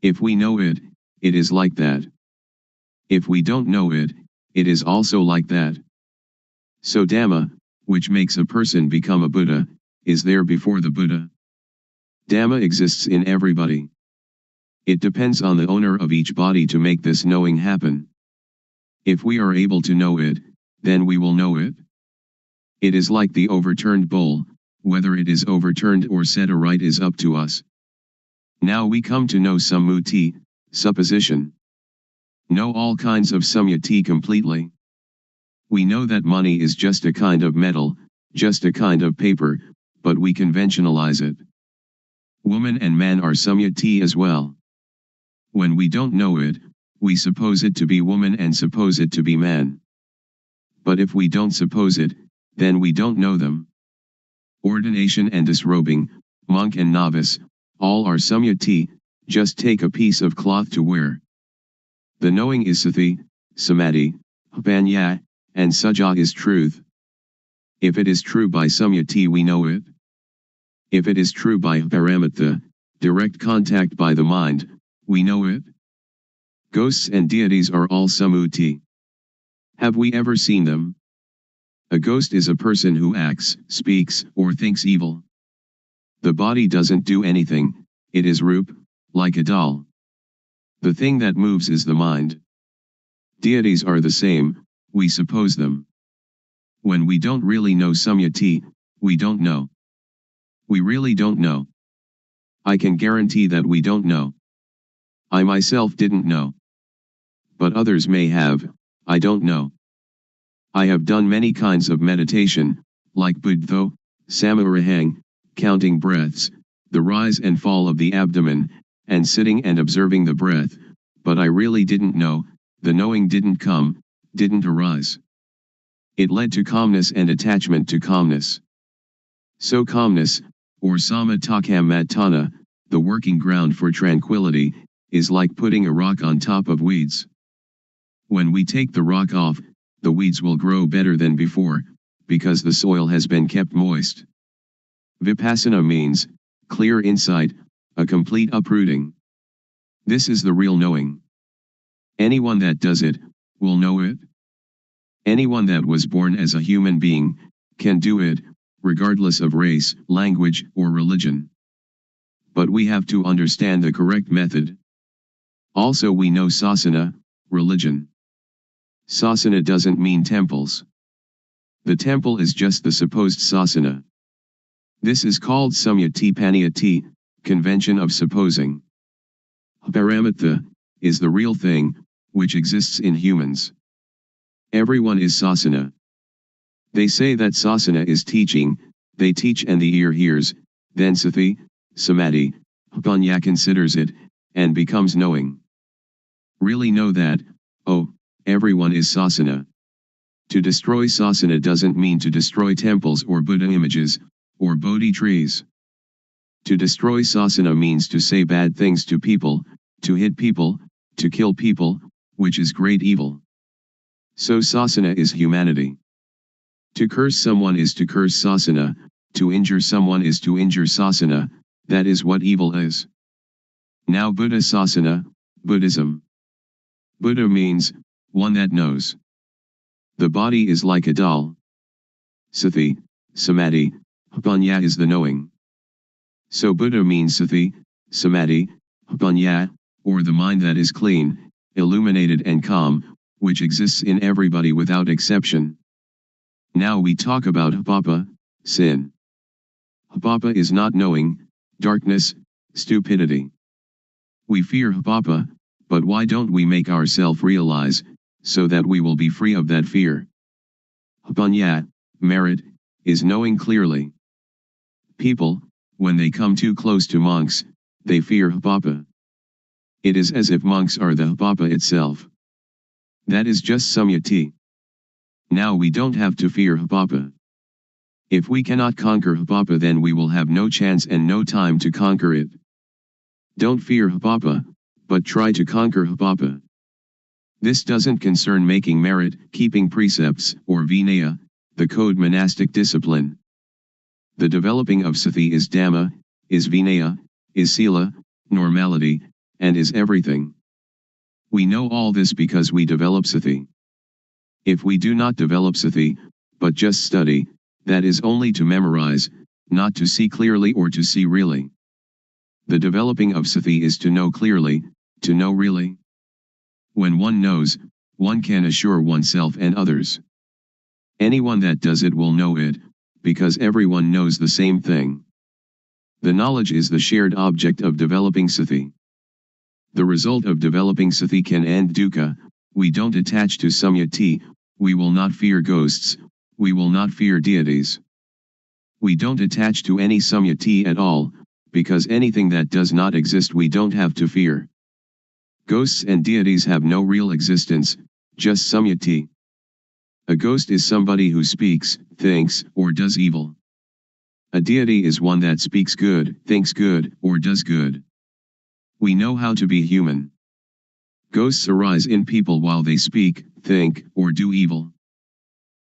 If we know it, it is like that. If we don't know it, it is also like that. So Dhamma, which makes a person become a Buddha, is there before the Buddha. Dhamma exists in everybody. It depends on the owner of each body to make this knowing happen. If we are able to know it, then we will know it. It is like the overturned bowl, whether it is overturned or set aright is up to us. Now we come to know sammuti, supposition. Know all kinds of samyati completely. We know that money is just a kind of metal, just a kind of paper, but we conventionalize it. Woman and man are samyati as well. When we don't know it, we suppose it to be woman and suppose it to be man. But if we don't suppose it, then we don't know them. Ordination and disrobing, monk and novice, all are samyati, just take a piece of cloth to wear. The knowing is sati, samadhi, panya, and saja is truth. If it is true by samyati we know it. If it is true by paramatha, direct contact by the mind, we know it. Ghosts and deities are all sammuti. Have we ever seen them? A ghost is a person who acts, speaks, or thinks evil. The body doesn't do anything, it is rup, like a doll. The thing that moves is the mind. Deities are the same, we suppose them. When we don't really know samyati, we don't know. We really don't know. I can guarantee that we don't know. I myself didn't know. But others may have, I don't know. I have done many kinds of meditation, like Buddho, Samarahang, counting breaths, the rise and fall of the abdomen, and sitting and observing the breath, but I really didn't know, the knowing didn't come, didn't arise. It led to calmness and attachment to calmness. So calmness, or samatthana, the working ground for tranquility, is like putting a rock on top of weeds. When we take the rock off, the weeds will grow better than before, because the soil has been kept moist. Vipassana means, clear insight, a complete uprooting. This is the real knowing. Anyone that does it, will know it. Anyone that was born as a human being, can do it, regardless of race, language, or religion. But we have to understand the correct method. Also we know sasana, religion. Sasana doesn't mean temples. The temple is just the supposed sasana. This is called samyati paniyati, convention of supposing. Paramatha, is the real thing, which exists in humans. Everyone is sasana. They say that sasana is teaching, they teach and the ear hears, then sati, samadhi, panya considers it, and becomes knowing. Really know that, oh, everyone is sasana. To destroy sasana doesn't mean to destroy temples or Buddha images, or Bodhi trees. To destroy sasana means to say bad things to people, to hit people, to kill people, which is great evil. So sasana is humanity. To curse someone is to curse sasana, to injure someone is to injure sasana, that is what evil is. Now Buddha sasana, Buddhism. Buddha means, one that knows. The body is like a doll. Sati, samadhi, panya is the knowing. So Buddha means sati, samadhi, panya, or the mind that is clean, illuminated and calm, which exists in everybody without exception. Now we talk about papa, sin. Papa is not knowing, darkness, stupidity. We fear papa, but why don't we make ourselves realize, so that we will be free of that fear? Panya, merit, is knowing clearly. People, when they come too close to monks, they fear papa. It is as if monks are the papa itself. That is just samyati. Now we don't have to fear papa. If we cannot conquer papa, then we will have no chance and no time to conquer it. Don't fear papa, but try to conquer papa. This doesn't concern making merit, keeping precepts, or vinaya, the code monastic discipline. The developing of sati is dhamma, is vinaya, is sila, normality, and is everything. We know all this because we develop sati. If we do not develop sati, but just study, that is only to memorize, not to see clearly or to see really. The developing of sati is to know clearly, to know really. When one knows, one can assure oneself and others. Anyone that does it will know it, because everyone knows the same thing. The knowledge is the shared object of developing sati. The result of developing sati can end dukkha. We don't attach to samyati, we will not fear ghosts, we will not fear deities. We don't attach to any samyati at all, because anything that does not exist we don't have to fear. Ghosts and deities have no real existence, just samyati. A ghost is somebody who speaks, thinks, or does evil. A deity is one that speaks good, thinks good, or does good. We know how to be human. Ghosts arise in people while they speak, think, or do evil.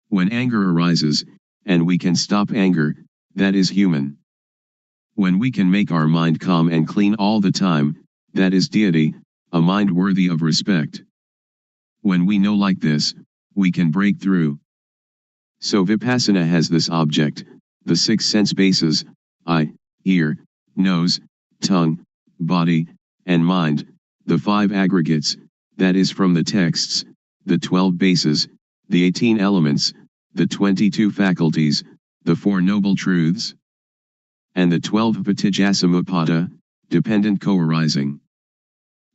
When anger arises, and we can stop anger, that is human. When we can make our mind calm and clean all the time, that is deity, a mind worthy of respect. When we know like this, we can break through. So Vipassana has this object, the 6 sense bases, eye, ear, nose, tongue, body, and mind, the 5 aggregates, that is from the texts, the 12 bases, the 18 elements, the 22 faculties, the 4 noble truths, and the 12 patijjasamuppada, dependent co-arising.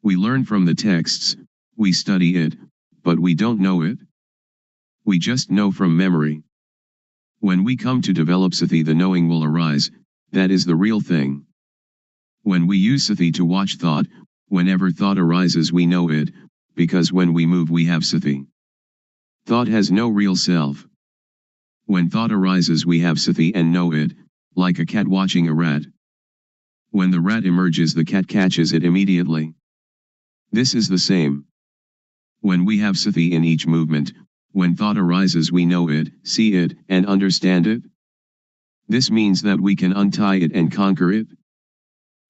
We learn from the texts, we study it, but we don't know it. We just know from memory. When we come to develop sati, the knowing will arise, that is the real thing. When we use sati to watch thought, whenever thought arises we know it, because when we move we have sati. Thought has no real self. When thought arises we have sati and know it, like a cat watching a rat. When the rat emerges the cat catches it immediately. This is the same. When we have sati in each movement, when thought arises we know it, see it, and understand it. This means that we can untie it and conquer it.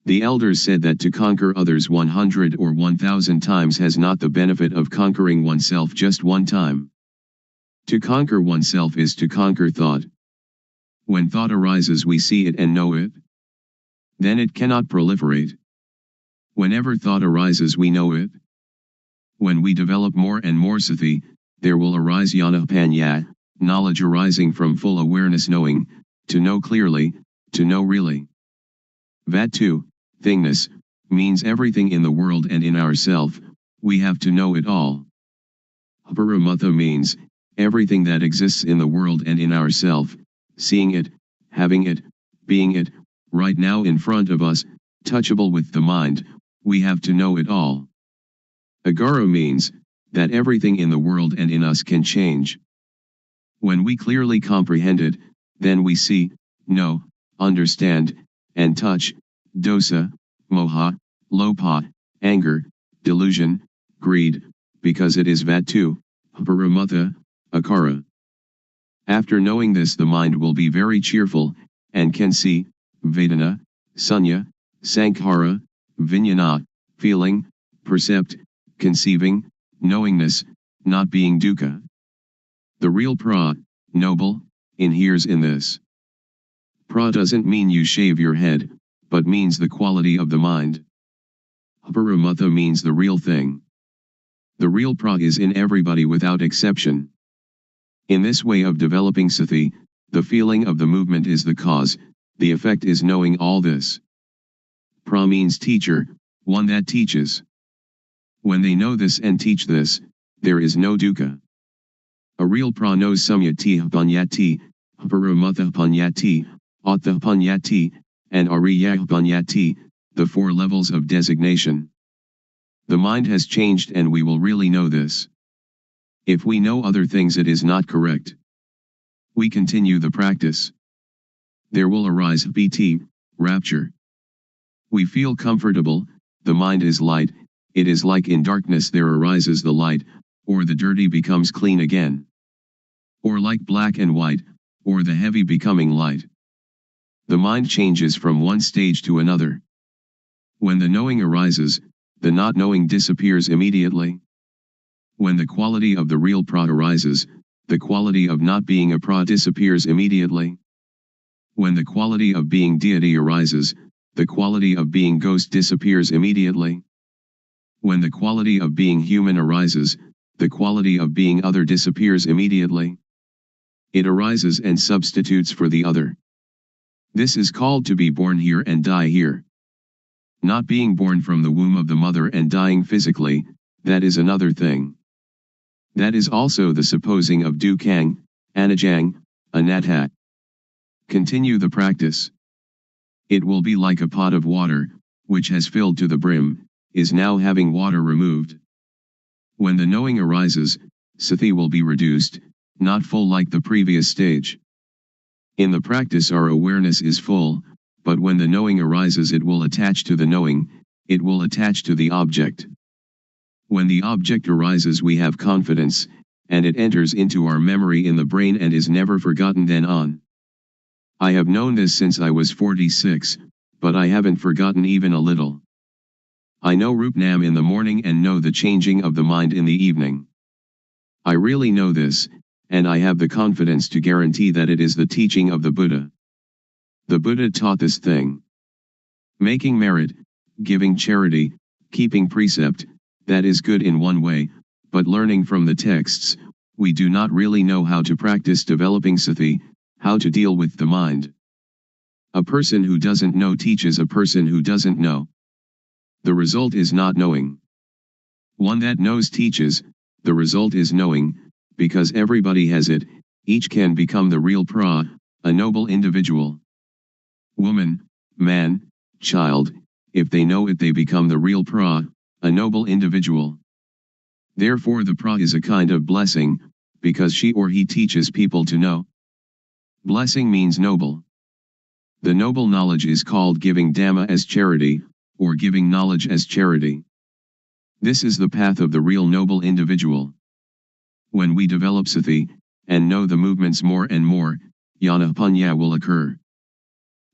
The elders said that to conquer others 100 or 1000 times has not the benefit of conquering oneself just one time. To conquer oneself is to conquer thought. When thought arises we see it and know it. Then it cannot proliferate. Whenever thought arises we know it. When we develop more and more sati, there will arise jnana panya, knowledge arising from full awareness knowing, to know clearly, to know really. Vatu, thingness, means everything in the world and in ourself, we have to know it all. Paramutha means, everything that exists in the world and in ourself, seeing it, having it, being it, right now in front of us, touchable with the mind, we have to know it all. Agara means, that everything in the world and in us can change. When we clearly comprehend it, then we see, know, understand, and touch, dosa, moha, lopa, anger, delusion, greed, because it is vatu, paramutha, akara. After knowing this, the mind will be very cheerful, and can see, vedana, sunya, sankhara, vijnana, feeling, percept, conceiving, knowingness, not being dukkha. The real pra, noble, inheres in this. Pra doesn't mean you shave your head, but means the quality of the mind. Paramutha means the real thing. The real pra is in everybody without exception. In this way of developing sati, the feeling of the movement is the cause, the effect is knowing all this. Pra means teacher, one that teaches. When they know this and teach this, there is no dukkha. A real pra knows samyati panyati, paramutha panyati, attha panyati, and ariya panyati, the four levels of designation. The mind has changed and we will really know this. If we know other things, it is not correct. We continue the practice. There will arise piti, rapture. We feel comfortable, the mind is light, it is like in darkness there arises the light, or the dirty becomes clean again. Or like black and white, or the heavy becoming light. The mind changes from one stage to another. When the knowing arises, the not knowing disappears immediately. When the quality of the real pra arises, the quality of not being a pra disappears immediately. When the quality of being deity arises, the quality of being ghost disappears immediately. When the quality of being human arises, the quality of being other disappears immediately. It arises and substitutes for the other. This is called to be born here and die here. Not being born from the womb of the mother and dying physically, that is another thing. That is also the supposing of dukkang, anajang, anatta. Continue the practice. It will be like a pot of water, which has filled to the brim, is now having water removed. When the knowing arises, sati will be reduced, not full like the previous stage. In the practice our awareness is full, but when the knowing arises it will attach to the knowing, it will attach to the object. When the object arises we have confidence, and it enters into our memory in the brain and is never forgotten then on. I have known this since I was 46, but I haven't forgotten even a little. I know Rupnam in the morning and know the changing of the mind in the evening. I really know this, and I have the confidence to guarantee that it is the teaching of the Buddha. The Buddha taught this thing. Making merit, giving charity, keeping precept, that is good in one way, but learning from the texts, we do not really know how to practice developing sati, how to deal with the mind. A person who doesn't know teaches a person who doesn't know. The result is not knowing. One that knows teaches, the result is knowing, because everybody has it, each can become the real pra, a noble individual. Woman, man, child, if they know it they become the real pra, a noble individual. Therefore the pra is a kind of blessing, because she or he teaches people to know. Blessing means noble. The noble knowledge is called giving Dhamma as charity, or giving knowledge as charity. This is the path of the real noble individual. When we develop sati, and know the movements more and more, jnana panya will occur.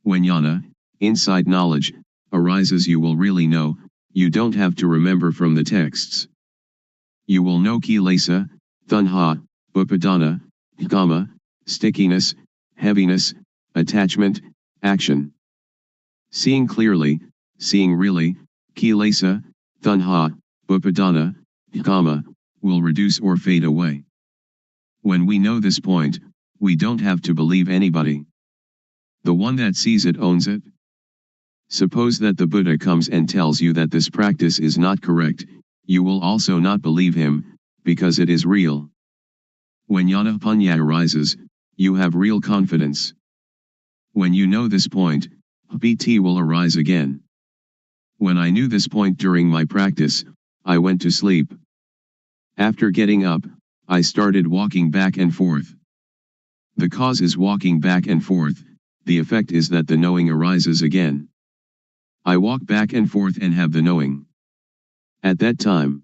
When jnana, insight knowledge, arises you will really know, you don't have to remember from the texts. You will know kilesa, tanha, upadana, kama, stickiness, heaviness, attachment, action. Seeing clearly, seeing really, kilesa, tanha, upadana, kama, will reduce or fade away. When we know this point, we don't have to believe anybody. The one that sees it owns it. Suppose that the Buddha comes and tells you that this practice is not correct, you will also not believe him, because it is real. When jnana panya arises, you have real confidence. When you know this point, piti will arise again. When I knew this point during my practice, I went to sleep. After getting up, I started walking back and forth. The cause is walking back and forth, the effect is that the knowing arises again. I walk back and forth and have the knowing. At that time,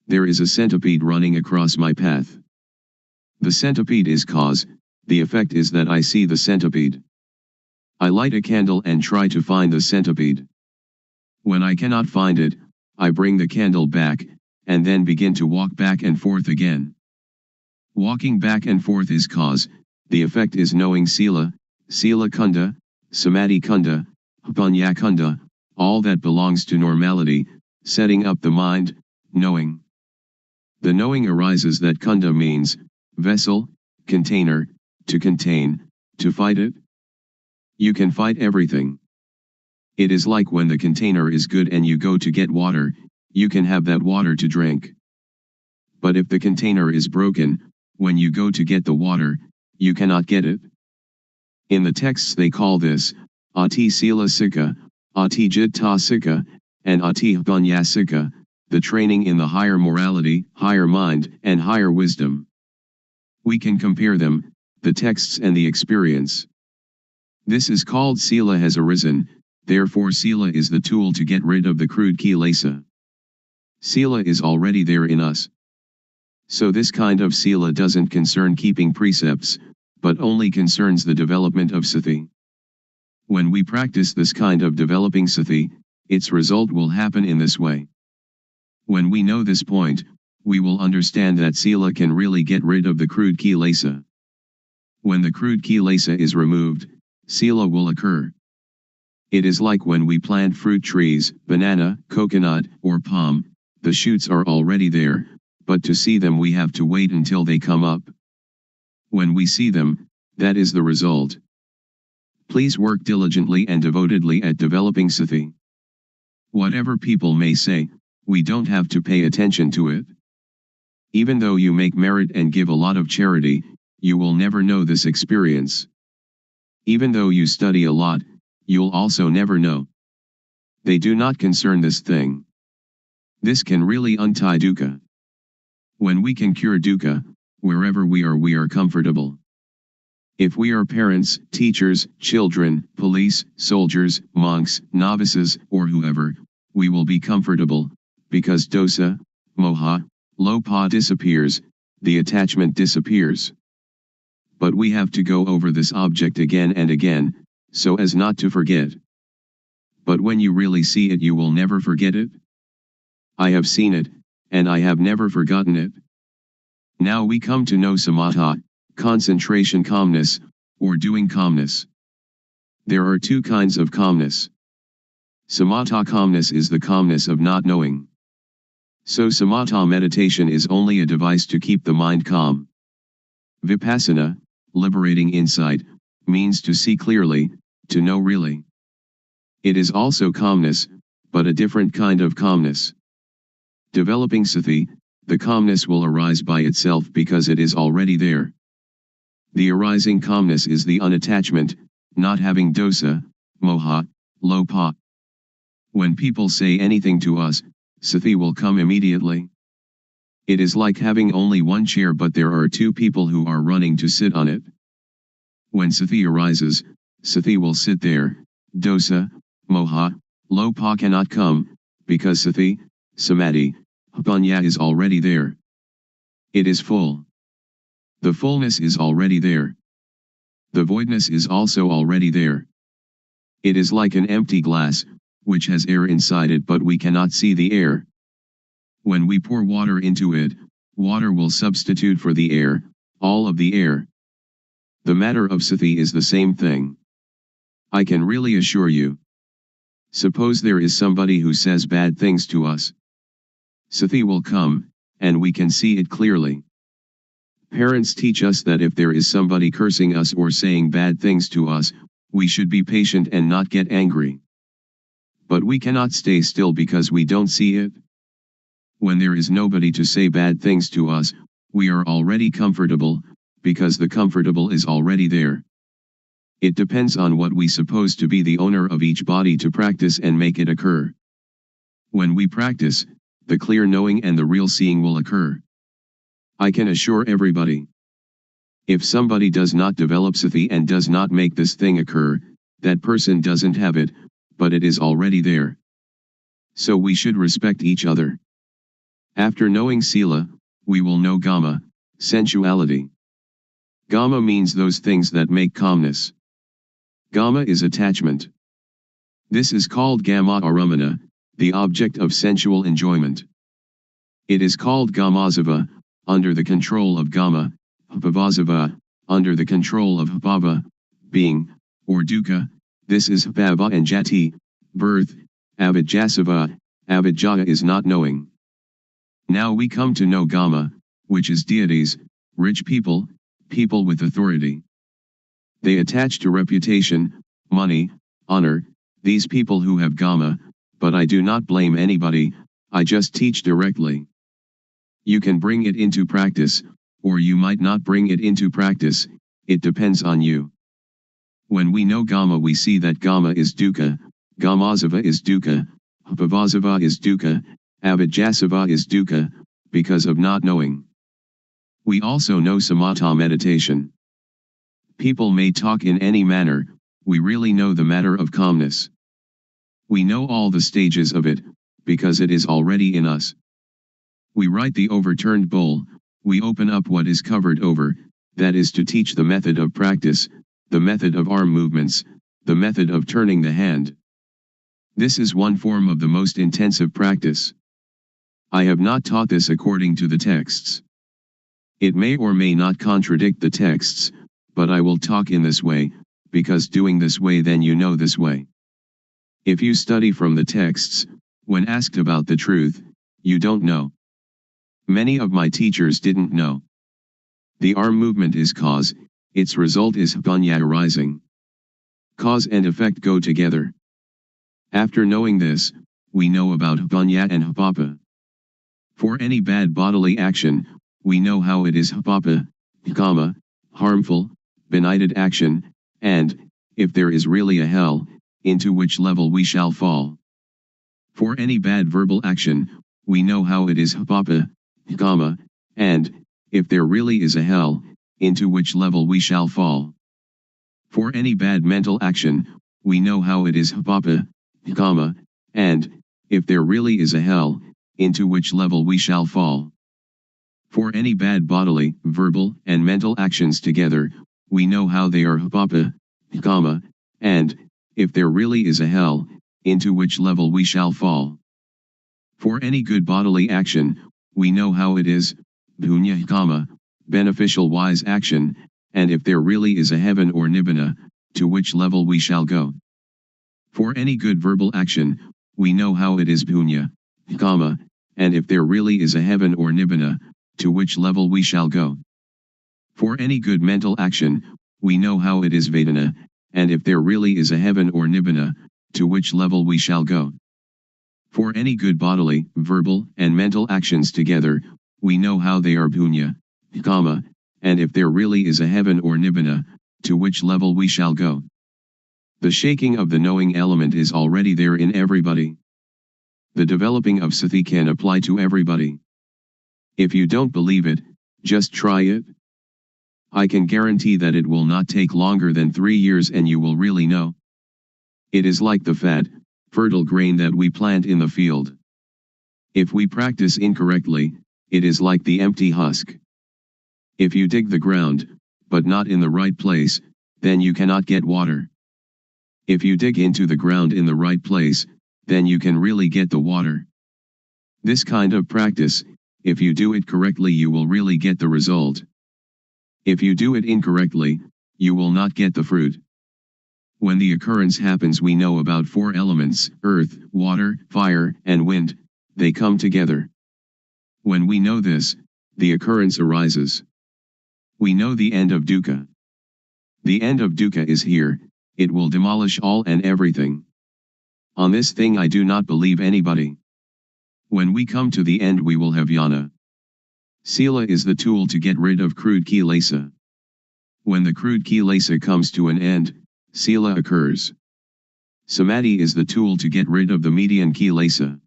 there is a centipede running across my path. The centipede is cause, the effect is that I see the centipede. I light a candle and try to find the centipede. When I cannot find it, I bring the candle back, and then begin to walk back and forth again. Walking back and forth is cause, the effect is knowing sila, sila kunda, samadhi kunda, panya kunda, all that belongs to normality, setting up the mind, knowing. The knowing arises that kunda means, vessel, container, to contain, to fight it. You can fight everything. It is like when the container is good and you go to get water, you can have that water to drink. But if the container is broken, when you go to get the water, you cannot get it. In the texts they call this, ati sila sikha, ati jitta sikha, and ati panya sikha, the training in the higher morality, higher mind, and higher wisdom. We can compare them, the texts and the experience. This is called sila has arisen, therefore sila is the tool to get rid of the crude kilesa. Sila is already there in us. So this kind of sila doesn't concern keeping precepts, but only concerns the development of sati. When we practice this kind of developing sati, its result will happen in this way. When we know this point, we will understand that sila can really get rid of the crude kilesa. When the crude kilesa is removed, sila will occur. It is like when we plant fruit trees, banana, coconut, or palm, the shoots are already there, but to see them we have to wait until they come up. When we see them, that is the result. Please work diligently and devotedly at developing sati. Whatever people may say, we don't have to pay attention to it. Even though you make merit and give a lot of charity, you will never know this experience. Even though you study a lot, you'll also never know. They do not concern this thing. This can really untie dukkha. When we can cure dukkha, wherever we are comfortable. If we are parents, teachers, children, police, soldiers, monks, novices, or whoever, we will be comfortable, because dosa, moha, lopa disappears, the attachment disappears. But we have to go over this object again and again, so as not to forget. But when you really see it you will never forget it. I have seen it, and I have never forgotten it. Now we come to know samatha, concentration calmness, or doing calmness. There are two kinds of calmness. Samatha calmness is the calmness of not knowing. So samatha meditation is only a device to keep the mind calm. Vipassana, liberating insight, means to see clearly, to know really. It is also calmness, but a different kind of calmness. Developing sati, the calmness will arise by itself because it is already there. The arising calmness is the unattachment, not having dosa, moha, lopa. When people say anything to us, sati will come immediately. It is like having only one chair but there are two people who are running to sit on it. When sati arises, sati will sit there, dosa, moha, lopa cannot come, because sati, samadhi, panya is already there. It is full. The fullness is already there. The voidness is also already there. It is like an empty glass, which has air inside it but we cannot see the air. When we pour water into it, water will substitute for the air, all of the air. The matter of sati is the same thing. I can really assure you. Suppose there is somebody who says bad things to us. Sati will come, and we can see it clearly. Parents teach us that if there is somebody cursing us or saying bad things to us, we should be patient and not get angry. But we cannot stay still because we don't see it. When there is nobody to say bad things to us, we are already comfortable, because the comfortable is already there. It depends on what we suppose to be the owner of each body to practice and make it occur. When we practice, the clear knowing and the real seeing will occur. I can assure everybody. If somebody does not develop sati and does not make this thing occur, that person doesn't have it, but it is already there. So we should respect each other. After knowing sila, we will know gama, sensuality. Gama means those things that make calmness. Gama is attachment. This is called gama aramana, the object of sensual enjoyment. It is called gamazava, under the control of gama, bhavazava, under the control of bhava, being, or dukkha. This is bhava and jati, birth. Avijjasava, avijjaya is not knowing. Now we come to know gama, which is deities, rich people, people with authority. They attach to reputation, money, honor, these people who have gama, but I do not blame anybody, I just teach directly. You can bring it into practice, or you might not bring it into practice, it depends on you. When we know gama, we see that gama is dukkha, gamazava is dukkha, bhavazava is dukkha, avijjasava is dukkha, because of not knowing. We also know samatha meditation. People may talk in any manner, we really know the matter of calmness. We know all the stages of it, because it is already in us. We write the overturned bowl, we open up what is covered over, that is to teach the method of practice, the method of arm movements, the method of turning the hand. This is one form of the most intensive practice. I have not taught this according to the texts. It may or may not contradict the texts, but I will talk in this way, because doing this way then you know this way. If you study from the texts, when asked about the truth, you don't know. Many of my teachers didn't know. The arm movement is cause, its result is bhanya arising. Cause and effect go together. After knowing this, we know about bhanya and hapapa. For any bad bodily action, we know how it is hapapa, kama, harmful, benighted action, and, if there is really a hell, into which level we shall fall. For any bad verbal action, we know how it is hapapa, kama, and, if there really is a hell, into which level we shall fall. For any bad mental action, we know how it is hapapa, kama, and, if there really is a hell, into which level we shall fall. For any bad bodily, verbal, and mental actions together, we know how they are hapapa, kama, and, if there really is a hell, into which level we shall fall. For any good bodily action, we know how it is, punya kama, beneficial wise action, and if there really is a heaven or nibbana, to which level we shall go. For any good verbal action, we know how it is punya, kama, and if there really is a heaven or nibbana, to which level we shall go. For any good mental action, we know how it is vedana, and if there really is a heaven or nibbana, to which level we shall go. For any good bodily, verbal, and mental actions together, we know how they are punya, kama, and if there really is a heaven or nibbana, to which level we shall go. The shaking of the knowing element is already there in everybody. The developing of sati can apply to everybody. If you don't believe it, just try it. I can guarantee that it will not take longer than 3 years and you will really know. It is like the fat, fertile grain that we plant in the field. If we practice incorrectly, it is like the empty husk. If you dig the ground, but not in the right place, then you cannot get water. If you dig into the ground in the right place, then you can really get the water. This kind of practice, if you do it correctly, you will really get the result. If you do it incorrectly, you will not get the fruit. When the occurrence happens, we know about 4 elements, earth, water, fire, and wind, they come together. When we know this, the occurrence arises. We know the end of dukkha. The end of dukkha is here, it will demolish all and everything. On this thing I do not believe anybody. When we come to the end we will have jnana. Sila is the tool to get rid of crude kilesa. When the crude kilesa comes to an end, sila occurs. Samadhi is the tool to get rid of the median kilesa.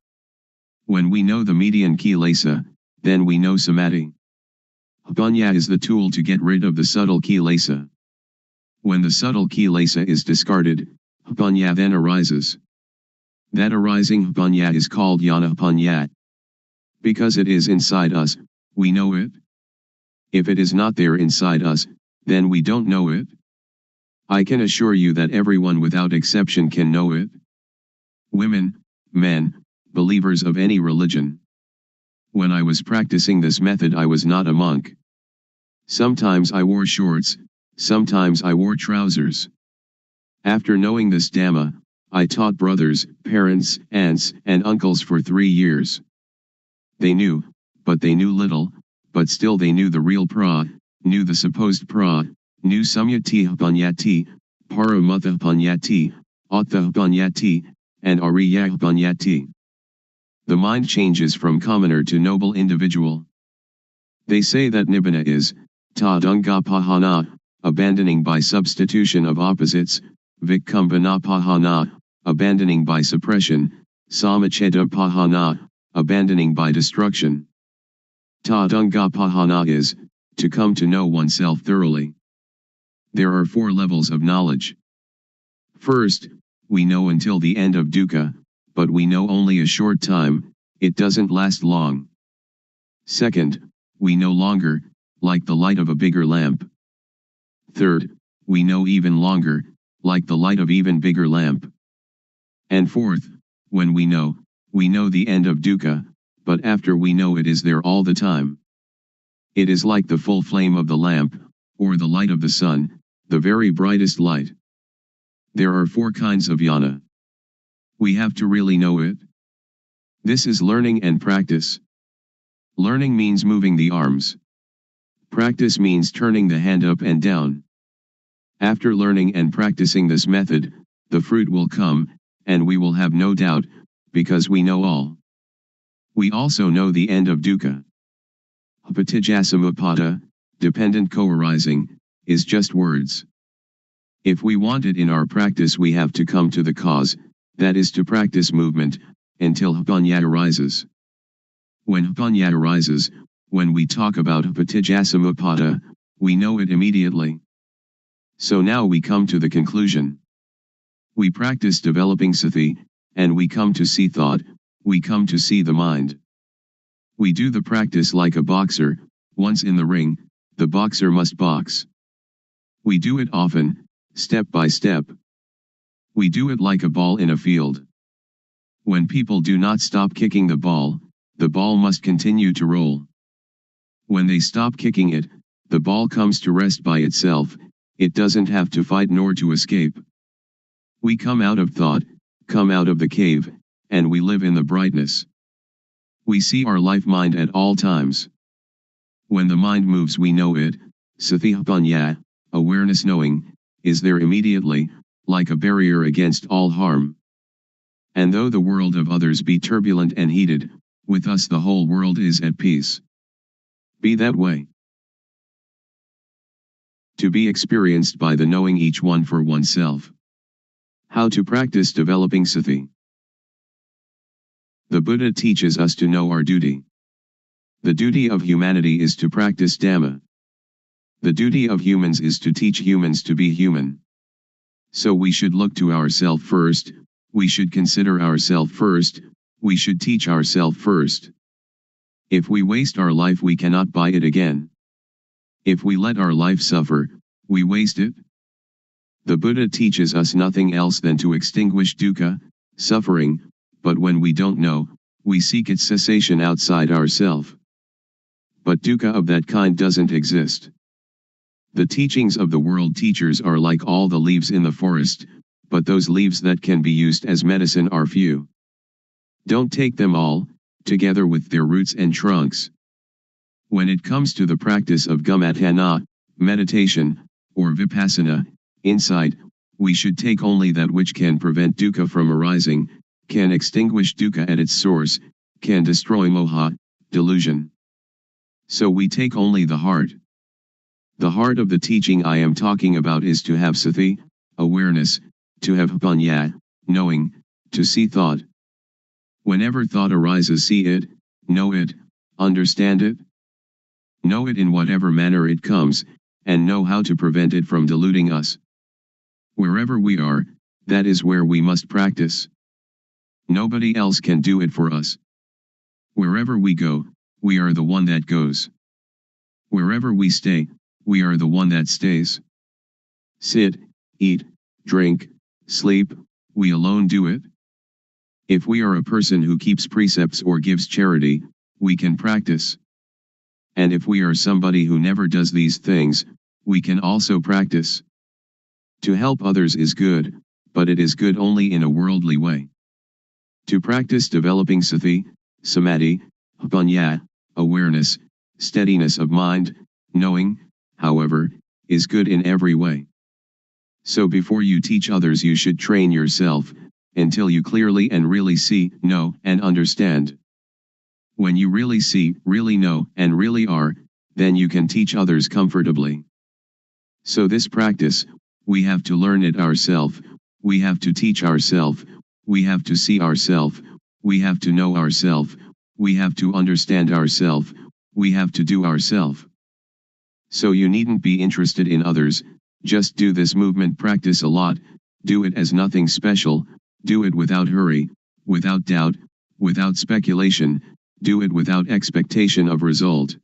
When we know the median kilesa, then we know samadhi. Panya is the tool to get rid of the subtle kilesa. When the subtle kilesa is discarded, Panya then arises. That arising Panya is called Jnana Panya. Because it is inside us, we know it. If it is not there inside us, then we don't know it. I can assure you that everyone without exception can know it. Women, men, believers of any religion. When I was practicing this method, I was not a monk. Sometimes I wore shorts, sometimes I wore trousers. After knowing this Dhamma, I taught brothers, parents, aunts, and uncles for 3 years. They knew, but they knew little, but still they knew the real pra, knew the supposed pra, knew Samyati Panyati, Paramutha Panyati, Attha Panyati, and Ariya Panyati. The mind changes from commoner to noble individual. They say that Nibbana is, ta dunga pahana, abandoning by substitution of opposites, vikkumbana pahana, abandoning by suppression, samacheda pahana, abandoning by destruction. Ta dunga pahana is, to come to know oneself thoroughly. There are 4 levels of knowledge. First, we know until the end of dukkha, but we know only a short time, it doesn't last long. Second, we know longer, like the light of a bigger lamp. Third, we know even longer, like the light of even bigger lamp. And fourth, when we know the end of dukkha, but after we know it is there all the time. It is like the full flame of the lamp, or the light of the sun, the very brightest light. There are 4 kinds of jnana. We have to really know it. This is learning and practice. Learning means moving the arms. Practice means turning the hand up and down. After learning and practicing this method, the fruit will come, and we will have no doubt, because we know all. We also know the end of dukkha. Patijassamuppada, dependent co-arising, is just words. If we want it in our practice, we have to come to the cause, that is to practice movement, until Panya arises. When Panya arises, when we talk about Patijassamuppada, we know it immediately. So now we come to the conclusion. We practice developing sati, and we come to see thought, we come to see the mind. We do the practice like a boxer, once in the ring, the boxer must box. We do it often, step by step. We do it like a ball in a field. When people do not stop kicking the ball must continue to roll. When they stop kicking it, the ball comes to rest by itself, it doesn't have to fight nor to escape. We come out of thought, come out of the cave, and we live in the brightness. We see our life mind at all times. When the mind moves, we know it, sathipanya, awareness knowing, is there immediately, like a barrier against all harm. And though the world of others be turbulent and heated, with us the whole world is at peace. Be that way. To be experienced by the knowing each one for oneself. How to practice developing sati. The Buddha teaches us to know our duty. The duty of humanity is to practice Dhamma. The duty of humans is to teach humans to be human. So we should look to ourselves first, we should consider ourselves first, we should teach ourselves first. If we waste our life, we cannot buy it again. If we let our life suffer, we waste it. The Buddha teaches us nothing else than to extinguish dukkha, suffering, but when we don't know, we seek its cessation outside ourselves. But dukkha of that kind doesn't exist. The teachings of the world teachers are like all the leaves in the forest, but those leaves that can be used as medicine are few. Don't take them all, together with their roots and trunks. When it comes to the practice of gamatthana, meditation, or vipassana, insight, we should take only that which can prevent dukkha from arising, can extinguish dukkha at its source, can destroy moha, delusion. So we take only the heart. The heart of the teaching I am talking about is to have sati, awareness, to have panya, knowing, to see thought. Whenever thought arises, see it, know it, understand it. Know it in whatever manner it comes, and know how to prevent it from deluding us. Wherever we are, that is where we must practice. Nobody else can do it for us. Wherever we go, we are the one that goes. Wherever we stay, we are the one that stays. Sit, eat, drink, sleep, we alone do it. If we are a person who keeps precepts or gives charity, we can practice. And if we are somebody who never does these things, we can also practice. To help others is good, but it is good only in a worldly way. To practice developing sati, samadhi, panya, awareness, steadiness of mind, knowing, however, is good in every way. So before you teach others you should train yourself, until you clearly and really see, know, and understand. When you really see, really know, and really are, then you can teach others comfortably. So this practice, we have to learn it ourselves, we have to teach ourselves, we have to see ourselves, we have to know ourselves, we have to understand ourselves, we have to do ourselves. So you needn't be interested in others, just do this movement practice a lot, do it as nothing special, do it without hurry, without doubt, without speculation, do it without expectation of result.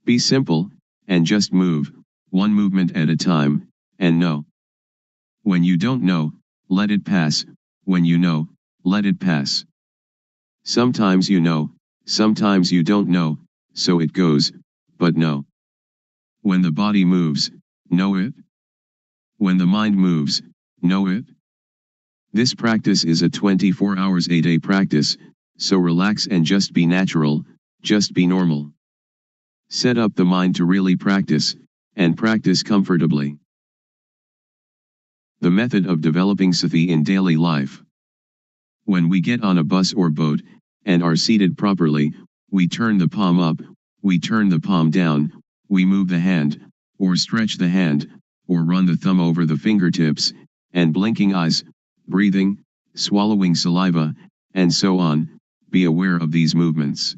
Be simple, and just move, one movement at a time, and know. When you don't know, let it pass, when you know, let it pass. Sometimes you know, sometimes you don't know, so it goes, but know. When the body moves, know it. When the mind moves, know it. This practice is a 24 hours a day practice, so relax and just be natural, just be normal. Set up the mind to really practice, and practice comfortably. The method of developing sati in daily life. When we get on a bus or boat, and are seated properly, we turn the palm up, we turn the palm down, we move the hand, or stretch the hand, or run the thumb over the fingertips, and blinking eyes, breathing, swallowing saliva, and so on, be aware of these movements.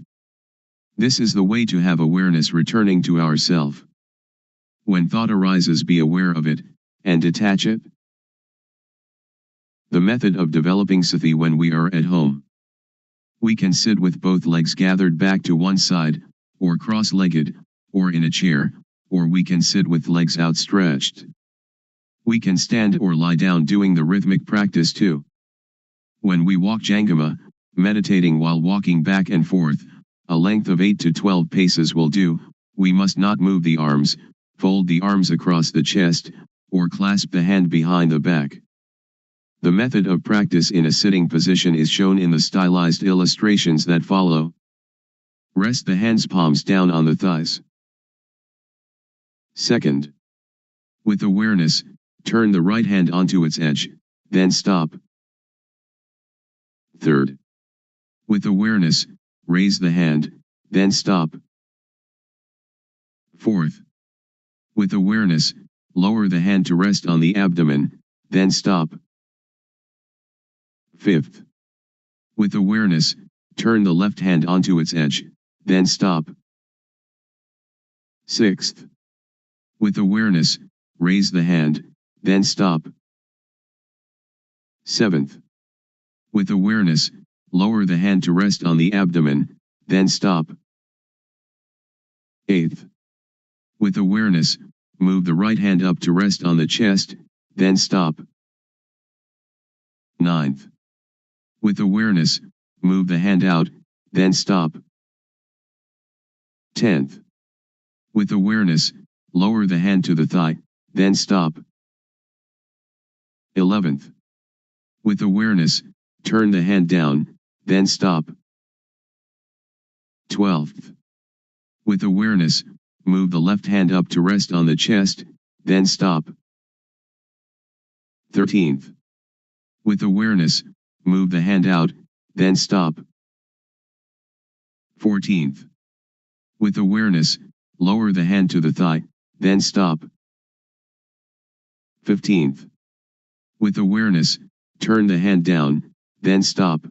This is the way to have awareness returning to ourself. When thought arises, be aware of it, and detach it. The method of developing sati when we are at home. We can sit with both legs gathered back to one side, or cross-legged, or in a chair, or we can sit with legs outstretched. We can stand or lie down doing the rhythmic practice too. When we walk Jangama, meditating while walking back and forth, a length of 8 to 12 paces will do, we must not move the arms, fold the arms across the chest, or clasp the hand behind the back. The method of practice in a sitting position is shown in the stylized illustrations that follow. Rest the hands palms down on the thighs. Second. With awareness, turn the right hand onto its edge, then stop. Third. With awareness, raise the hand, then stop. Fourth. With awareness, lower the hand to rest on the abdomen, then stop. Fifth. With awareness, turn the left hand onto its edge, then stop. Sixth. With awareness, raise the hand, then stop. Seventh. With awareness, lower the hand to rest on the abdomen, then stop. Eighth. With awareness, move the right hand up to rest on the chest, then stop. Ninth. With awareness, move the hand out, then stop. 10th. With awareness, lower the hand to the thigh, then stop. 11th. With awareness, turn the hand down, then stop. 12th. With awareness, move the left hand up to rest on the chest, then stop. 13th. With awareness, move the hand out, then stop. 14th. With awareness, lower the hand to the thigh, then stop. 15th. With awareness, turn the hand down, then stop.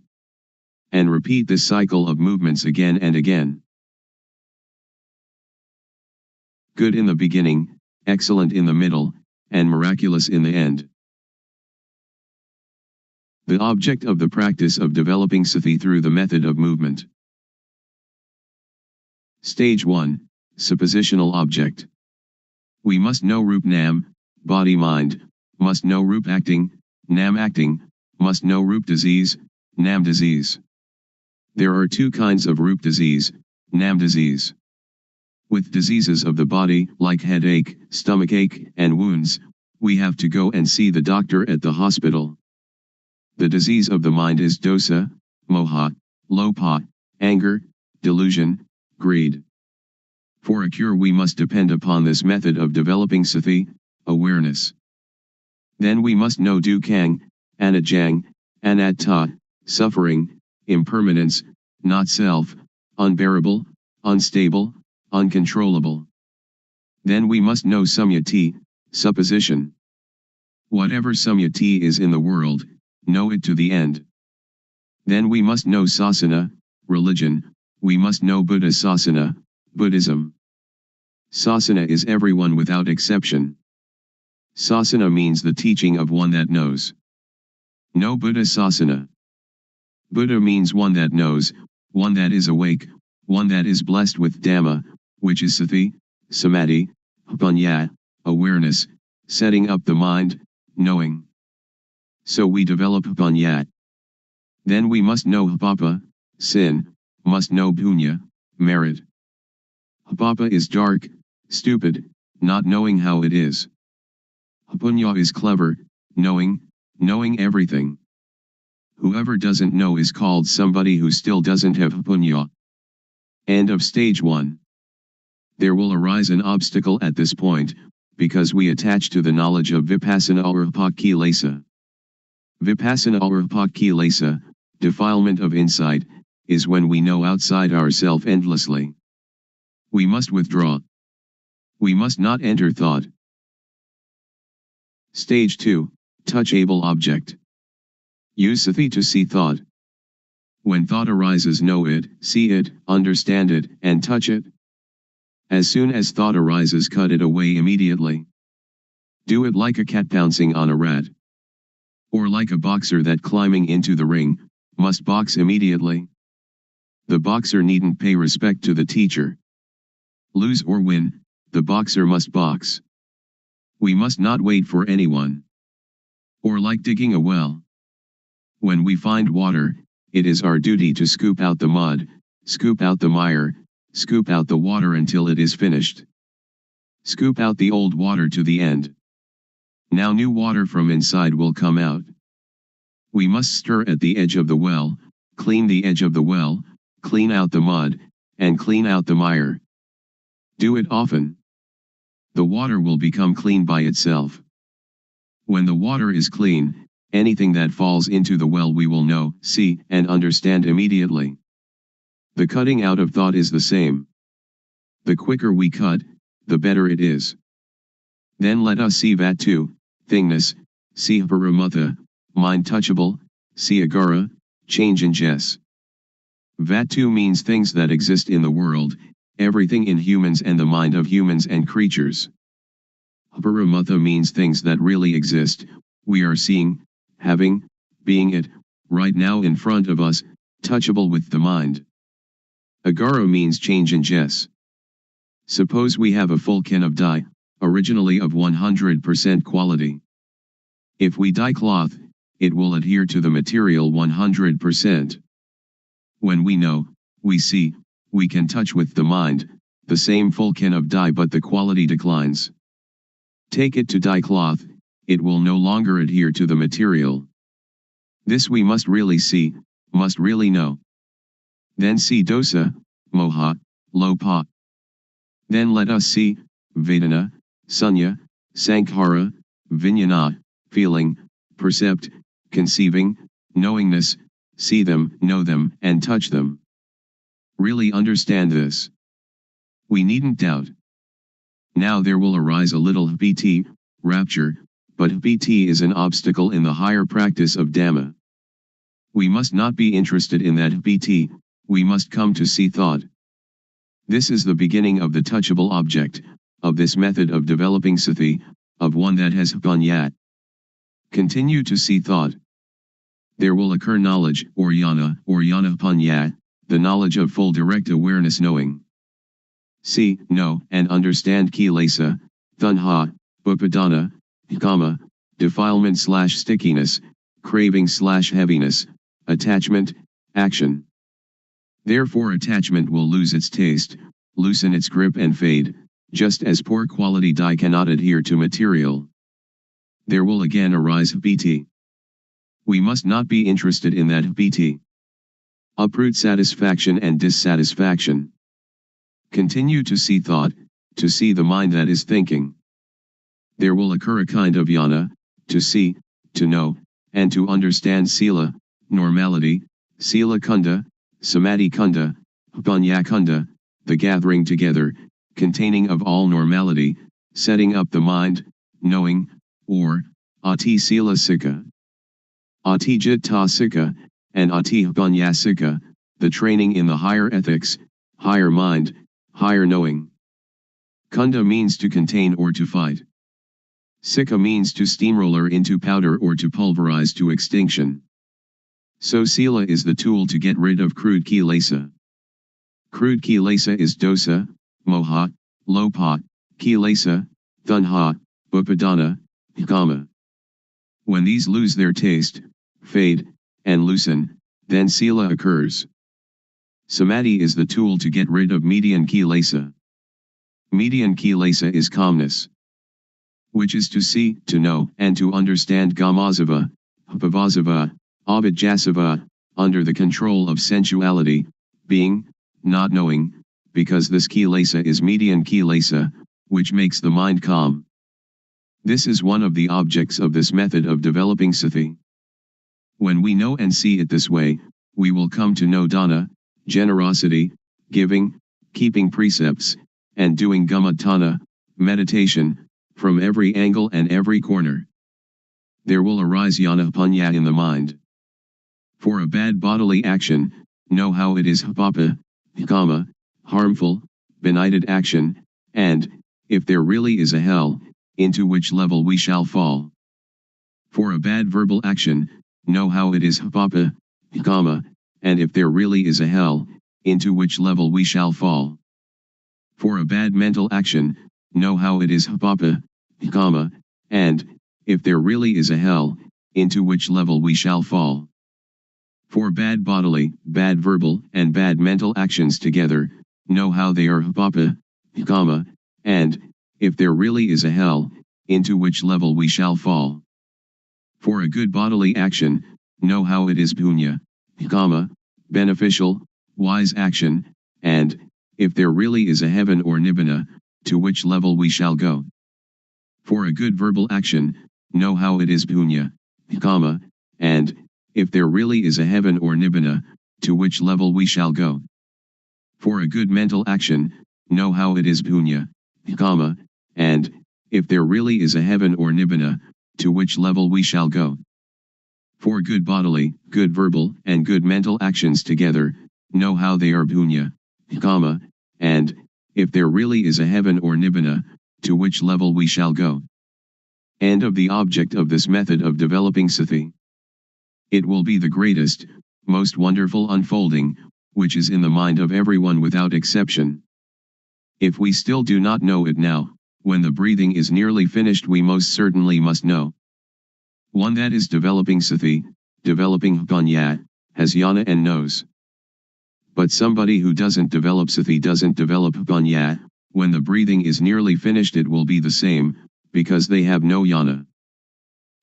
And repeat this cycle of movements again and again. good in the beginning, excellent in the middle, and miraculous in the end. The object of the practice of developing sati through the method of movement. Stage 1, Suppositional object. We must know Rup Nam, body-mind, must know Rup acting, Nam acting, must know Rup disease, Nam disease. There are two kinds of Rup disease, Nam disease. With diseases of the body, like headache, stomachache, and wounds, we have to go and see the doctor at the hospital. The disease of the mind is dosa, moha, lopa, anger, delusion, greed. For a cure we must depend upon this method of developing sati, awareness. Then we must know dukkhang, anajang, anatta, suffering, impermanence, not self, unbearable, unstable, uncontrollable. Then we must know samyati, supposition. Whatever samyati is in the world, know it to the end. Then we must know sasana, religion, we must know Buddha sasana, Buddhism. Sasana is everyone without exception. Sasana means the teaching of one that knows. Know Buddha sasana. Buddha means one that knows, one that is awake, one that is blessed with Dhamma, which is sati, samadhi, panya, awareness, setting up the mind, knowing. So we develop panya. Then we must know papa, sin, must know punya, merit. Papa is dark, stupid, not knowing how it is. Punya is clever, knowing everything. Whoever doesn't know is called somebody who still doesn't have punya. End of stage 1. There will arise an obstacle at this point, because we attach to the knowledge of Vipassana or Kilesa. Vipassana or Kilesa, defilement of insight, is when we know outside ourself endlessly. We must withdraw. We must not enter thought. Stage 2, Touchable object. Use sati to see thought. When thought arises, know it, see it, understand it, and touch it. As soon as thought arises, cut it away immediately. Do it like a cat pouncing on a rat. Or like a boxer that climbing into the ring, must box immediately. The boxer needn't pay respect to the teacher. Lose or win, the boxer must box. We must not wait for anyone. Or like digging a well. When we find water, it is our duty to scoop out the mud, scoop out the mire, scoop out the water until it is finished. Scoop out the old water to the end. Now new water from inside will come out. We must stir at the edge of the well, clean the edge of the well, clean out the mud, and clean out the mire. Do it often. The water will become clean by itself. When the water is clean, anything that falls into the well we will know, see, and understand immediately. The cutting out of thought is the same. The quicker we cut, the better it is. Then let us see Vatu, thingness, see Paramutha, mind touchable, see Agara, change in Jess. Vatu means things that exist in the world, everything in humans and the mind of humans and creatures. Paramutha means things that really exist, we are seeing, having, being it, right now in front of us, touchable with the mind. Agara means change in Jess. Suppose we have a full can of dye, originally of 100% quality. If we dye cloth, it will adhere to the material 100%. When we know, we see, we can touch with the mind, the same full can of dye but the quality declines. Take it to dye cloth, it will no longer adhere to the material. This we must really see, must really know. Then see dosa, moha, lopa. Then let us see, vedana, sunya, sankhara, vijnana, feeling, percept, conceiving, knowingness, see them, know them, and touch them. Really understand this. We needn't doubt. Now there will arise a little bhiti, rapture, but bhiti is an obstacle in the higher practice of Dhamma. We must not be interested in that bhiti, we must come to see thought. This is the beginning of the touchable object, of this method of developing sati, of one that has panya. Continue to see thought. There will occur knowledge, or jnana panya, the knowledge of full direct awareness knowing. See, know, and understand kilesa, tanha, upadana, kama, defilement/stickiness, craving/heaviness, attachment, action. Therefore attachment will lose its taste, loosen its grip and fade, just as poor quality dye cannot adhere to material. There will again arise piti. We must not be interested in that piti. Uproot satisfaction and dissatisfaction. Continue to see thought, to see the mind that is thinking. There will occur a kind of jnana, to see, to know, and to understand sila, normality, sila kunda, samadhi kunda, panya kunda, the gathering together, containing of all normality, setting up the mind, knowing, or, ati sila sikha. Ati jitta sikha, and ati panya sikha, the training in the higher ethics, higher mind, higher knowing. Kunda means to contain or to fight. Sikha means to steamroller into powder or to pulverize to extinction. So sila is the tool to get rid of crude kilesa. Crude kilesa is dosa, moha, lopa, kilesa, tanha, upadana, kama. When these lose their taste, fade, and loosen, then sila occurs. Samadhi is the tool to get rid of median kilesa. Median kilesa is calmness, which is to see, to know, and to understand gamazava, pavasava, abhijasava, under the control of sensuality, being, not knowing, because this kilesa is median kilesa, which makes the mind calm. This is one of the objects of this method of developing sati. When we know and see it this way, we will come to know dana, generosity, giving, keeping precepts, and doing gamatana, meditation, from every angle and every corner. There will arise jnana panya in the mind. For a bad bodily action, know how it is papa, kama, harmful, benighted action, and, if there really is a hell, into which level we shall fall. For a bad verbal action, know how it is papa, kama, and if there really is a hell, into which level we shall fall. For a bad mental action, know how it is papa, kama, and, if there really is a hell, into which level we shall fall. For bad bodily, bad verbal, and bad mental actions together, know how they are papa, kama, and, if there really is a hell, into which level we shall fall. For a good bodily action, know how it is punya, kama, beneficial, wise action, and, if there really is a heaven or nibbana, to which level we shall go. For a good verbal action, know how it is punya, kama, and, if there really is a heaven or nibbana, to which level we shall go. For a good mental action, know how it is punya, kama, and, if there really is a heaven or nibbana, to which level we shall go. For good bodily, good verbal, and good mental actions together, know how they are punya, kama, and, if there really is a heaven or nibbana, to which level we shall go. End of the object of this method of developing sati. It will be the greatest, most wonderful unfolding, which is in the mind of everyone without exception. If we still do not know it now, when the breathing is nearly finished we most certainly must know. One that is developing sati, developing panya, has jnana and knows. But somebody who doesn't develop sati doesn't develop panya, when the breathing is nearly finished it will be the same, because they have no jnana.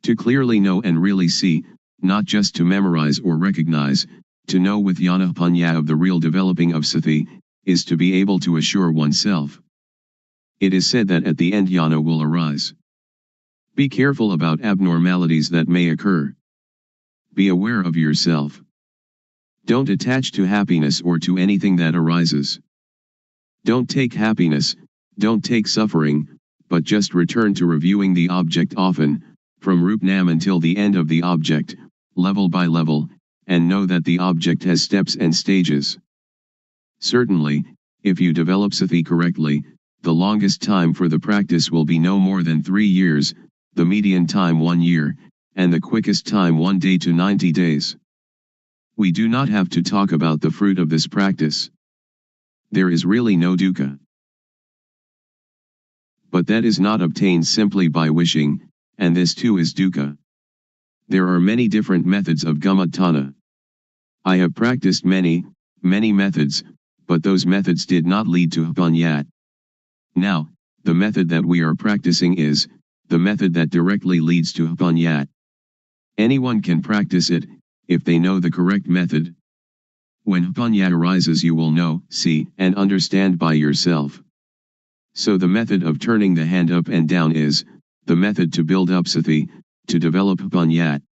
To clearly know and really see, not just to memorize or recognize, to know with jnana panya of the real developing of sati, is to be able to assure oneself. It is said that at the end jnana will arise. Be careful about abnormalities that may occur. Be aware of yourself. Don't attach to happiness or to anything that arises. Don't take happiness, don't take suffering, but just return to reviewing the object often, from Rup Nam until the end of the object, level by level, and know that the object has steps and stages. Certainly, if you develop sati correctly, the longest time for the practice will be no more than 3 years, the median time 1 year, and the quickest time 1 day to 90 days. We do not have to talk about the fruit of this practice. There is really no dukkha. But that is not obtained simply by wishing, and this too is dukkha. There are many different methods of gamatana. I have practiced many methods, but those methods did not lead to Vipassana. Now, the method that we are practicing is the method that directly leads to Vipassana. Anyone can practice it, if they know the correct method. When Vipassana arises, you will know, see, and understand by yourself. So the method of turning the hand up and down is the method to build up sati, to develop Vipassana.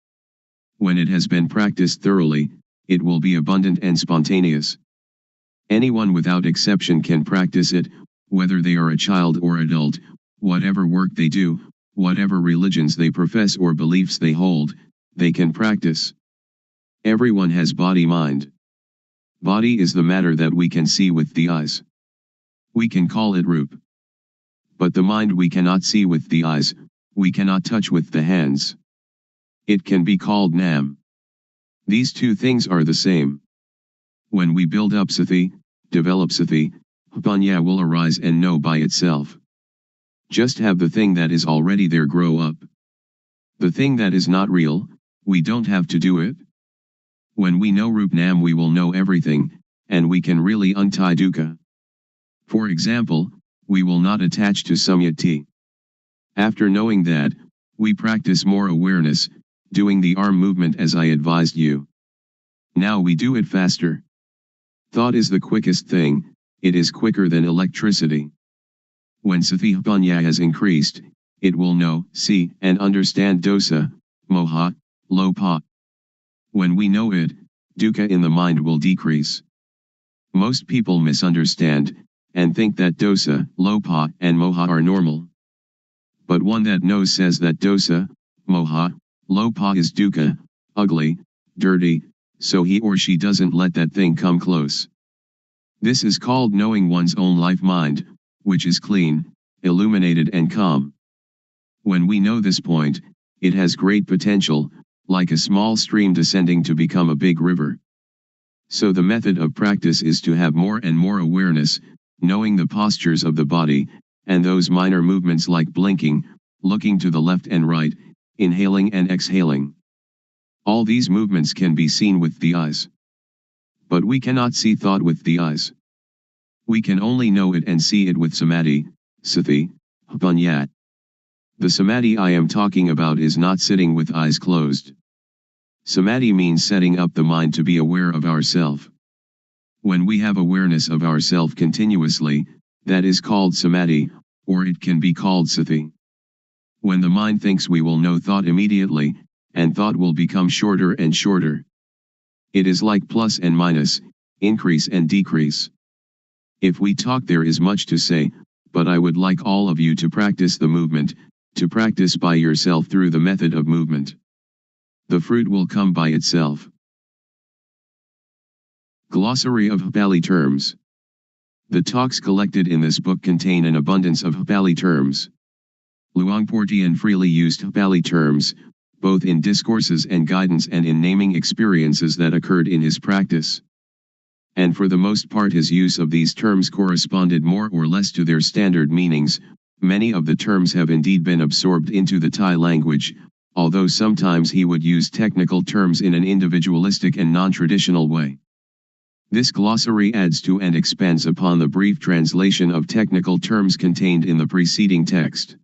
When it has been practiced thoroughly, it will be abundant and spontaneous. Anyone without exception can practice it, whether they are a child or adult, whatever work they do, whatever religions they profess or beliefs they hold, they can practice. Everyone has body-mind. Body is the matter that we can see with the eyes. We can call it rup. But the mind we cannot see with the eyes, we cannot touch with the hands. It can be called nam. These two things are the same. When we build up sati, develop sati, Vipassana will arise and know by itself. Just have the thing that is already there grow up. The thing that is not real, we don't have to do it. When we know Rup Nam, we will know everything, and we can really untie dukkha. For example, we will not attach to samyati. After knowing that, we practice more awareness, doing the arm movement as I advised you. Now we do it faster. Thought is the quickest thing, it is quicker than electricity. When sati Vipassana has increased, it will know, see, and understand dosa, moha, lopa. When we know it, dukkha in the mind will decrease. Most people misunderstand, and think that dosa, lopa, and moha are normal. But one that knows says that dosa, moha, lopa is dukkha, ugly, dirty, so he or she doesn't let that thing come close. This is called knowing one's own life mind, which is clean, illuminated and calm. When we know this point, it has great potential, like a small stream descending to become a big river. So the method of practice is to have more and more awareness, knowing the postures of the body, and those minor movements like blinking, looking to the left and right, inhaling and exhaling. All these movements can be seen with the eyes. But we cannot see thought with the eyes. We can only know it and see it with samadhi, sati, Vipassana. The samadhi I am talking about is not sitting with eyes closed. Samadhi means setting up the mind to be aware of ourself. When we have awareness of ourself continuously, that is called samadhi, or it can be called sati. When the mind thinks, we will know thought immediately, and thought will become shorter and shorter. It is like plus and minus, increase and decrease. If we talk, there is much to say, but I would like all of you to practice the movement, to practice by yourself through the method of movement. The fruit will come by itself. Glossary of Pali terms. The talks collected in this book contain an abundance of Pali terms. Luangpor Teean freely used Pali terms, both in discourses and guidance and in naming experiences that occurred in his practice. And for the most part his use of these terms corresponded more or less to their standard meanings. Many of the terms have indeed been absorbed into the Thai language, although sometimes he would use technical terms in an individualistic and non-traditional way. This glossary adds to and expands upon the brief translation of technical terms contained in the preceding text.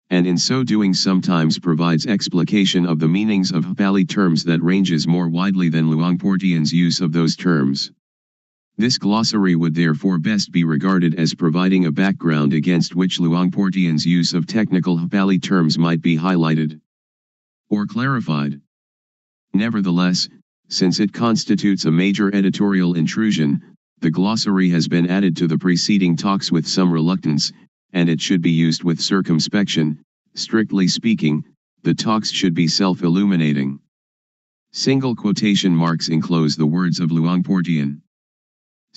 And in so doing sometimes provides explication of the meanings of Pali terms that ranges more widely than Luangpor Teean's use of those terms. This glossary would therefore best be regarded as providing a background against which Luangpor Teean's use of technical Pali terms might be highlighted or clarified. Nevertheless, since it constitutes a major editorial intrusion, the glossary has been added to the preceding talks with some reluctance, and it should be used with circumspection. Strictly speaking, the talks should be self-illuminating. Single quotation marks enclose the words of Luangpor Teean.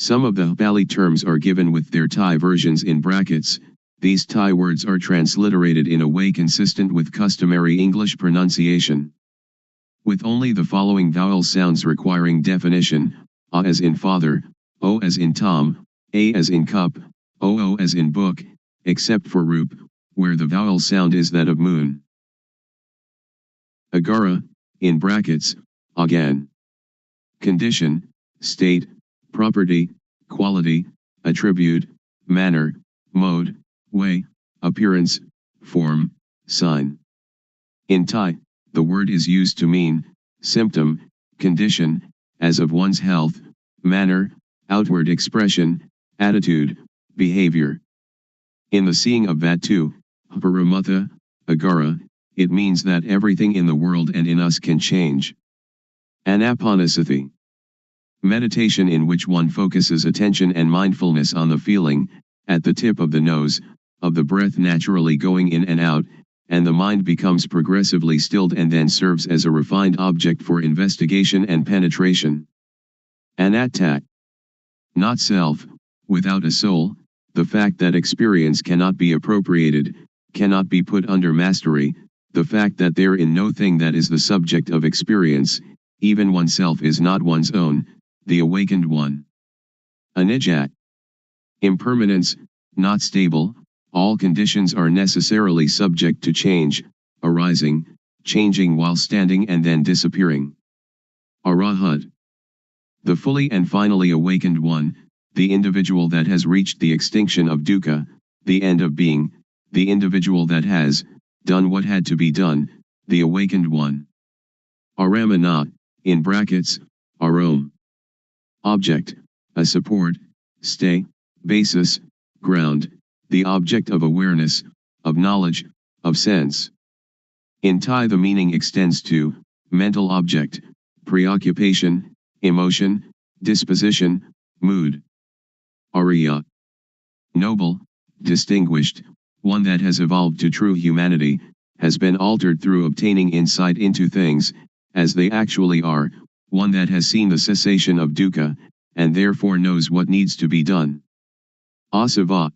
Some of the Pali terms are given with their Thai versions in brackets. These Thai words are transliterated in a way consistent with customary English pronunciation, with only the following vowel sounds requiring definition: A as in father, O as in Tom, A as in cup, OO as in book, except for Roop, where the vowel sound is that of moon. Agara, in brackets, again. Condition, state, property, quality, attribute, manner, mode, way, appearance, form, sign. In Thai, the word is used to mean symptom, condition, as of one's health, manner, outward expression, attitude, behavior. In the seeing of Vatu, Paramatha, Agara, it means that everything in the world and in us can change. Anapanasati. Meditation in which one focuses attention and mindfulness on the feeling, at the tip of the nose, of the breath naturally going in and out, and the mind becomes progressively stilled and then serves as a refined object for investigation and penetration. Anatta. Not self, without a soul, the fact that experience cannot be appropriated, cannot be put under mastery, the fact that there is no thing that is the subject of experience, even oneself is not one's own, the awakened one. Anicca. Impermanence, not stable, all conditions are necessarily subject to change, arising, changing while standing and then disappearing. Arahat. The fully and finally awakened one, the individual that has reached the extinction of dukkha, the end of being, the individual that has done what had to be done, the awakened one. Aramana, in brackets, arom. Object, a support, stay, basis, ground, the object of awareness, of knowledge, of sense. In Thai the meaning extends to mental object, preoccupation, emotion, disposition, mood. Arya. Noble, distinguished, one that has evolved to true humanity, has been altered through obtaining insight into things, as they actually are, one that has seen the cessation of dukkha, and therefore knows what needs to be done. Asava.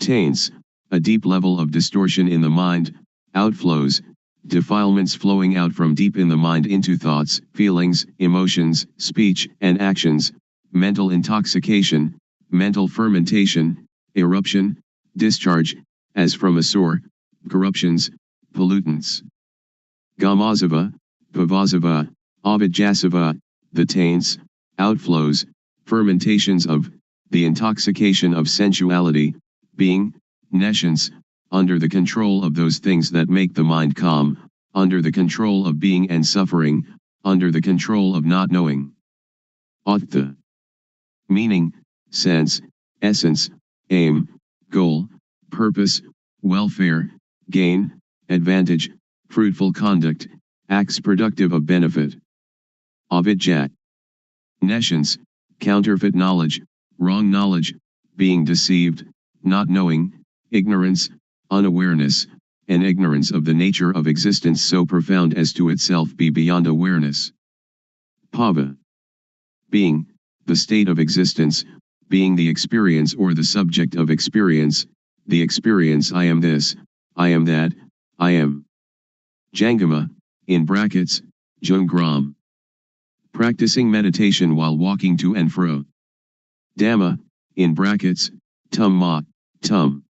Taints, a deep level of distortion in the mind, outflows, defilements flowing out from deep in the mind into thoughts, feelings, emotions, speech, and actions, mental intoxication, mental fermentation, eruption, discharge, as from a sore, corruptions, pollutants. Gamazava, Pavasava, Avijasava, the taints, outflows, fermentations of, the intoxication of sensuality, being, nescience, under the control of those things that make the mind calm, under the control of being and suffering, under the control of not knowing. Attha. Meaning, sense, essence, aim, goal, purpose, welfare, gain, advantage, fruitful conduct, acts productive of benefit. Avidya. Nescience, counterfeit knowledge, wrong knowledge, being deceived, not knowing, ignorance, unawareness, and ignorance of the nature of existence so profound as to itself be beyond awareness. Bhava. Being, the state of existence, being the experience or the subject of experience, the experience I am this, I am that, I am. Jangama, in brackets, Jungram. Practicing meditation while walking to and fro. Dhamma, in brackets, Tumma, Tum.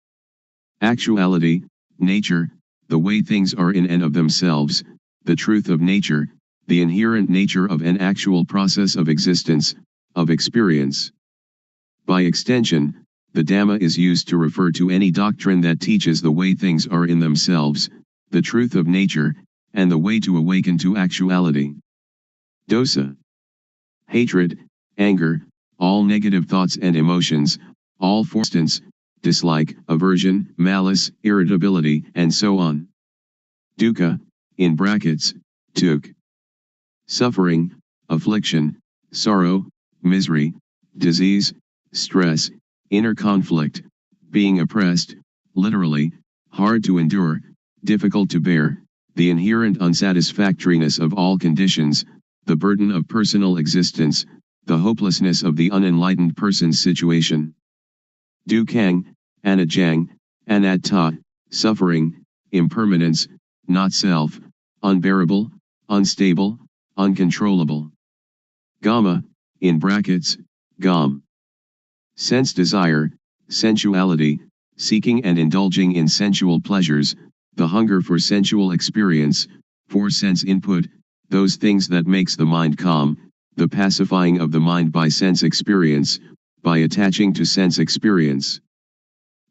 Actuality, nature, the way things are in and of themselves, the truth of nature, the inherent nature of an actual process of existence, of experience. By extension, the Dhamma is used to refer to any doctrine that teaches the way things are in themselves, the truth of nature, and the way to awaken to actuality. Dosa. Hatred, anger, all negative thoughts and emotions, all force, dislike, aversion, malice, irritability, and so on. Dukkha, in brackets, tuk. Suffering, affliction, sorrow, misery, disease, stress, inner conflict, being oppressed, literally, hard to endure, difficult to bear, the inherent unsatisfactoriness of all conditions, the burden of personal existence, the hopelessness of the unenlightened person's situation. Dukang, anajang, anatta, suffering, impermanence, not self, unbearable, unstable, uncontrollable. Gama, in brackets, gam. Sense desire, sensuality, seeking and indulging in sensual pleasures, the hunger for sensual experience, for sense input, those things that makes the mind calm, the pacifying of the mind by sense experience, by attaching to sense experience.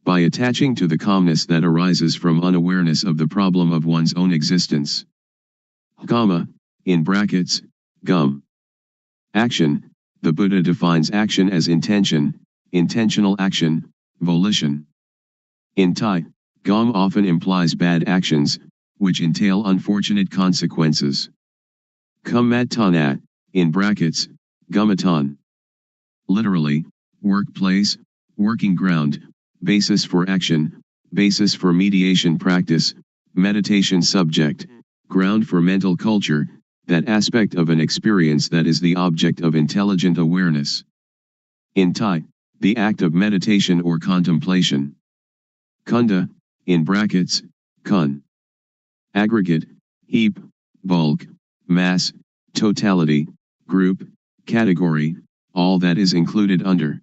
By attaching to the calmness that arises from unawareness of the problem of one's own existence. Kama, in brackets, gum. Action, the Buddha defines action as intention, intentional action, volition. In Thai, gam often implies bad actions, which entail unfortunate consequences. Kumatanat, in brackets, gumatan. Literally, workplace, working ground, basis for action, basis for mediation practice, meditation subject, ground for mental culture, that aspect of an experience that is the object of intelligent awareness. In Thai, the act of meditation or contemplation. Kunda, in brackets, kun. Aggregate, heap, bulk, mass, totality, group, category, all that is included under.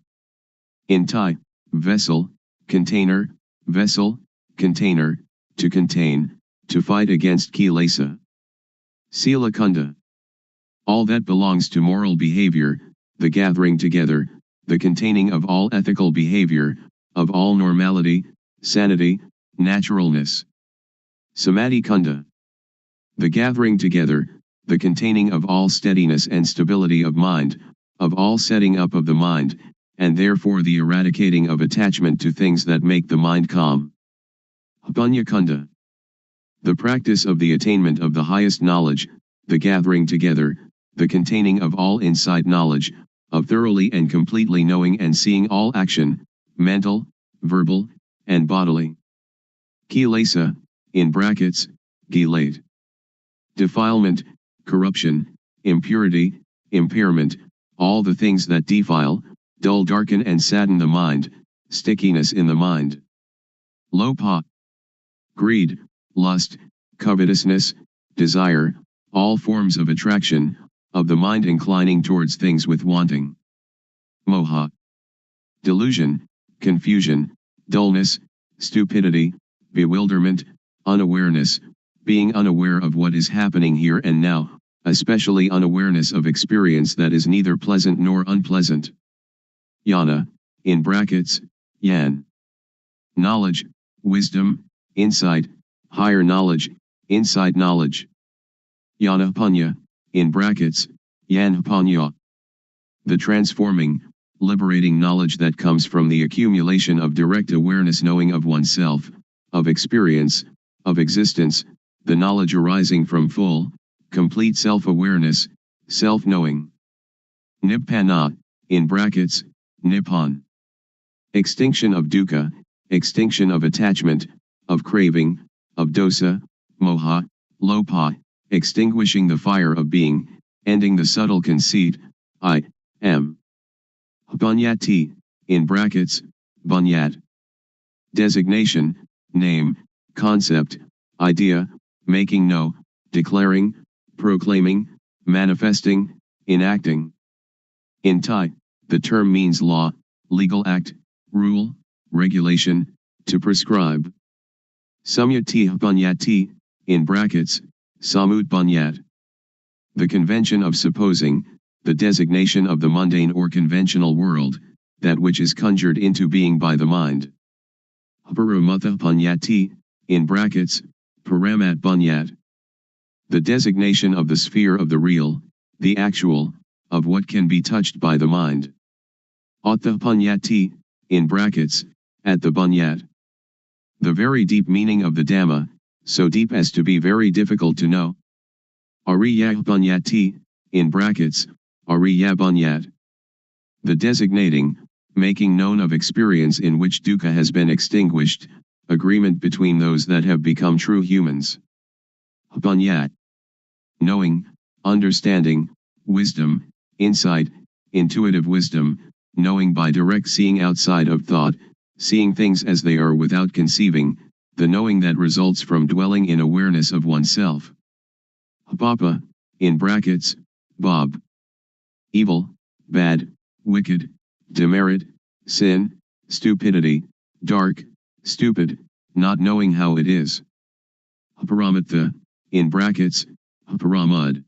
In Thai, vessel, container, vessel, container, to contain, to fight against kilesa. Sila kunda. All that belongs to moral behavior, the gathering together, the containing of all ethical behavior, of all normality, sanity, naturalness. Samadhi kunda. The gathering together, the containing of all steadiness and stability of mind, of all setting up of the mind, and therefore the eradicating of attachment to things that make the mind calm. Punya kunda. The practice of the attainment of the highest knowledge, the gathering together, the containing of all insight knowledge, of thoroughly and completely knowing and seeing all action, mental, verbal, and bodily. Kilesa, in brackets, gilate. Defilement, corruption, impurity, impairment, all the things that defile, dull, darken and sadden the mind, stickiness in the mind. Lopa. Greed, lust, covetousness, desire, all forms of attraction, of the mind inclining towards things with wanting. Moha. Delusion, confusion, dullness, stupidity, bewilderment, unawareness, being unaware of what is happening here and now, especially unawareness of experience that is neither pleasant nor unpleasant. Yana, in brackets, yan. Knowledge, wisdom, insight, higher knowledge, inside knowledge. Yana punya, in brackets, yan panya. The transforming, liberating knowledge that comes from the accumulation of direct awareness, knowing of oneself, of experience, of existence, the knowledge arising from full, complete self-awareness, self-knowing. Nibbana, in brackets, nippon. Extinction of dukkha, extinction of attachment, of craving, of dosa, moha, lopa, extinguishing the fire of being, ending the subtle conceit, I am. Bunyati, in brackets, bunyat. Designation, name, concept, idea, making know, declaring, proclaiming, manifesting, enacting. In Thai, the term means law, legal act, rule, regulation, to prescribe. Samyati bunyati, in brackets, samut bunyat. The convention of supposing, the designation of the mundane or conventional world, that which is conjured into being by the mind. Paramatha bunyati, in brackets, paramat bunyat. The designation of the sphere of the real, the actual, of what can be touched by the mind. Atta bunyati, in brackets, at the bunyat. The very deep meaning of the Dhamma, so deep as to be very difficult to know. Ariya bunyati, in brackets, ariya bunyat. The designating, making known of experience in which dukkha has been extinguished, agreement between those that have become true humans. Bunyat. Knowing, understanding, wisdom, insight, intuitive wisdom, knowing by direct seeing outside of thought, seeing things as they are without conceiving, the knowing that results from dwelling in awareness of oneself. Papa, in brackets, Bob. Evil, bad, wicked, demerit, sin, stupidity, dark, stupid, not knowing how it is. Paramatha, in brackets, Paramad.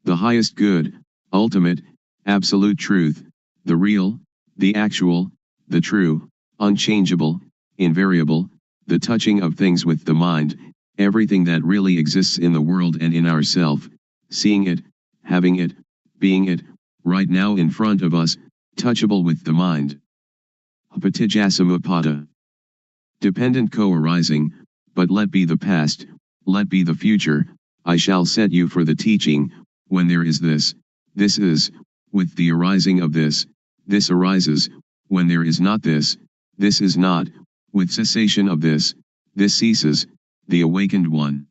The highest good, ultimate, absolute truth, the real, the actual, the true, unchangeable, invariable, the touching of things with the mind, everything that really exists in the world and in ourself, seeing it, having it, being it, right now in front of us, touchable with the mind. Apatijasamuppada. Dependent co-arising, but let be the past, let be the future, I shall set you for the teaching, when there is this is, with the arising of this arises, when there is not this is not, with cessation of this ceases, the awakened one.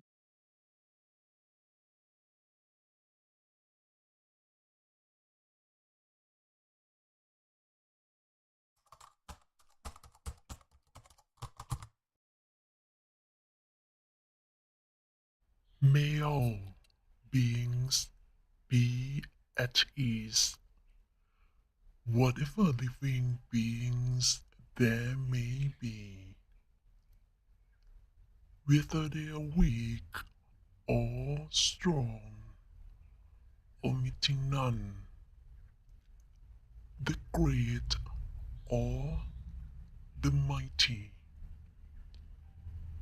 May all beings be at ease, whatever living beings there may be, whether they are weak or strong, omitting none, the great or the mighty,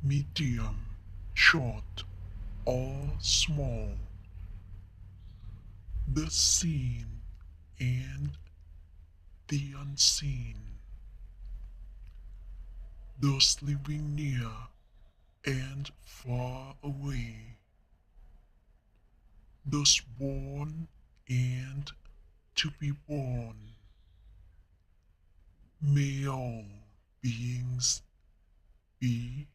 medium, short or small, the seen and the unseen, those living near and far away, those born and to be born. May all beings be